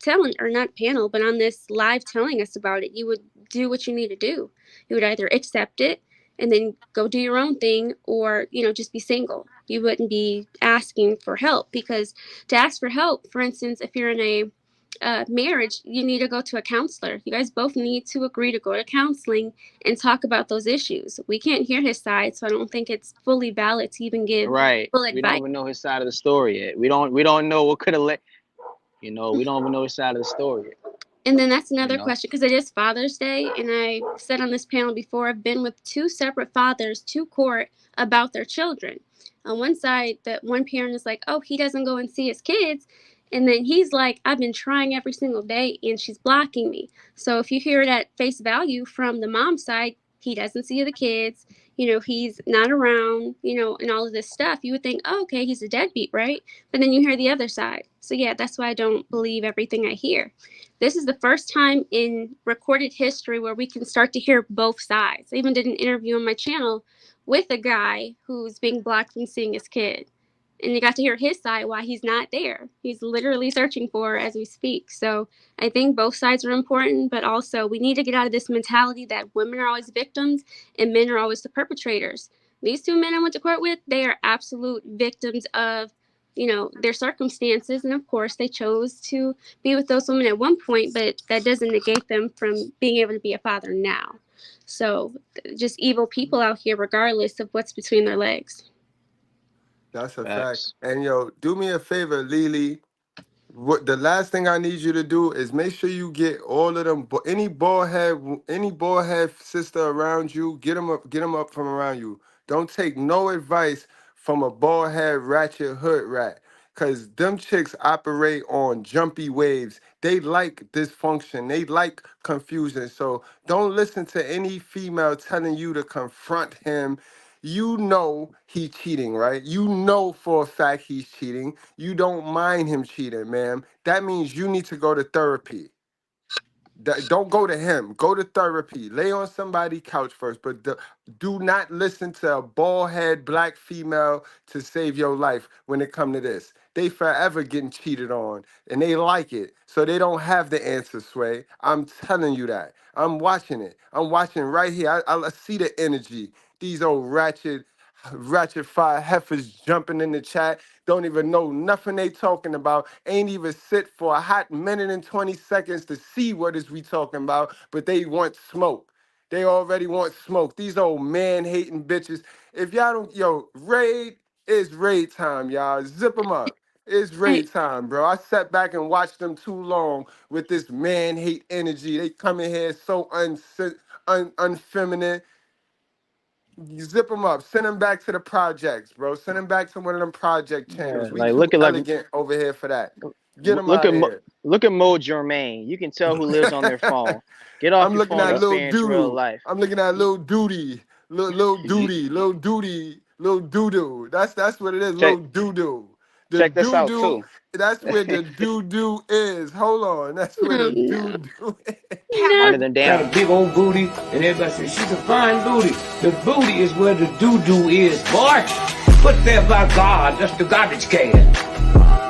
telling, or not panel, but on this live telling us about it. You would do what you need to do. You would either accept it and then go do your own thing, or just be single. You wouldn't be asking for help, because to ask for help, for instance, if you're in a marriage, you need to go to a counselor. You guys both need to agree to go to counseling and talk about those issues. We can't hear his side, so I don't think it's fully valid to even give Right. full We don't advice. even know his side of the story yet. We don't know what could have led. We don't even know his side of the story yet. And then that's another question, because it is Father's Day, and I said on this panel before, I've been with two separate fathers to court about their children. On one side, that one parent is like, oh, he doesn't go and see his kids. And then he's like, I've been trying every single day and she's blocking me. So if you hear it at face value from the mom's side, he doesn't see the kids, he's not around, and all of this stuff, you would think, oh, okay, he's a deadbeat, right? But then you hear the other side. So yeah, that's why I don't believe everything I hear. This is the first time in recorded history where we can start to hear both sides. I even did an interview on my channel with a guy who's being blocked from seeing his kid. And you got to hear his side, why he's not there. He's literally searching for her as we speak. So I think both sides are important, but also we need to get out of this mentality that women are always victims and men are always the perpetrators. These two men I went to court with, they are absolute victims of their circumstances. And of course, they chose to be with those women at one point, but that doesn't negate them from being able to be a father now. So just evil people out here, regardless of what's between their legs. That's a fact. And do me a favor, Lily. What the last thing I need you to do is make sure you get all of them. Any bald head sister around you, get them up from around you. Don't take no advice from a bald head ratchet hood rat, cause them chicks operate on jumpy waves. They like dysfunction. They like confusion. So don't listen to any female telling you to confront him. You know he cheating, right? You know for a fact he's cheating. You don't mind him cheating, ma'am. That means you need to go to therapy. Don't go to him. Go to therapy. Lay on somebody's couch first, but do not listen to a bald head black female to save your life when it come to this. They forever getting cheated on, and they like it, so they don't have the answer, Sway. I'm telling you that. I'm watching it. I'm watching right here. I see the energy. These old ratchet fire heifers jumping in the chat. Don't even know nothing they talking about. Ain't even sit for a hot minute and 20 seconds to see what is we talking about, but they want smoke. They already want smoke. These old man-hating bitches. If y'all don't, raid is raid time, y'all. Zip them up. It's raid time, bro. I sat back and watched them too long with this man-hate energy. They come in here so unfeminine. You zip them up. Send them back to the projects, bro. Send them back to one of them project channels. Yeah, We like too look at elegant over here for that. Get them look out at of here. look at Mo Germain. You can tell who lives on their phone. Get off I'm your looking phone and at Lil experience real Doodoo. life. I'm looking at Lil Doody. Lil You Doody. Lil Doody. Lil Doodoo. That's what it is. check Lil Doodoo. The check this out doo-doo, too. that's where the doo-doo is. Hold on. That's where the doo-doo is. Under them Got damn. a big old booty, and everybody says she's a fine booty. The booty is where the doo-doo is, boy. Put there by God, that's the garbage can.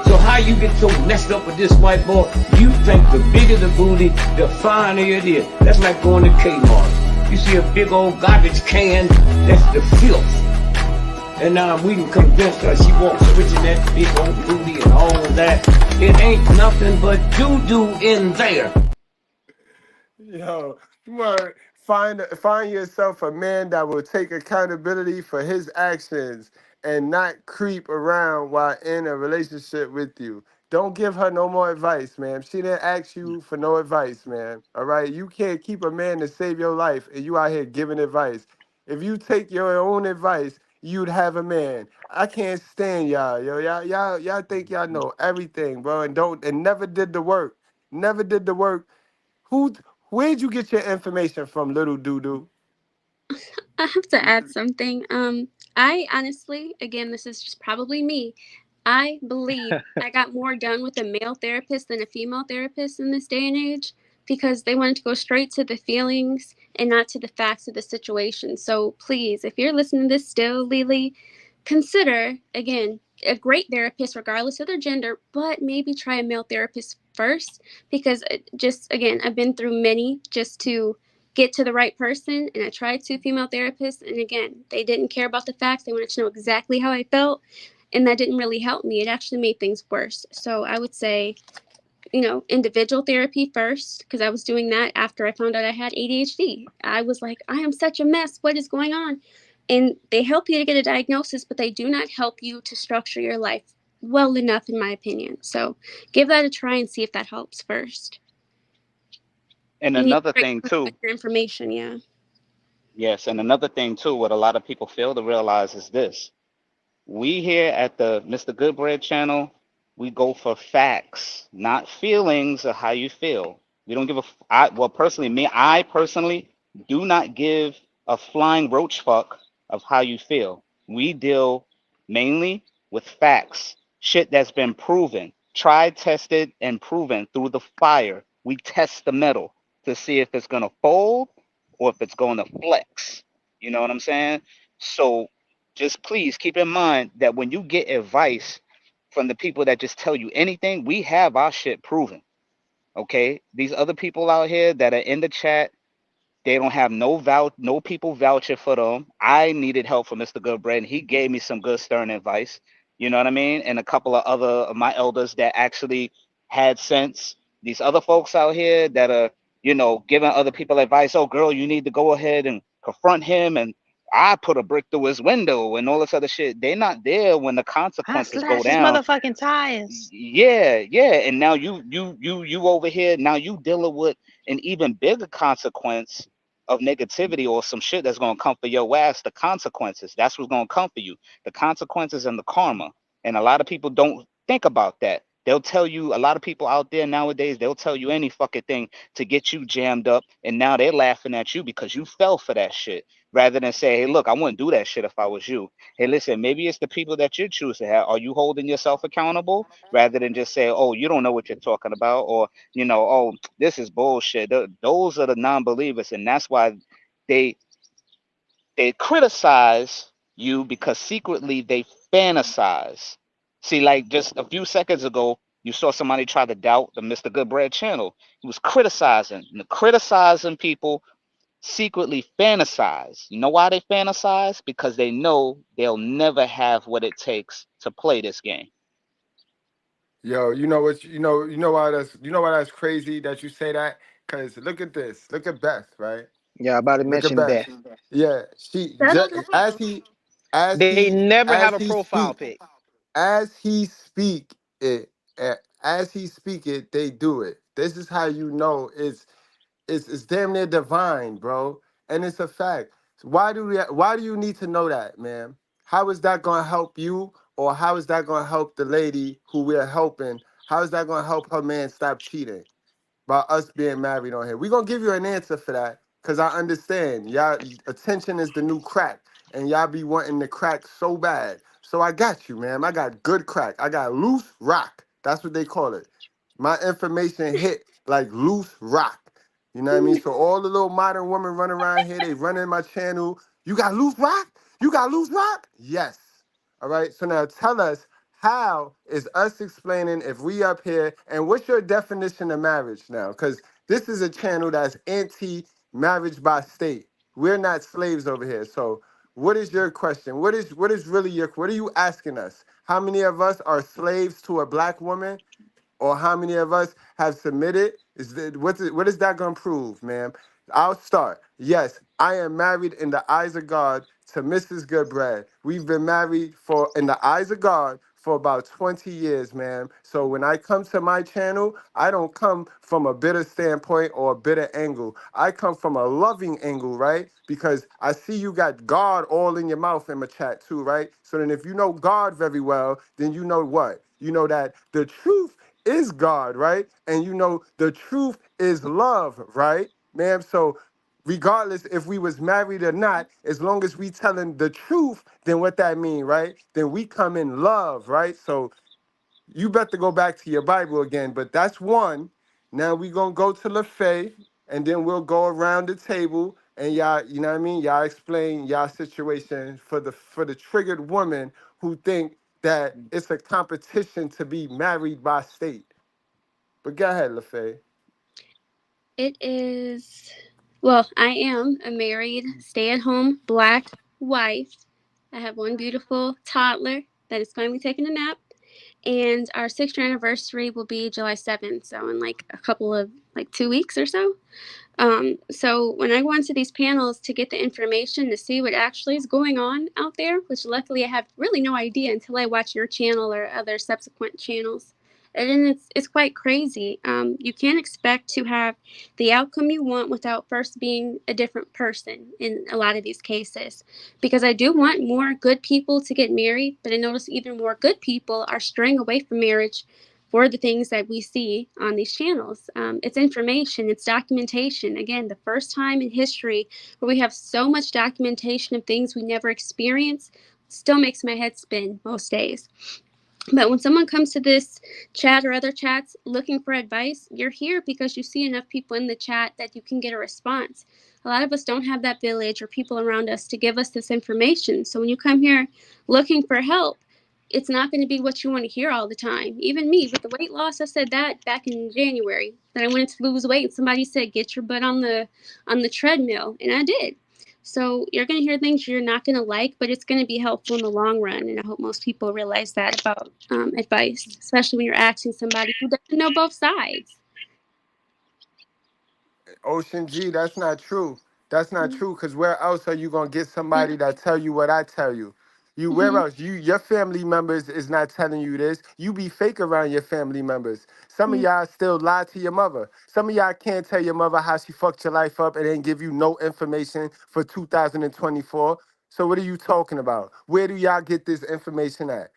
So how you get so messed up with this white boy? You think the bigger the booty, the finer it is. That's like going to Kmart. You see a big old garbage can, that's the filth. And now we can convince her she wants switching that big old booty and all of that. It ain't nothing but doo-doo in there. Yo, you want find yourself a man that will take accountability for his actions and not creep around while in a relationship with you. Don't give her no more advice, man. She didn't ask you for no advice, man. All right, you can't keep a man to save your life, and you out here giving advice. If you take your own advice, you'd have a man. I can't stand y'all, yo. Y'all think y'all know everything, bro, and never did the work. Never did the work Who? Where'd you get your information from, little doo doo? I have to add something. I honestly, again, this is just probably me. I believe I got more done with a male therapist than a female therapist in this day and age because they wanted to go straight to the feelings and not to the facts of the situation. So please, if you're listening to this still, Lily, consider again a great therapist regardless of their gender, but maybe try a male therapist first because just again, I've been through many just to get to the right person, and I tried two female therapists, and again, they didn't care about the facts. They wanted to know exactly how I felt, and that didn't really help me. It actually made things worse. So I would say, individual therapy first, because I was doing that after I found out I had ADHD. I was like, I am such a mess. What is going on? And they help you to get a diagnosis, but they do not help you to structure your life well enough, in my opinion. So give that a try and see if that helps first. And You need to another write thing down too, your information, yeah. yes, and another thing too, what a lot of people fail to realize is this. We here at the Mr. Goodbread channel, we go for facts, not feelings of how you feel. We don't give a, well, personally, I personally do not give a flying roach fuck of how you feel. We deal mainly with facts, shit that's been proven, tried, tested, and proven through the fire. We test the metal to see if it's gonna fold or if it's gonna flex. You know what I'm saying? So just please keep in mind that when you get advice from the people that just tell you anything, we have our shit proven. Okay, these other people out here that are in the chat, they don't have no people vouching for them. I needed help from Mr. Goodbread, and he gave me some good stern advice. You know what I mean? And a couple of other of my elders that actually had sense. These other folks out here that are, giving other people advice. Oh, girl, you need to go ahead and confront him. And I put a brick through his window and all this other shit. They're not there when the I consequences go slashed his down. motherfucking tires. Yeah, yeah. And now you over here. Now you dealing with an even bigger consequence of negativity or some shit that's gonna come for your ass. The consequences. That's what's gonna come for you. The consequences and the karma. And a lot of people don't think about that. They'll tell you, a lot of people out there nowadays, they'll tell you any fucking thing to get you jammed up, and now they're laughing at you because you fell for that shit. Rather than say, hey, look, I wouldn't do that shit if I was you. Hey, listen, maybe it's the people that you choose to have. Are you holding yourself accountable rather than just say, oh, you don't know what you're talking about, or oh, this is bullshit. Those are the non-believers, and that's why they they criticize you because secretly they fantasize. See, like just a few seconds ago, you saw somebody try to doubt the Mr. Goodbread channel. He was criticizing, and criticizing people secretly fantasize. You know why they fantasize? Because they know they'll never have what it takes to play this game. Yo, you know why that's crazy that you say that? Cause look at this. Look at Beth, right? Yeah, about to Look at mention Beth. Beth. Yeah, she Settle just down. as They he never as have a he profile speak pic. as he speak it as he speak it, they do it. This is how you know it's damn near divine, bro. And it's a fact. Why do you need to know that, man? How is that gonna help you? Or how is that gonna help the lady who we're helping? How is that gonna help her man stop cheating? About us being married on here. We're gonna give you an answer for that. Cause I understand. Y'all attention is the new crack. And y'all be wanting the crack so bad. So I got you, man. I got good crack. I got loose rock. That's what they call it. My information hit like loose rock. You know what I mean? So all the little modern women running around here, they running my channel. You got loose rock? You got loose rock? Yes. All right. So now tell us, how is us explaining if we up here, and what's your definition of marriage now? Because this is a channel that's anti-marriage by state. We're not slaves over here. So what is your question? What is really what are you asking us? How many of us are slaves to a black woman? Or how many of us have submitted? What is that gonna prove, ma'am? I'll start. Yes, I am married in the eyes of God to Mrs. Goodbread. We've been married in the eyes of God for about 20 years, ma'am. So when I come to my channel, I don't come from a bitter standpoint or a bitter angle. I come from a loving angle, right? Because I see you got God all in your mouth in my chat too, right? So then if you know God very well, then you know what? You know that the truth is God, right? And you know the truth is love, right, ma'am? So regardless if we was married or not, as long as we telling the truth, then what that mean, right? Then we come in love, right? So you better go back to your Bible again, but that's one. Now we gonna go to LaFay, and then we'll go around the table, and y'all, you know what I mean? Y'all explain y'all situation for the triggered woman who think that it's a competition to be married by state. But go ahead, LaFay. It is, well, I am a married, stay at home black wife. I have one beautiful toddler that is finally taking a nap. And our 6th year anniversary will be July 7th. So, in like a couple of, like 2 weeks or so. So when I go into these panels to get the information to see what actually is going on out there, which luckily I have really no idea until I watch your channel or other subsequent channels. And then it's quite crazy. You can't expect to have the outcome you want without first being a different person in a lot of these cases. Because I do want more good people to get married, but I notice even more good people are straying away from marriage for the things that we see on these channels. It's information, it's documentation. Again, the first time in history where we have so much documentation of things we never experience still makes my head spin most days. But when someone comes to this chat or other chats looking for advice, you're here because you see enough people in the chat that you can get a response. A lot of us don't have that village or people around us to give us this information. So when you come here looking for help, it's not going to be what you want to hear all the time. Even me with the weight loss, I said that back in January that I wanted to lose weight, and somebody said, "Get your butt on the treadmill," and I did. So you're going to hear things you're not going to like, but it's going to be helpful in the long run. And I hope most people realize that about advice, especially when you're asking somebody who doesn't know both sides. Ocean G, that's not true. That's not true. Cause where else are you gonna get somebody that tell you what I tell you? You where else? Your family members is not telling you this. You be fake around your family members. Some of y'all still lie to your mother. Some of y'all can't tell your mother how she fucked your life up and then give you no information for 2024. So what are you talking about? Where do y'all get this information at?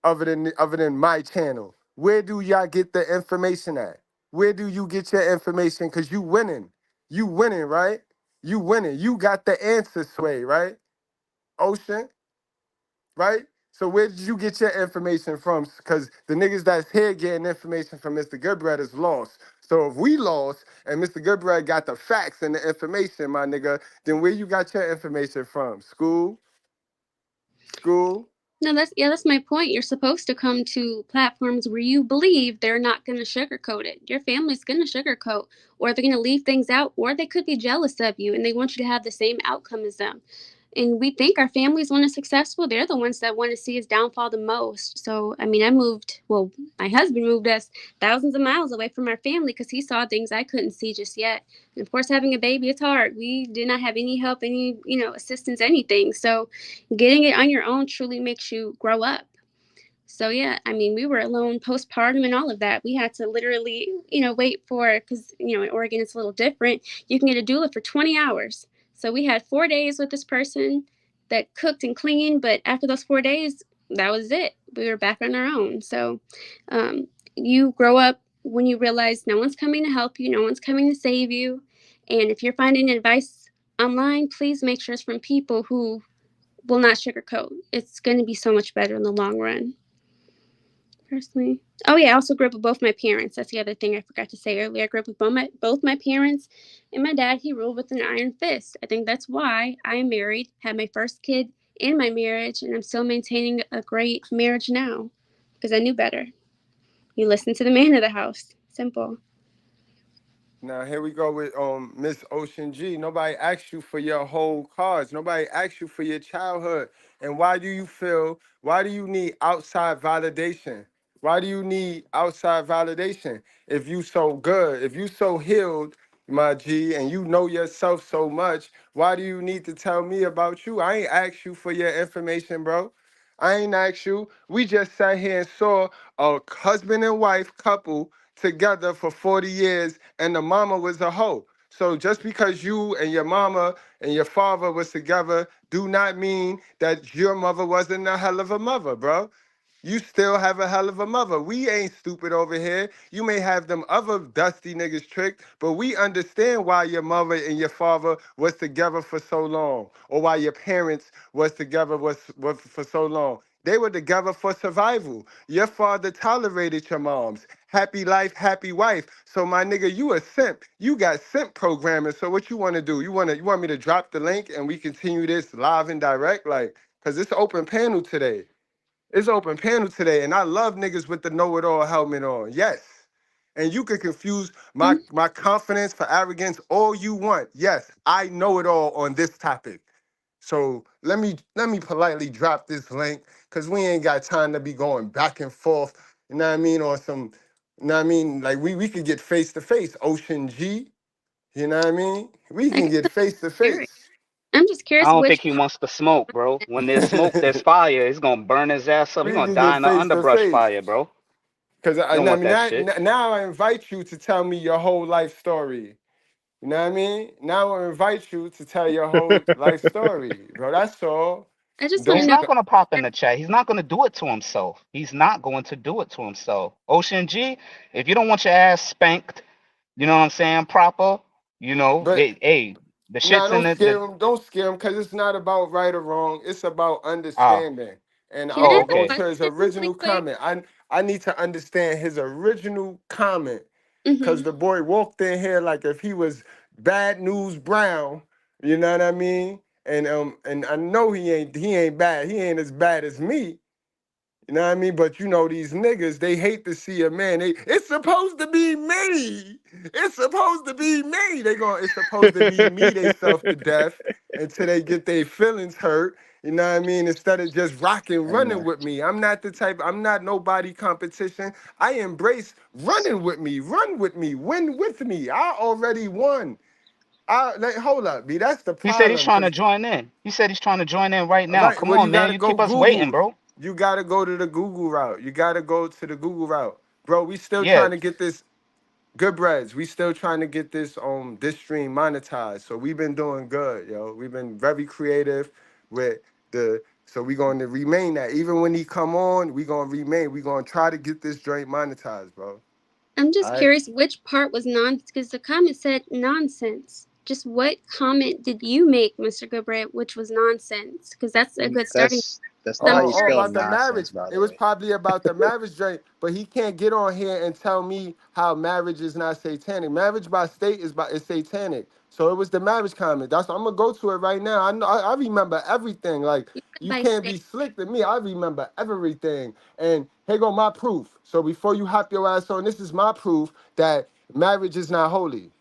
Other than my channel. Where do y'all get the information at? Where do you get your information? Cause you winning. You winning, right? You winning. You got the answer, Sway, right? Ocean, right? So where did you get your information from? Cause the niggas that's here getting information from Mr. Goodbread is lost. So if we lost and Mr. Goodbread got the facts and the information, my nigga, then where you got your information from? School? School? No, that's my point. You're supposed to come to platforms where you believe they're not going to sugarcoat it. Your family's going to sugarcoat, or they're going to leave things out, or they could be jealous of you and they want you to have the same outcome as them. And we think our families want us successful. They're the ones that want to see us downfall the most. So, I mean, my husband moved us thousands of miles away from our family because he saw things I couldn't see just yet. And of course, having a baby, it's hard. We did not have any help, any, assistance, anything. So getting it on your own truly makes you grow up. So yeah, I mean, we were alone postpartum and all of that. We had to literally, wait for, because, in Oregon it's a little different. You can get a doula for 20 hours. So we had 4 days with this person that cooked and cleaned, but after those 4 days, that was it. We were back on our own. So you grow up when you realize no one's coming to help you, no one's coming to save you. And if you're finding advice online, please make sure it's from people who will not sugarcoat. It's going to be so much better in the long run. Personally. Oh yeah, I also grew up with both my parents. That's the other thing I forgot to say earlier. I grew up with both my parents, and my dad, he ruled with an iron fist. I think that's why I am married, had my first kid in my marriage, and I'm still maintaining a great marriage now because I knew better. You listen to the man of the house. Simple. Now here we go with Miss Ocean G. Nobody asked you for your whole cards. Nobody asked you for your childhood. And why do you need outside validation? Why do you need outside validation? If you so good, if you so healed, my G, and you know yourself so much, why do you need to tell me about you? I ain't asked you for your information, bro. I ain't asked you. We just sat here and saw a husband and wife couple together for 40 years and the mama was a hoe. So just because you and your mama and your father was together do not mean that your mother wasn't a hell of a mother, bro. You still have a hell of a mother. We ain't stupid over here. You may have them other dusty niggas tricked, but we understand why your mother and your father was together for so long, or why your parents was together was for so long. They were together for survival. Your father tolerated your moms. Happy life, happy wife. So my nigga, you a simp. You got simp programming. So what you want to do? You want me to drop the link and we continue this live and direct, like, cause it's open panel today. It's open panel today, and I love niggas with the know-it-all helmet on. Yes. And you can confuse my confidence for arrogance all you want. Yes, I know it all on this topic. So let me politely drop this link, because we ain't got time to be going back and forth, you know what I mean, on some, you know what I mean? Like we could get face to face, Ocean G, you know what I mean? We can get face to face. I'm just I curious don't which think he wants the smoke, bro. When there's smoke, there's fire. It's gonna burn his ass up. He's We gonna can die get in the face to underbrush face. fire, bro. Because You I don't mean, want that shit. now I invite you to tell me your whole life story. You know what I mean? Now I invite you to tell your whole life story, bro. That's all. I just want to He's know. not gonna pop in the chat. He's not gonna do it to himself. He's not going to do it to himself. Ocean G, if you don't want your ass spanked, you know what I'm saying, proper, But hey, the nah, shit's in the don't scare him, because it's not about right or wrong. It's about oh, understanding. And Can I'm I oh, gonna ask go a okay. to his question really original quick? comment. I need to understand his original comment, Mm-hmm. because the boy walked in here like if he was Bad News Brown. You know what I mean? And I know he ain't bad. He ain't as bad as me. You know what I mean? But you know, these niggas, they hate to see a man. It's supposed to be me. It's supposed to be me. It's supposed to be me, they self to death until they get their feelings hurt. You know what I mean? Instead of just rocking, running with me. I'm not nobody competition. I embrace running with me, run with me, win with me. I already won. Hold up, B. That's the He said he's problem. trying to 'Cause join in. He said he's trying to join in right now. right, Come well, you on, man. gotta You go keep us waiting, Google. bro. You gotta go to the Google route. You gotta go to the Google route. Bro, we still Yeah. trying to get this good breads. We still trying to get this stream monetized. So we've been doing good, yo. We've been very creative with so we going to remain that. Even when he come on, we gonna remain. We gonna try to get this joint monetized, bro. I'm All just right. curious which part was because the comment said nonsense. Just what comment did you make, Mr. Goodbread, which was nonsense? Because that's a good starting. That's So not how I'm you Oh, spell curious. about the nonsense, marriage. by It the was way. probably about the marriage joint, but he can't get on here and tell me how marriage is not satanic. Marriage by state is satanic. So it was the marriage comment. I'm gonna go to it right now. I know I remember everything. Like, You said you by can't be state. slick to me. I remember everything. And here go my proof. So before you hop your ass on, this is my proof that marriage is not holy.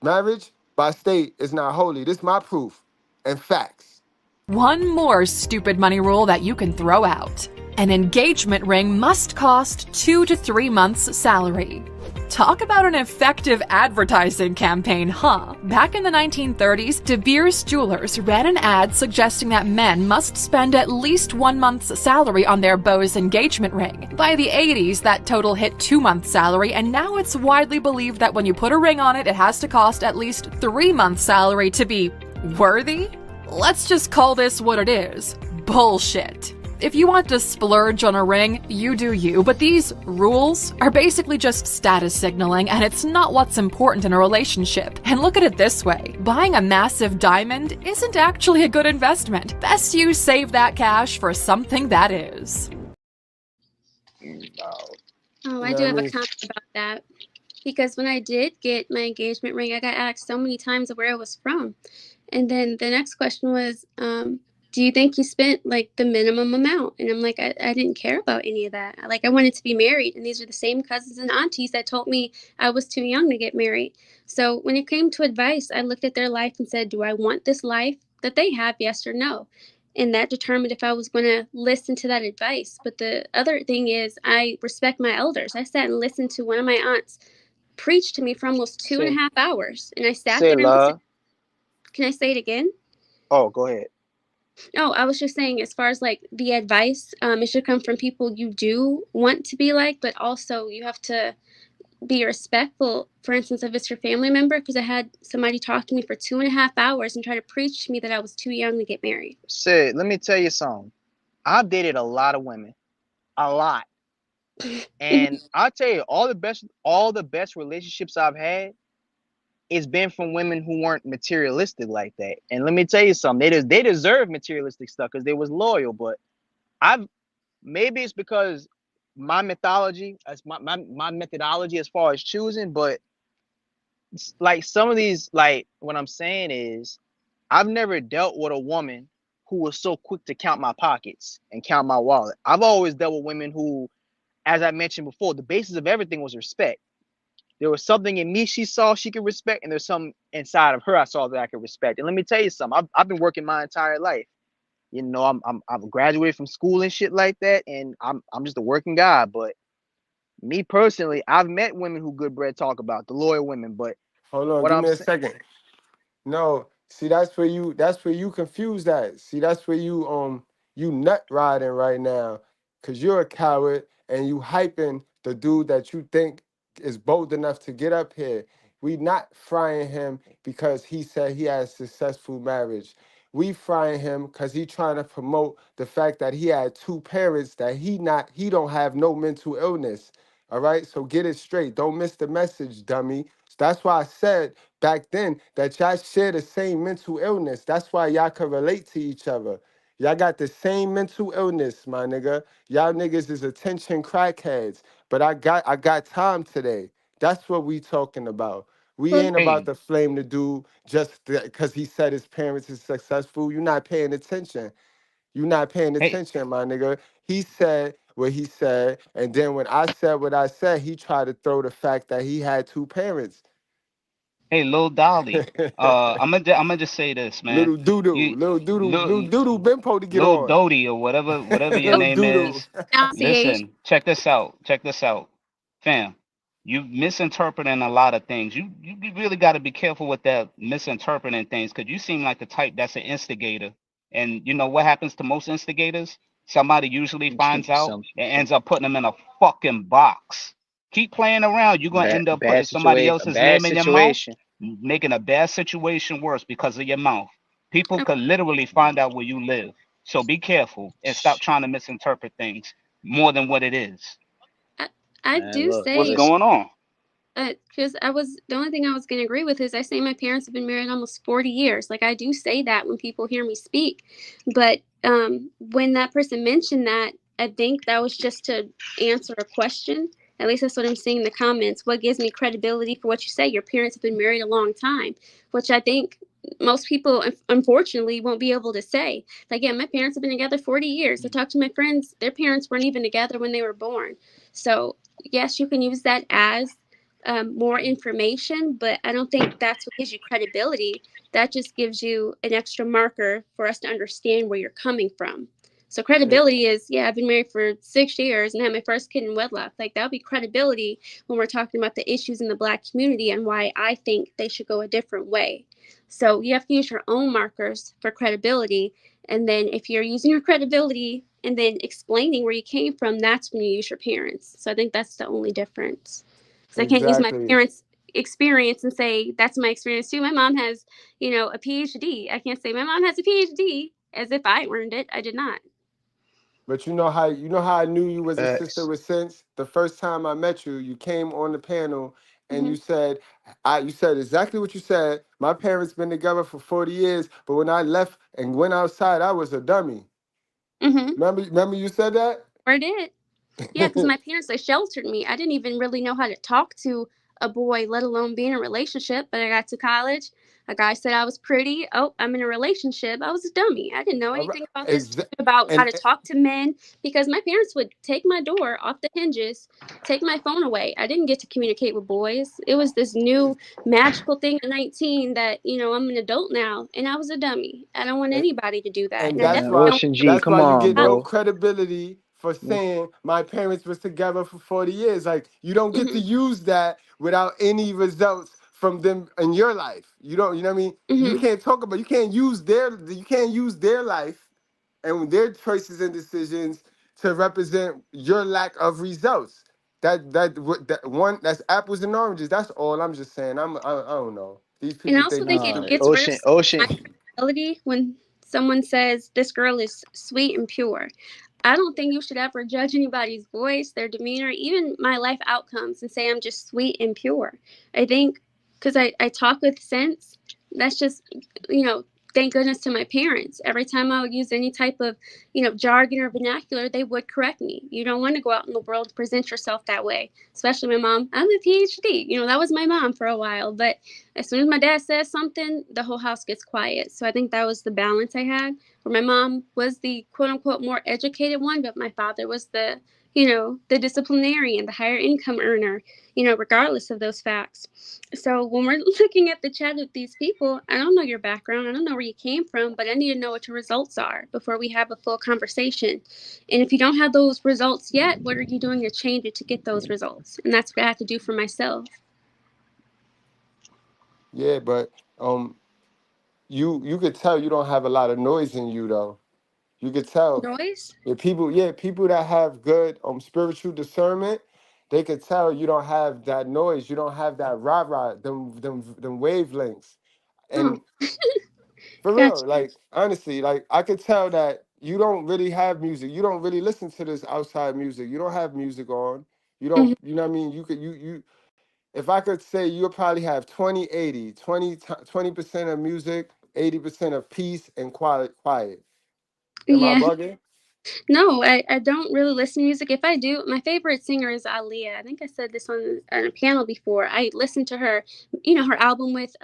Marriage by state is not holy. This is my proof and facts. One more stupid money rule that you can throw out. An engagement ring must cost 2 to 3 months' salary. Talk about an effective advertising campaign, huh? Back in the 1930s, De Beers Jewelers ran an ad suggesting that men must spend at least 1 month's salary on their beau's engagement ring. By the 80s, that total hit 2 months' salary, and now it's widely believed that when you put a ring on it, it has to cost at least 3 months' salary to be worthy? Let's just call this what it is. Bullshit. If you want to splurge on a ring, you do you, but these rules are basically just status signaling, and it's not what's important in a relationship. And look at it this way, buying a massive diamond isn't actually a good investment. Best you save that cash for something that is. Oh, You I know do what I have a mean? comment about that. Because when I did get my engagement ring, I got asked so many times where it was from. And then the next question was, do you think you spent like the minimum amount? And I'm like, I didn't care about any of that. Like, I wanted to be married. And these are the same cousins and aunties that told me I was too young to get married. So when it came to advice, I looked at their life and said, do I want this life that they have? Yes or no? And that determined if I was going to listen to that advice. But the other thing is, I respect my elders. I sat and listened to one of my aunts preach to me for almost two and a Say, half hours. And I sat say there and listened. love. Can I say it again? Oh, go ahead. Oh, I was just saying, as far as like the advice, it should come from people you do want to be like, but also you have to be respectful. For instance, if it's your family member, because I had somebody talk to me for 2.5 hours and try to preach to me that I was too young to get married. Say, let me tell you something. I've dated a lot of women. a lot. And I'll tell you, all the best relationships I've had, it's been from women who weren't materialistic like that. And let me tell you something, they deserve materialistic stuff because they was loyal. But maybe it's because my mythology, as my methodology as far as choosing, but like some of these, like what I'm saying is, I've never dealt with a woman who was so quick to count my pockets and count my wallet. I've always dealt with women who, as I mentioned before, the basis of everything was respect. There was something in me she saw she could respect, and there's something inside of her I saw that I could respect. And let me tell you something, I've been working my entire life. You know, I've graduated from school and shit like that, and I'm just a working guy. But me personally, I've met women who Goodbread talk about, the loyal women. But Hold on, what give I'm me a saying, second. No, see that's where you confuse that. See, that's where you nut riding right now. Cause you're a coward and you hyping the dude that you think is bold enough to get up here. We not frying him because he said he had a successful marriage. We frying him because he trying to promote the fact that he had two parents that he don't have no mental illness. All right, so get it straight. Don't miss the message, dummy. That's why I said back then that y'all share the same mental illness. That's why y'all can relate to each other. Y'all got the same mental illness, my nigga. Y'all niggas is attention crackheads. But I got time today. That's what we talking about. We Well, ain't about to flame the dude just because he said his parents is successful. You're not paying attention. You're not paying Hey, attention, my nigga. He said what he said, and then when I said what I said, he tried to throw the fact that he had two parents. hey, Lil Dolly. I'm gonna just say this, man. You, Little Lil, doodoo, been supposed to get Lil on. Dodie or whatever your Little name doodoo. is. pronunciation. Listen, check this out. Check this out, fam. You misinterpreting a lot of things. You really got to be careful with that misinterpreting things, because you seem like the type that's an instigator. And you know what happens to most instigators? Somebody usually finds out some and ends up putting them in a fucking box. Keep playing around. You're gonna end up putting somebody a else's bad name in your mouth, situation. making a bad situation worse because of your mouth. People could literally find out where you live. So be careful and stop trying to misinterpret things more than what it is. I, I Man, do look, What's say, listen. going on? because the only thing I was going to agree with is I say my parents have been married almost 40 years. Like, I do say that when people hear me speak. But when that person mentioned that, I think that was just to answer a question. At least that's what I'm seeing in the comments. What gives me credibility for what you say? Your parents have been married a long time, which I think most people, unfortunately, won't be able to say. Like, yeah, my parents have been together 40 years. I talked to my friends, their parents weren't even together when they were born. So, yes, you can use that as more information, but I don't think that's what gives you credibility. That just gives you an extra marker for us to understand where you're coming from. So credibility is, yeah, I've been married for 6 years and had my first kid in wedlock. Like, that would be credibility when we're talking about the issues in the Black community and why I think they should go a different way. So you have to use your own markers for credibility. And then if you're using your credibility and then explaining where you came from, that's when you use your parents. So I think that's the only difference. So I can't use my Exactly. parents' experience and say that's my experience too. My mom has, a PhD. I can't say my mom has a PhD as if I earned it. I did not. But you know how I knew you was a sister Facts. with sense? The first time I met you, you came on the panel and Hmm. you said exactly what you said. My parents been together for 40 years, but when I left and went outside, I was a dummy. Hmm. Remember you said that? Or did. Yeah, because my parents, they sheltered me. I didn't even really know how to talk to a boy, let alone be in a relationship. But I got to college. A guy said I was pretty. Oh, I'm in a relationship. I was a dummy. I didn't know All right. anything about this, about how to talk to men, because my parents would take my door off the hinges, take my phone away. I didn't get to communicate with boys. It was this new magical thing at 19 that, I'm an adult now, and I was a dummy. I don't want And, anybody to do that. and And I Man, that's definitely why don't Ocean G, that's come why you on, get no bro. credibility for saying my parents was together for 40 years. Like you don't get to want. use that without any results from them in your life. You know what I mean? Hmm. You Hmm. can't you can't use their life and their choices and decisions to represent your lack of results. That one that's apples and oranges. That's all I'm just saying. I don't know. These And I people also think they think it No, stupid. gets rid of my Ocean. credibility when someone says this girl is sweet and pure. I don't think you should ever judge anybody's voice, their demeanor, even my life outcomes and say I'm just sweet and pure. I think because I talk with sense, that's just, thank goodness to my parents. Every time I would use any type of, jargon or vernacular, they would correct me. You don't want to go out in the world and present yourself that way. Especially my mom. I'm a PhD. That was my mom for a while. But as soon as my dad says something, the whole house gets quiet. So I think that was the balance I had, where my mom was the quote unquote more educated one, but my father was the, the disciplinarian, the higher income earner, regardless of those facts. So when we're looking at the chat with these people, I don't know your background. I don't know where you came from, but I need to know what your results are before we have a full conversation. And if you don't have those results yet, what are you doing to change it to get those results? And that's what I have to do for myself. Yeah, but you could tell you don't have a lot of noise in you though. You could tell. Noise? People that have good spiritual discernment, they could tell you don't have that noise. You don't have that rah-rah, them wavelengths. Oh. And for Gotcha. real, like honestly, like I could tell that you don't really have music. You don't really listen to this outside music. You don't have music on. You don't, you know what I mean? You if I could say you'll probably have 20% of music, 80% of peace and quiet. Am I Yeah. bugging? No, I don't really listen to music. If I do, my favorite singer is Aaliyah. I think I said this on a panel before. I listened to her, her album with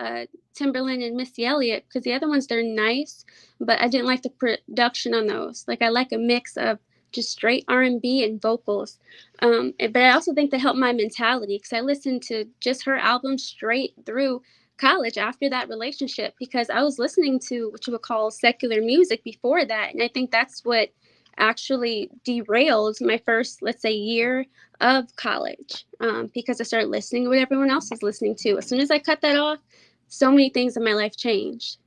Timberland and Missy Elliott, because the other ones, they're nice, but I didn't like the production on those. Like, I like a mix of just straight R&B and vocals. But I also think that helped my mentality, because I listened to just her album straight through college after that relationship, because I was listening to what you would call secular music before that. And I think that's what actually derailed my first, let's say, year of college, because I started listening to what everyone else was listening to. As soon as I cut that off, so many things in my life changed.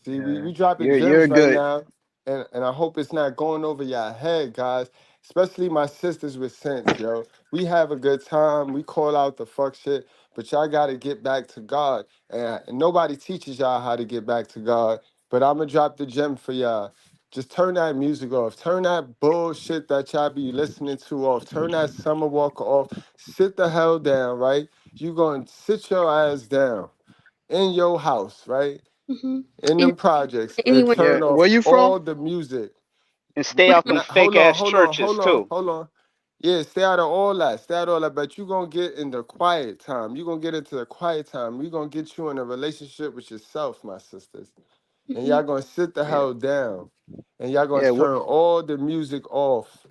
See, we dropping You're gems right good. now, and I hope it's not going over your head, guys. Especially my sisters with sense, yo. We have a good time. We call out the fuck shit, but y'all gotta get back to God. And nobody teaches y'all how to get back to God. But I'ma drop the gem for y'all. Just turn that music off. Turn that bullshit that y'all be listening to off. Turn that Summer Walker off. Sit the hell down, right? You gonna sit your ass down in your house, right? Mm-hmm. In them projects, and Anyone? Yeah, turn off where you from? all the music. And stay out them fake Hold on, ass hold on, churches hold on, too. hold on. Yeah, stay out of all that. Stay out of all that. But you're gonna get in the quiet time. You're gonna get into the quiet time. We're gonna get you in a relationship with yourself, my sisters. And Mm-hmm. y'all gonna sit the Yeah, hell down. And y'all gonna yeah. turn all the music off.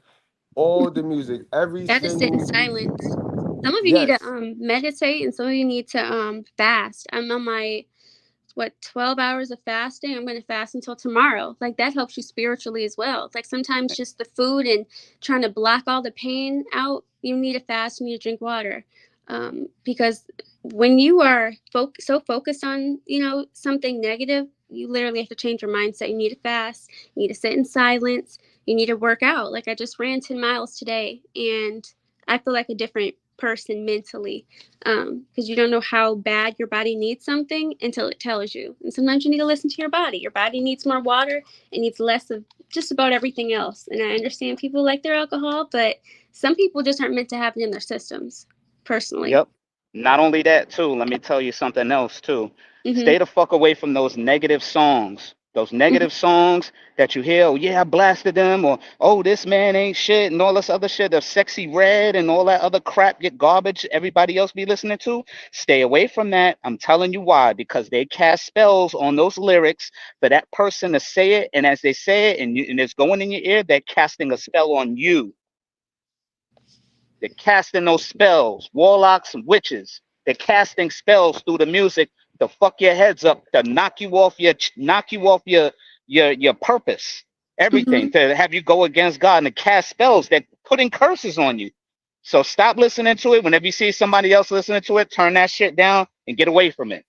All the music. Every Gotta sit in single silence. Some of you need to yes. meditate, and some of you need to fast. I'm on my 12 hours of fasting. I'm going to fast until tomorrow. Like, that helps you spiritually as well. Like, sometimes just the food and trying to block all the pain out, you need to fast, you need to drink water, because when you are so focused on something negative, you literally have to change your mindset. You need to fast, you need to sit in silence, you need to work out. Like, I just ran 10 miles today, and I feel like a different person mentally, because you don't know how bad your body needs something until it tells you. And sometimes you need to listen to your body. Your body needs more water. It needs less of just about everything else. And I understand people like their alcohol, but some people just aren't meant to have it in their systems, personally. Yep. Not only that too, let me tell you something else too. Mm-hmm. Stay the fuck away from those negative songs. Those Mm-hmm. negative songs that you hear, oh yeah, I blasted them, or oh, this man ain't shit, and all this other shit, the sexy red and all that other crap, get garbage everybody else be listening to. Stay away from that. I'm telling you why, because they cast spells on those lyrics for that person to say it, and as they say it and it's going in your ear, they're casting a spell on you. They're casting those spells, warlocks and witches. They're casting spells through the music to fuck your heads up, to knock you off your purpose, Mm-hmm. everything, to have you go against God and to cast spells. They're putting curses on you. So stop listening to it. Whenever you see somebody else listening to it, turn that shit down and get away from it.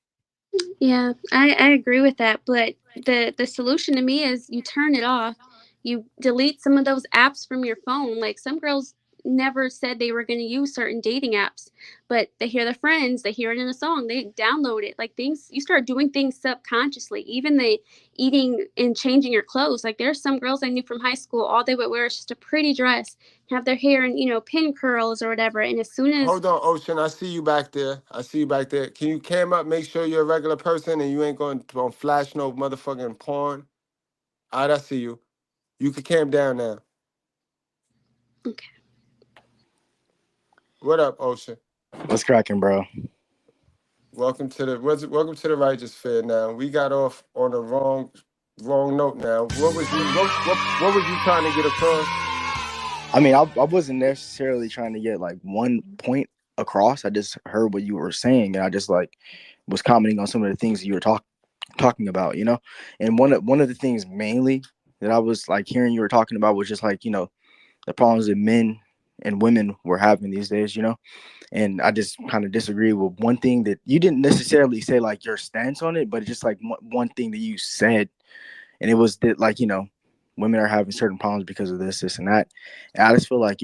Yeah, I agree with that. But the solution to me is you turn it off. You delete some of those apps from your phone. Like, some girls never said they were going to use certain dating apps, but they hear their friends, they hear it in a song, they download it. Like things, you start doing things subconsciously. Even the eating and changing your clothes. Like there's some girls I knew from high school, all they would wear is just a pretty dress, have their hair in, pin curls or whatever. And as soon as Hold on, Ocean. I see you back there. I see you back there. Can you cam up, make sure you're a regular person and you ain't going to flash no motherfucking porn? All right, I see you. You can cam down now. Okay. What up, Ocean? What's cracking, bro? Welcome to the Righteous Fair. Now we got off on the wrong note. Now, what was you trying to get across? I mean, I wasn't necessarily trying to get like one point across. I just heard what you were saying, and I just like was commenting on some of the things that you were talking about, And one of the things mainly that I was like hearing you were talking about was just like the problems that men and women were having these days, And I just kind of disagree with one thing that you didn't necessarily say like your stance on it, but just like one thing that you said, and it was that like women are having certain problems because of this and that. And I just feel like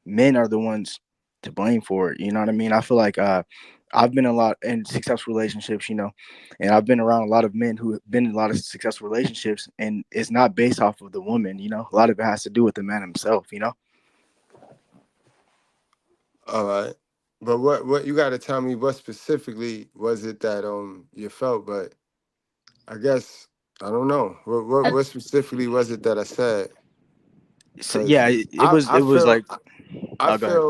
men are the ones to blame for it. You know what I mean? I feel like I've been a lot in successful relationships, and I've been around a lot of men who have been in a lot of successful relationships, and it's not based off of the woman. A lot of it has to do with the man himself. All right, but what you got to tell me? What specifically was it that you felt? But I guess I don't know. What specifically was it that I said? So, yeah, it was like. I Go ahead.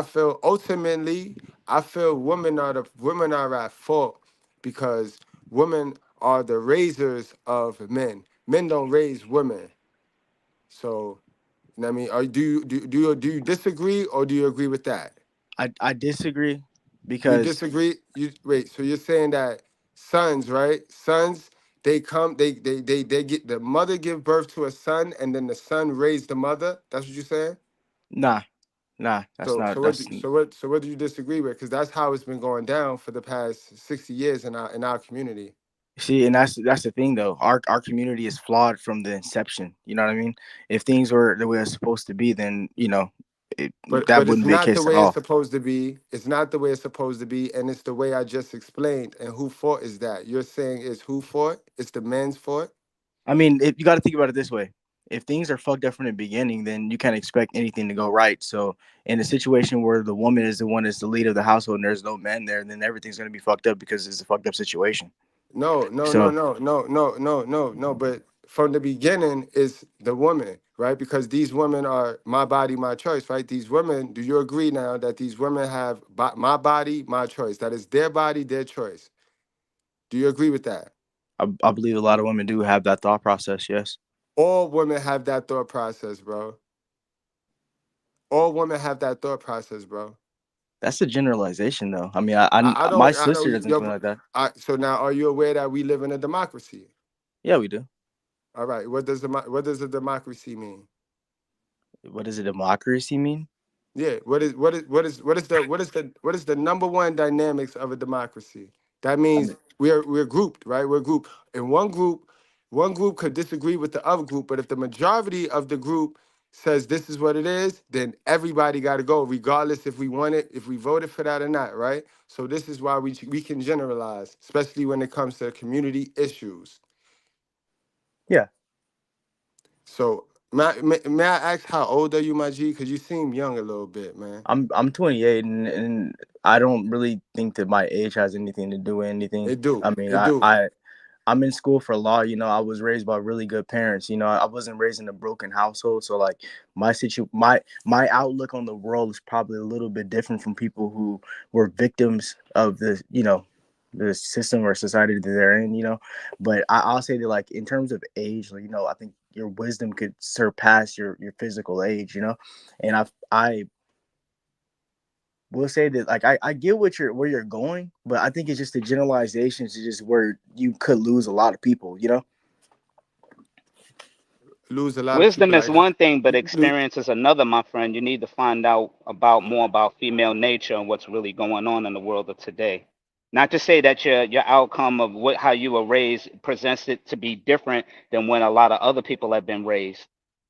feel ultimately I feel women are at fault because women are the raisers of men. Men don't raise women. So, I mean, do you disagree or do you agree with that? I disagree You because disagree? You wait. So you're saying that sons, right? Sons, they come, they get the mother give birth to a son, and then the son raised the mother. That's what you're saying? nah, that's So not. so what do- so what so what do you disagree with? Because that's how it's been going down for the past 60 years in our community. See, and that's the thing though. Our community is flawed from the inception. You know what I mean? If things were the way it's supposed to be, then that But it's wouldn't be the not the case at way it's all. supposed to be. It's not the way it's supposed to be, and it's the way I just explained. And who fault is that? You're saying it's who fault? It's the man's fault? I mean, if you got to think about it this way: if things are fucked up from the beginning, then you can't expect anything to go right. So, in a situation where the woman is the one that's the lead of the household and there's no man there, then everything's gonna be fucked up because it's a fucked up situation. No, no, no, So, no, no, no, no, no, no. But from the beginning is the woman, right? Because these women are my body, my choice, right? These women, do you agree now that these women have my body, my choice? That is their body, their choice. Do you agree with that? I believe a lot of women do have that thought process. Yes. All women have that thought process, bro. All women have that thought process, bro. That's a generalization, though. I mean, I I my don't, I know, sister doesn't think like that. so now are you aware that we live in a democracy? Yeah, we do. All right. What does a democracy mean? What does a democracy mean? Yeah. What is the number one dynamics of a democracy? That I means mean, we're grouped, right? We're grouped. And one group could disagree with the other group, but if the majority of the group says this is what it is, then everybody got to go, regardless if we want it, if we voted for that or not, right? So this is why we can generalize, especially when it comes to community issues. yeah, So may I ask how old are you, my G? Because you seem young a little bit, man. I'm 28, and I don't really think that my age has anything to do with anything. It do. I mean, It do. I'm in school for law. I was raised by really good parents. I wasn't raised in a broken household, so like my outlook on the world is probably a little bit different from people who were victims of the system or society that they're in. But I'll say that like in terms of age, like, I think your wisdom could surpass your physical age. And I will say that like I get where you're going, but I think it's just the generalizations is just where you could lose a lot of people. Lose a lot of Wisdom people. is Like, one thing, but experience is another, my friend. You need to find out more about female nature and what's really going on in the world of today. Not to say that your outcome of how you were raised presents it to be different than when a lot of other people have been raised.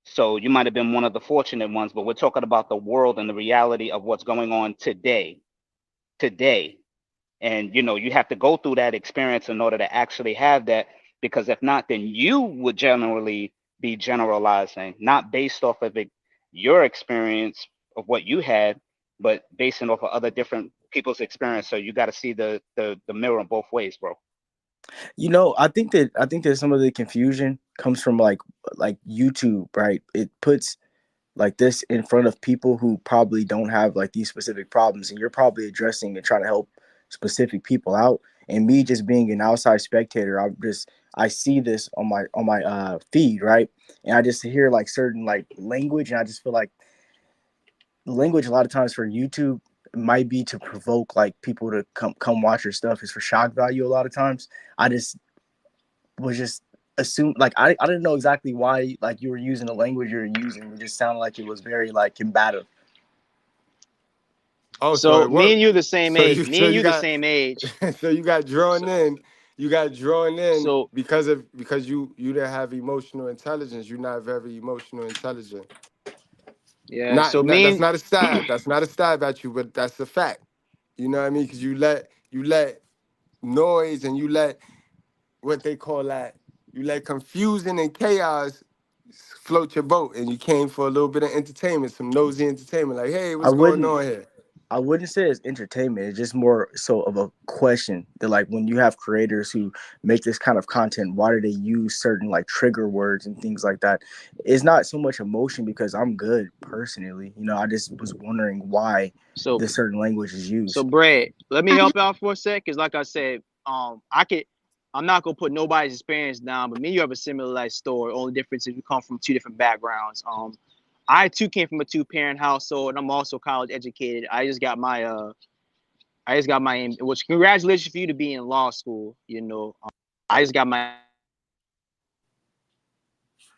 So you might have been one of the fortunate ones, but we're talking about the world and the reality of what's going on today. And you have to go through that experience in order to actually have that, because if not, then you would generally be generalizing, not based off of your experience of what you had, but basing off of other different people's experience. So you got to see the mirror both ways, bro. I think that some of the confusion comes from like YouTube, right? It puts like this in front of people who probably don't have like these specific problems, and you're probably addressing and trying to help specific people out. And me just being an outside spectator, I see this on my feed, right? And I just hear like certain like language, and I just feel like the language a lot of times for YouTube might be to provoke like people to come watch your stuff, is for shock value a lot of times. I just was just assumed, like I didn't know exactly why like you were using the language you're using. It just sounded like it was very like combative. Oh, So me and you the so same age. you Me so and you you the got same age. so you got drawn in. You got drawn in So because you didn't have emotional intelligence. You're not very emotional intelligent. yeah. Not, So not me that's and not a stab. That's not a stab at you, but that's a fact. You know what I mean? Because you let noise and you let what they call that. You let confusion and chaos float your boat, and you came for a little bit of entertainment, some nosy entertainment. Like, hey, I what's going wouldn't on here? I wouldn't say it's entertainment. It's just more so of a question that, like, when you have creators who make this kind of content, why do they use certain like trigger words and things like that? It's not so much emotion, because I'm good personally. I just was wondering why so this certain language is so used. Brad, let me help out for a sec, cause like I said, I'm not gonna put nobody's experience down, but me and you have a similar life story. Only difference is we come from two different backgrounds. I too came from a 2-parent household, and I'm also college educated. Which congratulations for you to be in law school. I just got my.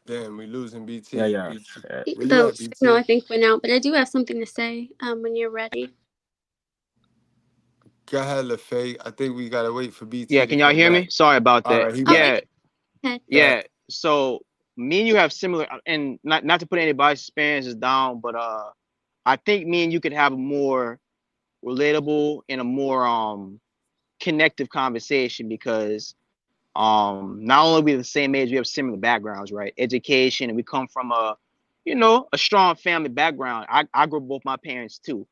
Damn, we losing BT. Yeah. Where you The at, signal BT? I think went out, but I do have something to say when you're ready. Go ahead, LaFay. I think we gotta wait for BT Yeah, to can y'all come hear back. me? Sorry about All that. right, he Yeah, back. yeah. So me and you have similar, and not to put anybody's experiences down, but I think me and you could have a more relatable and a more connective conversation, because not only are we the same age, we have similar backgrounds, right? Education, and we come from a strong family background. I grew up with both my parents too.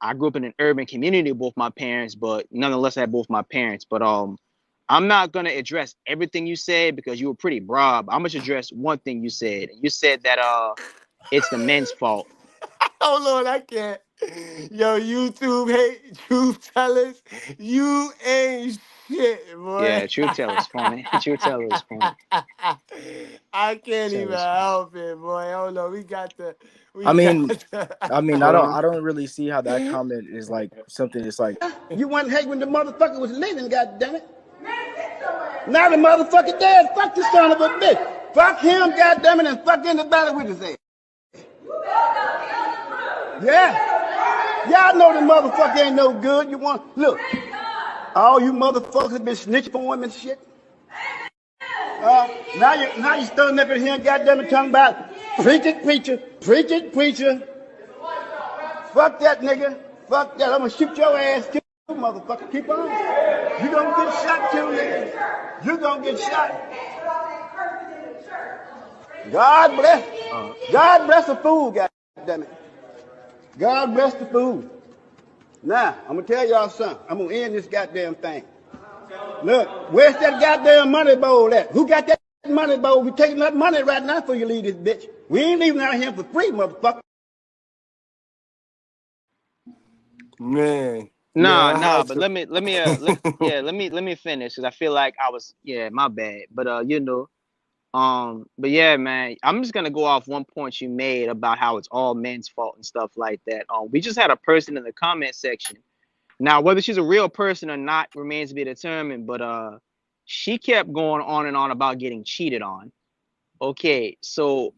I grew up in an urban community with both my parents, but nonetheless I had both my parents. But I'm not gonna address everything you said, because you were pretty broad. I'm gonna address one thing you said. You said that it's the men's fault. Oh Lord, I can't. Yo, YouTube hate truth tellers. You ain't shit, boy. Yeah, truth teller's funny. Truth teller is funny. I can't even Teller's funny. help it, boy. Oh no, we got I mean, the Hold on. I don't really see how that comment is like something that's like. You wasn't hate when the motherfucker was living, goddammit. Now the motherfucker dead. Fuck this son of a bitch. Fuck him, goddammit, and fuck anybody with his ass. Yeah. Y'all know the motherfucker ain't no good. Look. All you motherfuckers have been snitching for him and shit. Now you standing up in here, goddammit, talking about preach it, preacher. Fuck that nigga. Fuck that. I'm gonna shoot your ass too, motherfucker. Keep on. You gonna get shot too, nigga. You gonna get shot. God bless the fool, goddammit. God bless the fool. Now, I'm gonna tell y'all something. I'm gonna end this goddamn thing. Look, where's that goddamn money bowl at? Who got that money bowl? We taking that money right now before you leave this bitch. We ain't leaving out here for free, motherfucker. man. Nah, but let me finish, because I feel like my bad. But but yeah, man, I'm just gonna go off one point you made about how it's all men's fault and stuff like that. We just had a person in the comment section. Now, whether she's a real person or not remains to be determined, but she kept going on and on about getting cheated on. Okay, so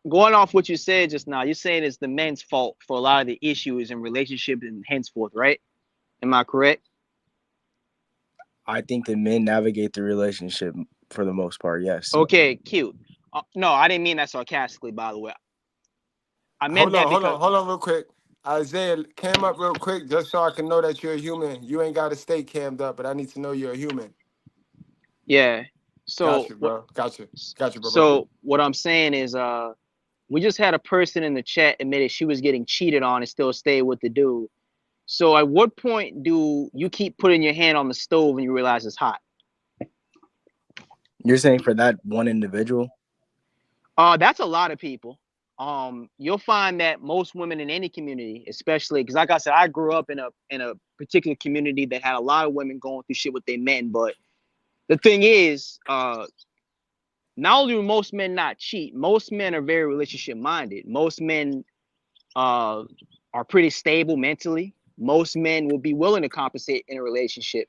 going off what you said just now, you're saying it's the men's fault for a lot of the issues in relationships and henceforth, right? Am I correct? I think that men navigate the relationship for the most part, yes. Okay, cute. No, I didn't mean that sarcastically, by the way. I meant that because Hold on real quick. Isaiah, cam up real quick just so I can know that you're a human. You ain't got to stay cammed up, but I need to know you're a human. yeah. So Gotcha, bro. Gotcha, bro. So what I'm saying is, we just had a person in the chat admitted she was getting cheated on and still stayed with the dude. So at what point do you keep putting your hand on the stove and you realize it's hot? You're saying for that one individual? That's a lot of people. You'll find that most women in any community, especially because, like I said, I grew up in a particular community that had a lot of women going through shit with their men. But the thing is, not only do most men not cheat, most men are very relationship minded. Most men are pretty stable mentally. Most men will be willing to compensate in a relationship.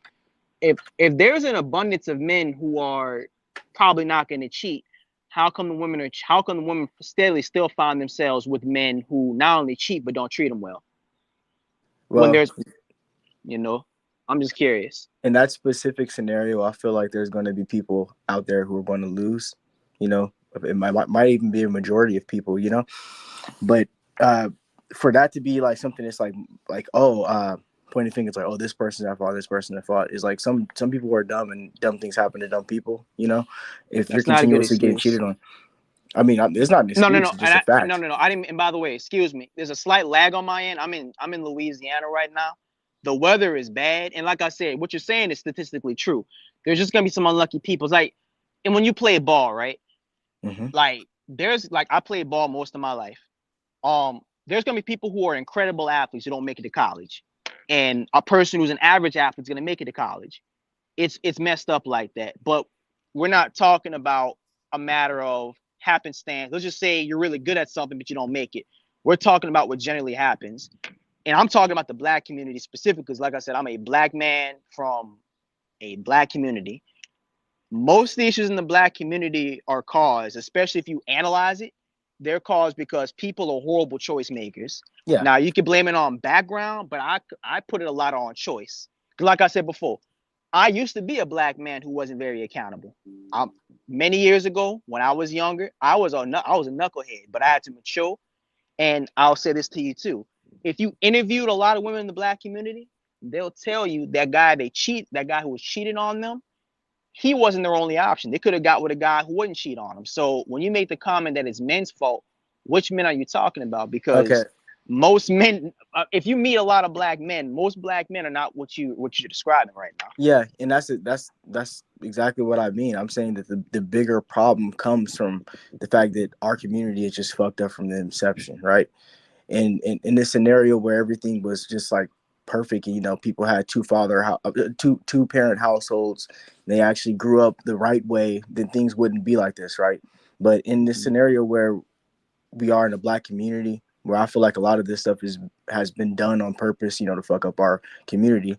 If there's an abundance of men who are probably not going to cheat, how come the women steadily still find themselves with men who not only cheat but don't treat them well? When there's, I'm just curious. In that specific scenario, I feel like there's going to be people out there who are going to lose. It might even be a majority of people. But for that to be like something that's like pointing fingers like, oh, this person's at fault, this person at fault, is like some people are dumb and dumb things happen to dumb people. If you're continuously getting cheated on, I mean, it's not an excuse. No. It's just a fact. No. I didn't. And by the way, excuse me. There's a slight lag on my end. I'm in Louisiana right now. The weather is bad, and like I said, what you're saying is statistically true. There's just gonna be some unlucky people. It's like, and when you play ball, right? Mm-hmm. Like I played ball most of my life. There's gonna be people who are incredible athletes who don't make it to college, and a person who's an average athlete is gonna make it to college. It's messed up like that. But we're not talking about a matter of happenstance. Let's just say you're really good at something, but you don't make it. We're talking about what generally happens. And I'm talking about the black community specifically, because like I said, I'm a black man from a black community. Most of the issues in the black community are caused, especially if you analyze it, they're caused because people are horrible choice makers. Yeah. Now you can blame it on background, but I put it a lot on choice. Like I said before, I used to be a black man who wasn't very accountable. Many years ago, when I was younger, I was a knucklehead, but I had to mature. And I'll say this to you too. If you interviewed a lot of women in the black community, they'll tell you that guy who was cheating on them, he wasn't their only option. They could have got with a guy who wouldn't cheat on them. So when you make the comment that it's men's fault, which men are you talking about? Because most men, if you meet a lot of black men, most black men are not what you're describing right now. Yeah, and that's exactly what I mean. I'm saying that the bigger problem comes from the fact that our community is just fucked up from the inception, right? And in this scenario where everything was just like perfect, and people had two parent households, they actually grew up the right way, then things wouldn't be like this, right? But in this scenario where we are in a black community, where I feel like a lot of this stuff has been done on purpose, to fuck up our community.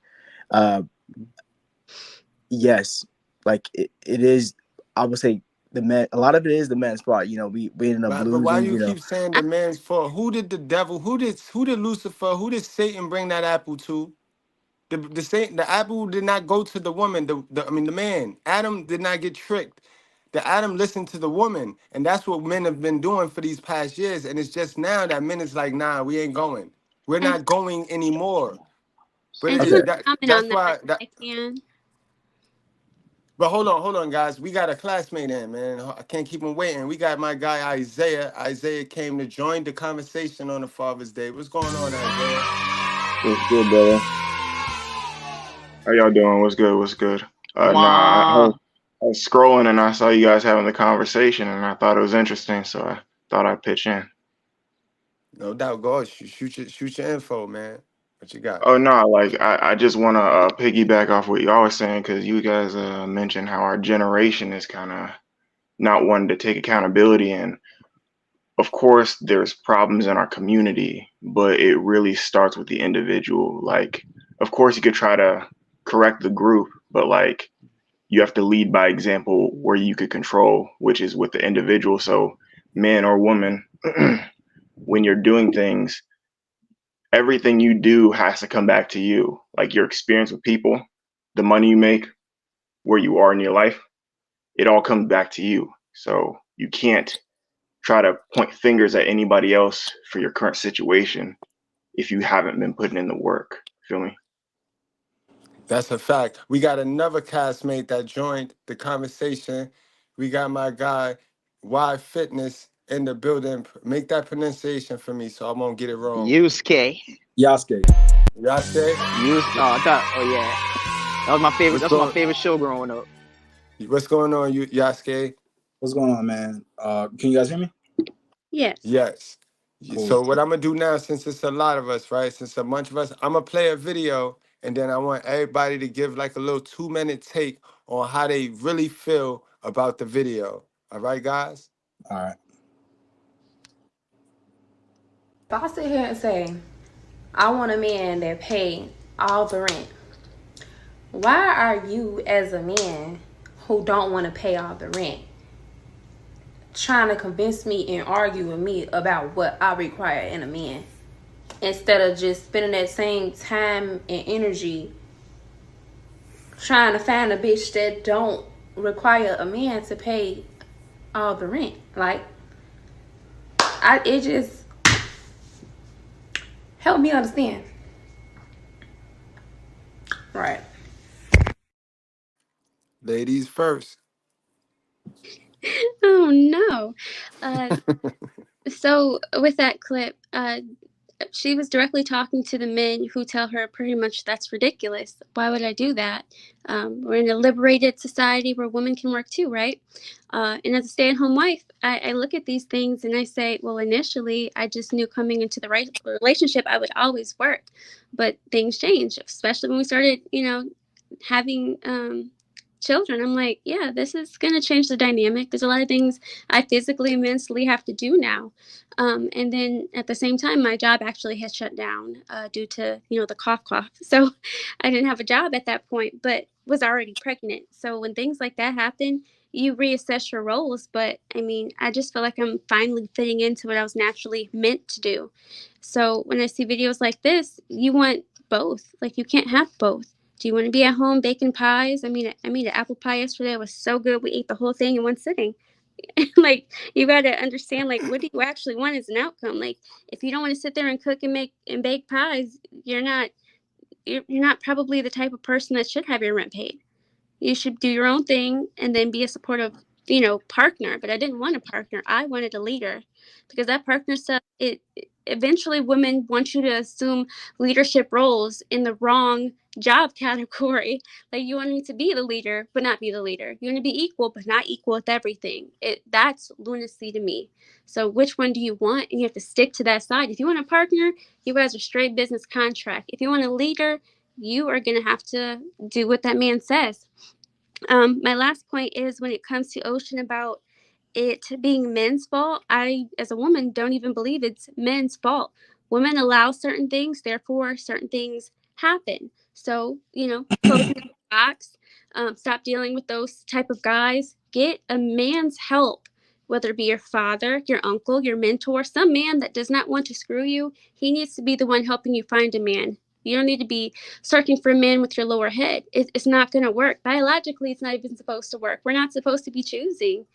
Yes, like it is. I would say a lot of it is the men's fault. We ended up losing. But why you keep saying the man's fault? Who did the devil? Who did Lucifer? Who did Satan bring that apple to? The apple did not go to the woman. The man. Adam did not get tricked. The Adam listened to the woman, and that's what men have been doing for these past years. And it's just now that men is like, nah, we ain't going. We're not going anymore. But that's why. I can. But hold on, guys. We got a classmate in, man. I can't keep him waiting. We got my guy Isaiah. Isaiah came to join the conversation on the Father's Day. What's going on, Isaiah? What's good, brother? How y'all doing? What's good? I was scrolling and I saw you guys having the conversation, and I thought it was interesting, so I thought I'd pitch in. No doubt, go ahead. Shoot your info, man. What you got? Oh no, I just want to piggyback off what y'all was saying, because you guys mentioned how our generation is kind of not wanting to take accountability, and of course there's problems in our community, but it really starts with the individual. Like, of course you could try to correct the group, but like you have to lead by example where you could control, which is with the individual. So man or woman, when you're doing things, everything you do has to come back to you. Like your experience with people, the money you make, where you are in your life, it all comes back to you. So you can't try to point fingers at anybody else for your current situation if you haven't been putting in the work. Feel me? That's a fact. We got another castmate that joined the conversation. We got my guy, Y Fitness, in the building. Make that pronunciation for me so I won't get it wrong. Yusuke. Yasuke. Yasuke? Oh yeah. That was my favorite. That's my favorite show growing up. What's going on, Yasuke? What's going on, man? Can you guys hear me? Yes. Yes. Cool. So what I'm gonna do now, since it's a lot of us, right? Since a bunch of us, I'm gonna play a video, and then I want everybody to give like a little 2-minute take on how they really feel about the video. All right, guys? All right. If I sit here and say, I want a man that pay all the rent, why are you as a man who don't want to pay all the rent trying to convince me and argue with me about what I require in a man, instead of just spending that same time and energy trying to find a bitch that don't require a man to pay all the rent? Like, it just help me understand. Right. Ladies first. Oh no. So with that clip, she was directly talking to the men who tell her pretty much that's ridiculous. Why would I do that? We're in a liberated society where women can work too, right? And as a stay-at-home wife, I look at these things and I say, well, initially, I just knew coming into the right relationship, I would always work. But things change, especially when we started, having children. I'm like, yeah, this is going to change the dynamic. There's a lot of things I physically and mentally have to do now. And then at the same time, my job actually has shut down due to, the cough. So I didn't have a job at that point, but was already pregnant. So when things like that happen, you reassess your roles. But I mean, I just feel like I'm finally fitting into what I was naturally meant to do. So when I see videos like this, you want both. Like, you can't have both. Do you want to be at home baking pies? I made an apple pie yesterday. It was so good. We ate the whole thing in one sitting. Like, you got to understand, like, what do you actually want as an outcome? Like, if you don't want to sit there and cook and make and bake pies, you're not probably the type of person that should have your rent paid. You should do your own thing and then be a supportive, partner. But I didn't want a partner. I wanted a leader, because that partner stuff, eventually women want you to assume leadership roles in the wrong job category. Like, you want me to be the leader, but not be the leader. You want to be equal, but not equal with everything. That's lunacy to me. So which one do you want? And you have to stick to that side. If you want a partner, you guys are straight business contract. If you want a leader, you are going to have to do what that man says. My last point is, when it comes to Ocean about it being men's fault, I, as a woman, don't even believe it's men's fault. Women allow certain things, therefore certain things happen. So, closing the box, stop dealing with those type of guys. Get a man's help, whether it be your father, your uncle, your mentor, some man that does not want to screw you. He needs to be the one helping you find a man. You don't need to be searching for a man with your lower head. It's not going to work. Biologically, it's not even supposed to work. We're not supposed to be choosing.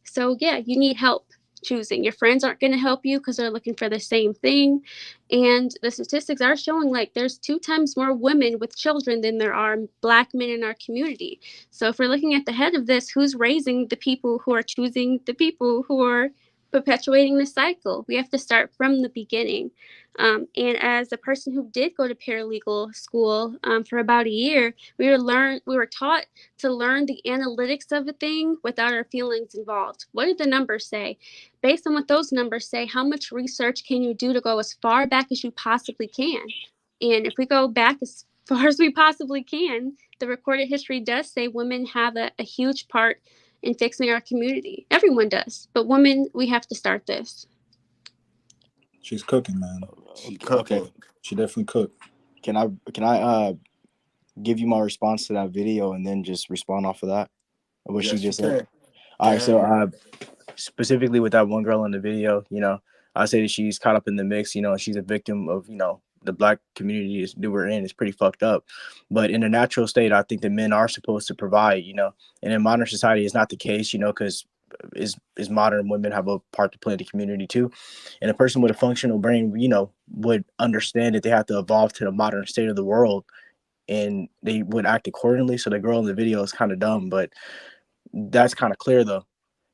So yeah, you need help choosing. Your friends aren't going to help you because they're looking for the same thing. And the statistics are showing, like, there's 2 times more women with children than there are Black men in our community. So if we're looking at the head of this, who's raising the people who are choosing the people who are perpetuating the cycle? We have to start from the beginning. And as a person who did go to paralegal school for about a year, we were taught to learn the analytics of a thing without our feelings involved. What did the numbers say? Based on what those numbers say, how much research can you do to go as far back as you possibly can? And if we go back as far as we possibly can, the recorded history does say women have a huge part in fixing our community. Everyone does, but women, we have to start this. She's cooking, man. Okay. She definitely cooked. Can I give you my response to that video and then just respond off of that? What Yes, she just you said. can. All right, so specifically with that one girl in the video, I say that she's caught up in the mix, she's a victim of, the Black community that we're in is pretty fucked up. But in a natural state, I think that men are supposed to provide, and in modern society, it's not the case, because is modern women have a part to play in the community too. And a person with a functional brain, would understand that they have to evolve to the modern state of the world, and they would act accordingly. So the girl in the video is kind of dumb, but that's kind of clear though.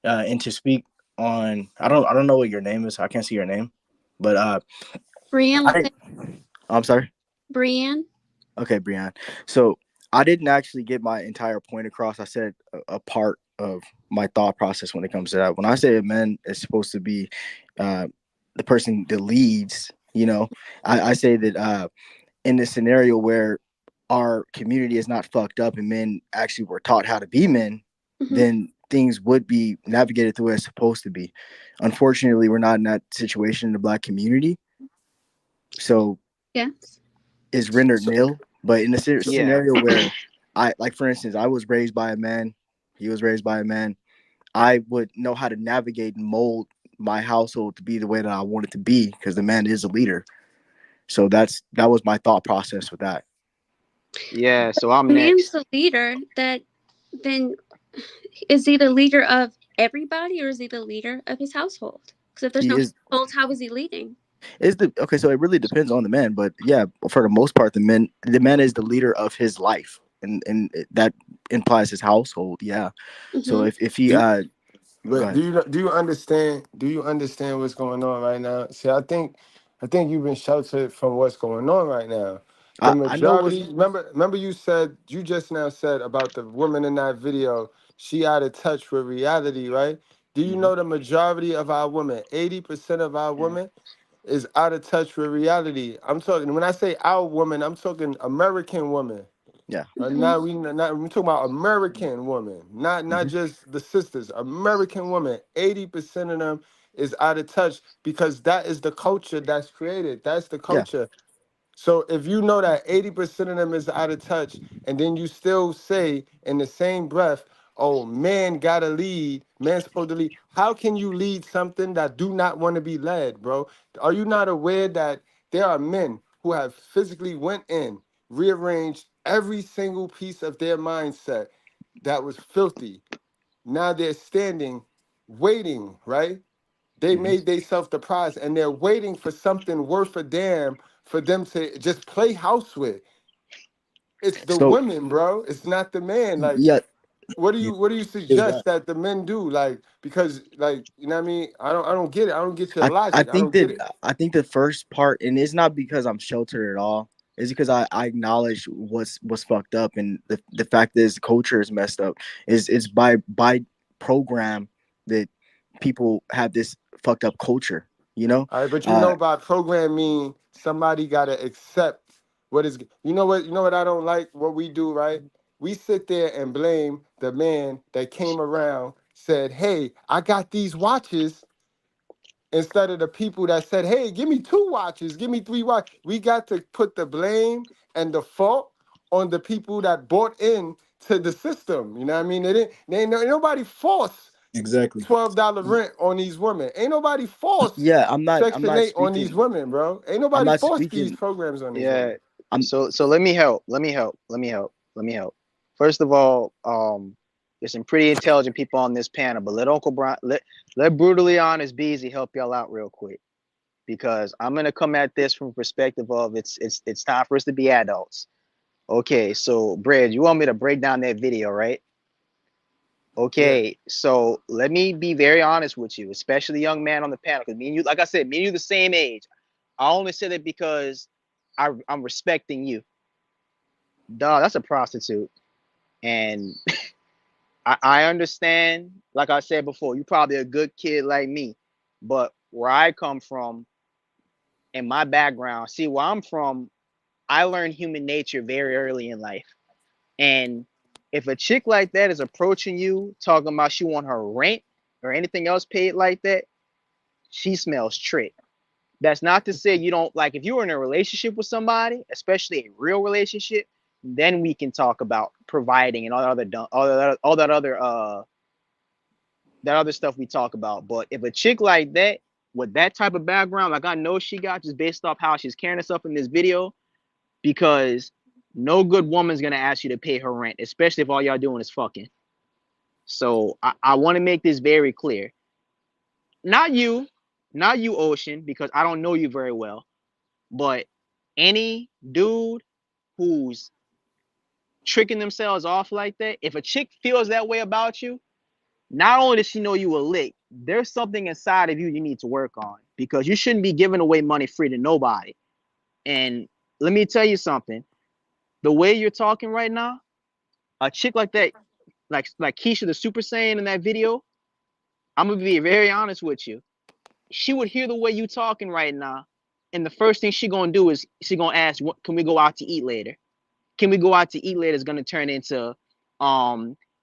And to speak on, I don't know what your name is. I can't see your name, but Brienne, I'm sorry. Brienne. Okay, Brianne. So I didn't actually get my entire point across. I said a part of my thought process when it comes to that. When I say a man is supposed to be the person that leads, I say that in this scenario where our community is not fucked up and men actually were taught how to be men, then things would be navigated the way it's supposed to be. Unfortunately, we're not in that situation in the Black community. So yes, is rendered nil. But in a Yeah. scenario where for instance, I was raised by a man, he was raised by a man, I would know how to navigate and mold my household to be the way that I want it to be, because the man is a leader. So that was my thought process with that. Yeah, so I'm Man's next. the leader. Then is he the leader of everybody, or is he the leader of his household? Because if there's no household, how is he leading? So it really depends on the man, but yeah, for the most part, the man is the leader of his life, and that implies his household. Yeah. So if he But do you understand? Do you understand what's going on right now? See, I think you've been sheltered from what's going on right now. The I know majority. Remember, you just now said about the woman in that video. She out of touch with reality, right? Do you know the majority of our women, 80% of our women, is out of touch with reality? I'm talking. When I say our woman, I'm talking American women. Yeah. Now we're talking about American women, not just the sisters. American women, 80% of them is out of touch because that is the culture that's created. That's the culture. So if you know that 80% of them is out of touch, and then you still say in the same breath, oh, man gotta lead, man's supposed to lead. How can you lead something that do not want to be led, bro? Are you not aware that there are men who have physically went in, rearranged every single piece of their mindset that was filthy? Now they're standing, waiting, right? They made themselves the prize, and they're waiting for something worth a damn for them to just play house with. It's the women, bro. It's not the man. Like, what do you suggest that the men do? Like, because, like, you know what I mean? I don't get it. I don't get your logic. I don't get it. I think the first part, and it's not because I'm sheltered at all, is because I acknowledge what's fucked up, and the fact is the culture is messed up. Is by program that people have this fucked up culture, All right, but by programming, somebody gotta accept what is. You know what I don't like. What we do, right? We sit there and blame the man that came around, said, "Hey, I got these watches," instead of the people that said, "Hey, give me 2 watches, give me 3 watches." We got to put the blame and the fault on the people that bought in to the system. You know what I mean? Ain't nobody forced exactly $12 rent on these women. Ain't nobody forced I'm not Section 8 on these women, bro. Ain't nobody forced these programs on these women. So let me help. First of all, there's some pretty intelligent people on this panel, but let Uncle Brian, let brutally honest Beezy help y'all out real quick, because I'm gonna come at this from perspective of it's time for us to be adults. Okay, so Bread, you want me to break down that video, right? Okay, so let me be very honest with you, especially the young man on the panel, because me and you, like I said, me and you the same age. I only said it because I'm respecting you. Dog, that's a prostitute. And I understand, like I said before, you're probably a good kid like me. But where I come from, in my background, see where I'm from, I learned human nature very early in life. And if a chick like that is approaching you, talking about she want her rent or anything else paid like that, she smells trick. That's not to say you don't, like, if you're in a relationship with somebody, especially a real relationship, then we can talk about providing and all that other stuff we talk about. But if a chick like that with that type of background, like I know she got, just based off how she's carrying herself in this video, because no good woman's gonna ask you to pay her rent, especially if all y'all doing is fucking. So I want to make this very clear. Not you, Ocean, because I don't know you very well, but any dude who's tricking themselves off like that, if a chick feels that way about you, not only does she know you a lick, there's something inside of you need to work on, because you shouldn't be giving away money free to nobody. And let me tell you something. The way you're talking right now, a chick like that, like Keisha the Super Saiyan in that video, I'm gonna be very honest with you. She would hear the way you talking right now, and the first thing she gonna do is she gonna ask, "What can we go out to eat later? Can we go out to eat later?" Is gonna turn into,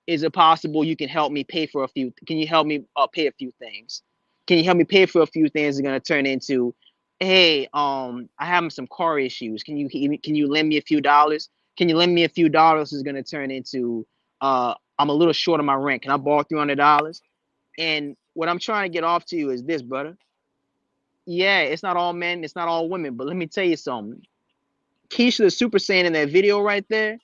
is it possible you can help me pay for a few? Can you help me pay a few things? Can you help me pay for a few things? Is gonna turn into, hey, I have some car issues. Can you lend me a few dollars? Can you lend me a few dollars? Is gonna turn into, I'm a little short on my rent. Can I borrow $300? And what I'm trying to get off to you is this, brother. Yeah, it's not all men, it's not all women, but let me tell you something. Keisha the Super Saiyan in that video right there,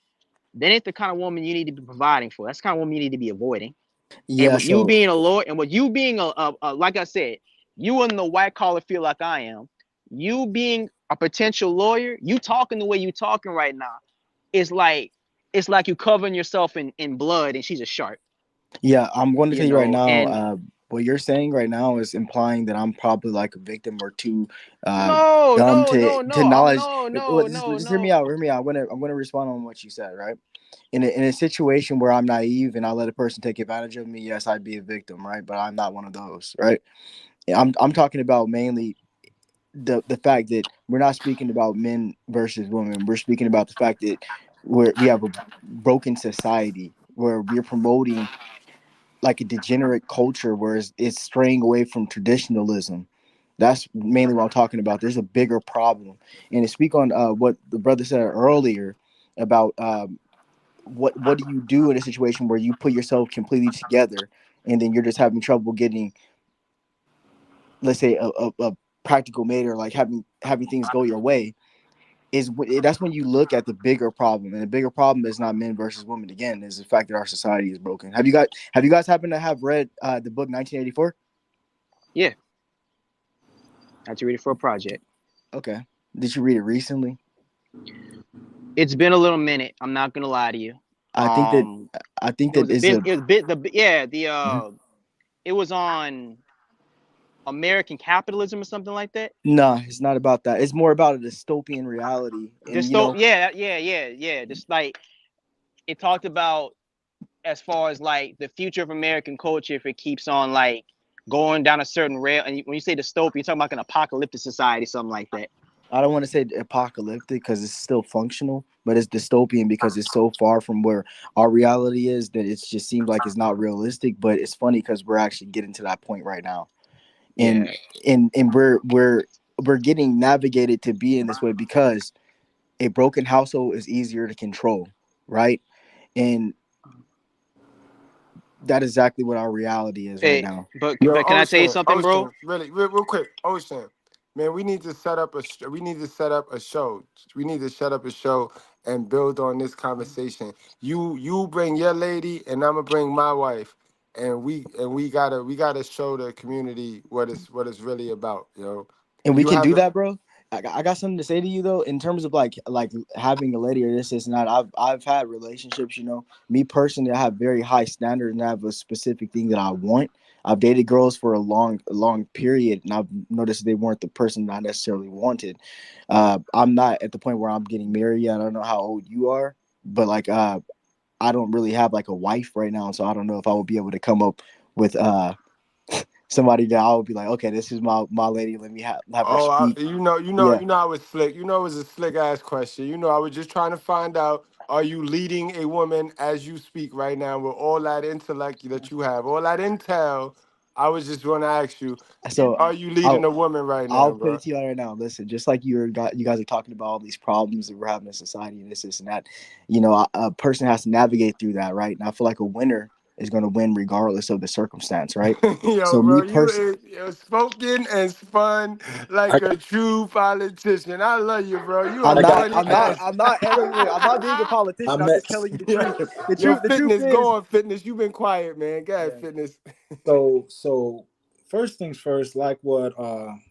that ain't the kind of woman you need to be providing for. That's the kind of woman you need to be avoiding. And Yeah, with you so being a lawyer, and with you being like I said, you in the white collar field like I am, you being a potential lawyer, you talking the way you talking right now, it's like you covering yourself in blood, and she's a shark. yeah, I'm going to You tell you right know, now, and what you're saying right now is implying that I'm probably like a victim or too no, dumb no, no, to no, knowledge. no, Well, no, no, just hear me no. out. Hear me out. I'm gonna respond on what you said. Right. In a situation where I'm naive and I let a person take advantage of me, yes, I'd be a victim. Right. But I'm not one of those. Right. I'm talking about mainly the fact that we're not speaking about men versus women. We're speaking about the fact that we have a broken society where we're promoting like a degenerate culture where it's straying away from traditionalism. That's mainly what I'm talking about. There's a bigger problem. And to speak on what the brother said earlier about what do you do in a situation where you put yourself completely together and then you're just having trouble getting, let's say, a practical mate, or like having things go your way, that's when you look at the bigger problem. And the bigger problem is not men versus women. Again, is the fact that our society is broken. Have you guys happened to have read the book 1984? Yeah, I had to read it for a project. Okay. Did you read it recently? It's been a little minute. I'm not gonna lie to you. I think that It was a is bit. a It was a bit. The Mhm. it was on American capitalism or something like that. No, it's not about that. It's more about a dystopian reality. And Yeah. Just like it talked about, as far as like the future of American culture, if it keeps on like going down a certain rail. And when you say dystopia, you're talking about like an apocalyptic society, something like that. I don't want to say apocalyptic because it's still functional, but it's dystopian because it's so far from where our reality is that it just seems like it's not realistic. But it's funny because we're actually getting to that point right now. and Yeah. and we're getting navigated to be in this way because a broken household is easier to control, right? And that is exactly what our reality is right Hey, now. Yo, but can I tell you something, bro? really, real quick, Ocean, man, we need to set up a we need to set up a show. We need to set up a show and build on this conversation. You bring your lady, and I'm gonna bring my wife, and we gotta show the community what it's really about. And we You can do haven't. that, bro. I got something to say to you though, in terms of like having a lady or this and that. I've had relationships, me personally, I have very high standards and I have a specific thing that I want. I've dated girls for a long period, and I've noticed they weren't the person I necessarily wanted. I'm not at the point where I'm getting married yet. I don't know how old you are, but like I don't really have like a wife right now, so I don't know if I will be able to come up with somebody that I would be like, okay, this is my lady. Let me have her Oh, speak. Yeah, I was slick. It was a slick ass question. I was just trying to find out: are you leading a woman as you speak right now with all that intellect that you have, all that intel? I was just going to ask you: so are you leading I'll a woman right I'll now, put bro? it to you right now. Listen, just like you guys are talking about all these problems that we're having in society and this and that. A person has to navigate through that, right? And I feel like a winner is going to win regardless of the circumstance, right? Yo, So bro, me you personally, is spoken and spun like a true politician. I love you, bro. You a I'm not, funny I'm not, ass. I'm not, hey, look, I'm not being a I politician. I'm met. just telling you the Yo, truth. yo, The truth fitness, is, go on, fitness. You been quiet, man. Go ahead, Yeah. fitness. So first things first, like what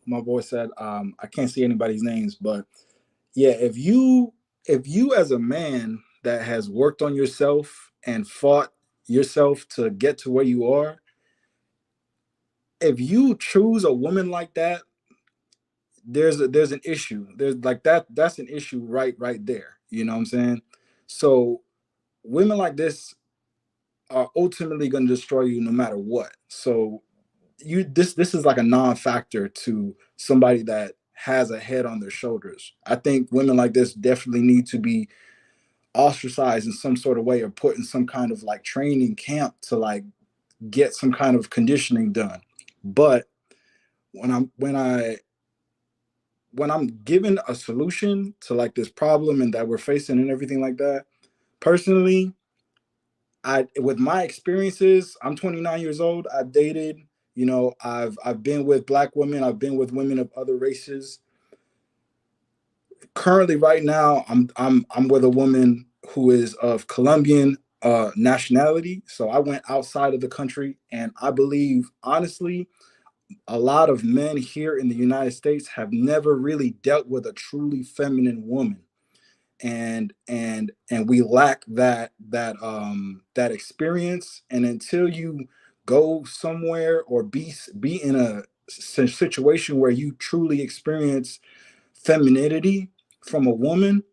my boy said, I can't see anybody's names, but yeah, if you as a man that has worked on yourself and fought yourself to get to where you are, if you choose a woman like that, there's an issue. There's like that's an issue right there. You know what I'm saying? So women like this are ultimately going to destroy you no matter what. So this is like a non-factor to somebody that has a head on their shoulders. I think women like this definitely need to be ostracized in some sort of way or put in some kind of like training camp to like get some kind of conditioning done. But when I'm given a solution to like this problem and that we're facing and everything like that, personally, with my experiences, I'm 29 years old. I've dated, I've been with Black women, I've been with women of other races. Currently, right now, I'm with a woman who is of Colombian nationality. So I went outside of the country, and I believe, honestly, a lot of men here in the United States have never really dealt with a truly feminine woman. And we lack that experience. And until you go somewhere or be in a situation where you truly experience femininity from a woman,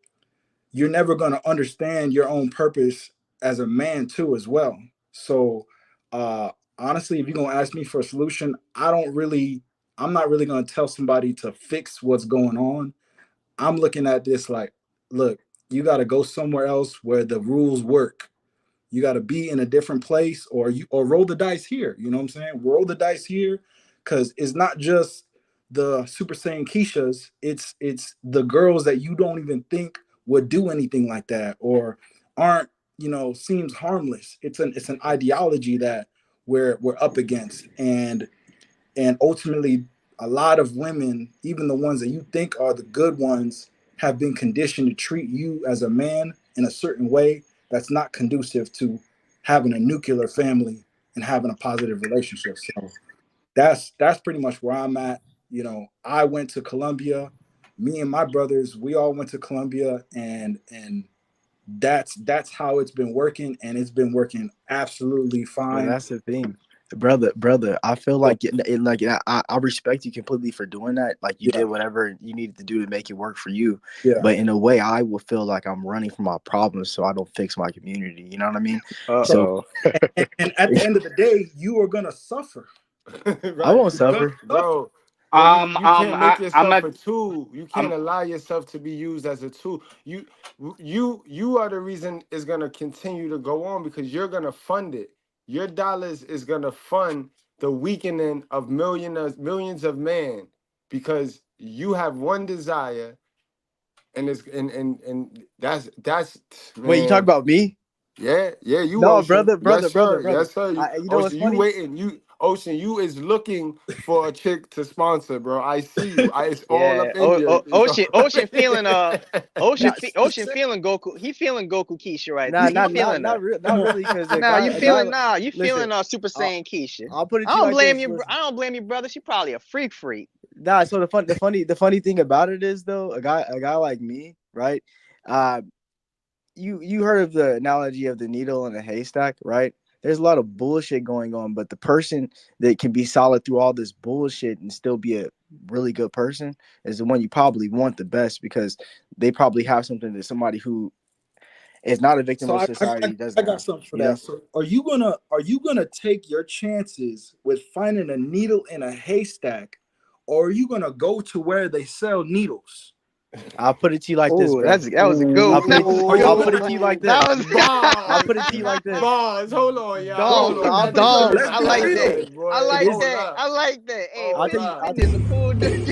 you're never going to understand your own purpose as a man too as well. So honestly, if you're going to ask me for a solution, I'm not really going to tell somebody to fix what's going on. I'm looking at this like, look, you got to go somewhere else where the rules work. You got to be in a different place, or roll the dice here. You know what I'm saying? Roll the dice here, because it's not just the Super Saiyan Keishas. It's the girls that you don't even think would do anything like that, or aren't, seems harmless. It's an ideology that we're up against, and ultimately, a lot of women, even the ones that you think are the good ones, have been conditioned to treat you as a man in a certain way that's not conducive to having a nuclear family and having a positive relationship. So that's pretty much where I'm at. I went to Colombia. Me and my brothers, we all went to Colombia, and that's how it's been working, and it's been working absolutely fine. that's the thing. Brother, I feel like I respect you completely for doing that. Like you did whatever you needed to do to make it work for you. Yeah. But in a way, I will feel like I'm running from my problems, so I don't fix my community. You know what I mean? So, and at the end of the day, you are gonna suffer. Right? I won't suffer, bro. You can't make yourself a tool. You can't allow yourself to be used as a tool. You are the reason it's gonna continue to go on, because you're gonna fund it. Your dollars is gonna fund the weakening of millions of men, because you have one desire, and that's man. Wait, you talk about me? Yeah, you. No, Ocean. brother. Yes, sir. You know what's Ocean, funny? you waiting. Ocean, you is looking for a chick to sponsor, bro. I see you. It's all up in you. Ocean feeling Goku. He feeling Goku Keisha right now. Not really, because you feeling Super Saiyan Keisha. I'll put it to I you don't like blame this, you. listen. I don't blame you, brother. She probably a freak. Nah, so the funny thing about it is, though, a guy like me, right? You heard of the analogy of the needle in a haystack, right? There's a lot of bullshit going on, but the person that can be solid through all this bullshit and still be a really good person is the one you probably want the best, because they probably have something that somebody who is not a victim of society doesn't. I got something for that. So are you gonna take your chances with finding a needle in a haystack, or are you gonna go to where they sell needles? I'll put it to you like this, bro. That was a good one. I'll put it to you like this. I'll put it to you like this. Bars. Hold on, y'all. I like that. Hey, I'll tell you. Fitness a cool dude.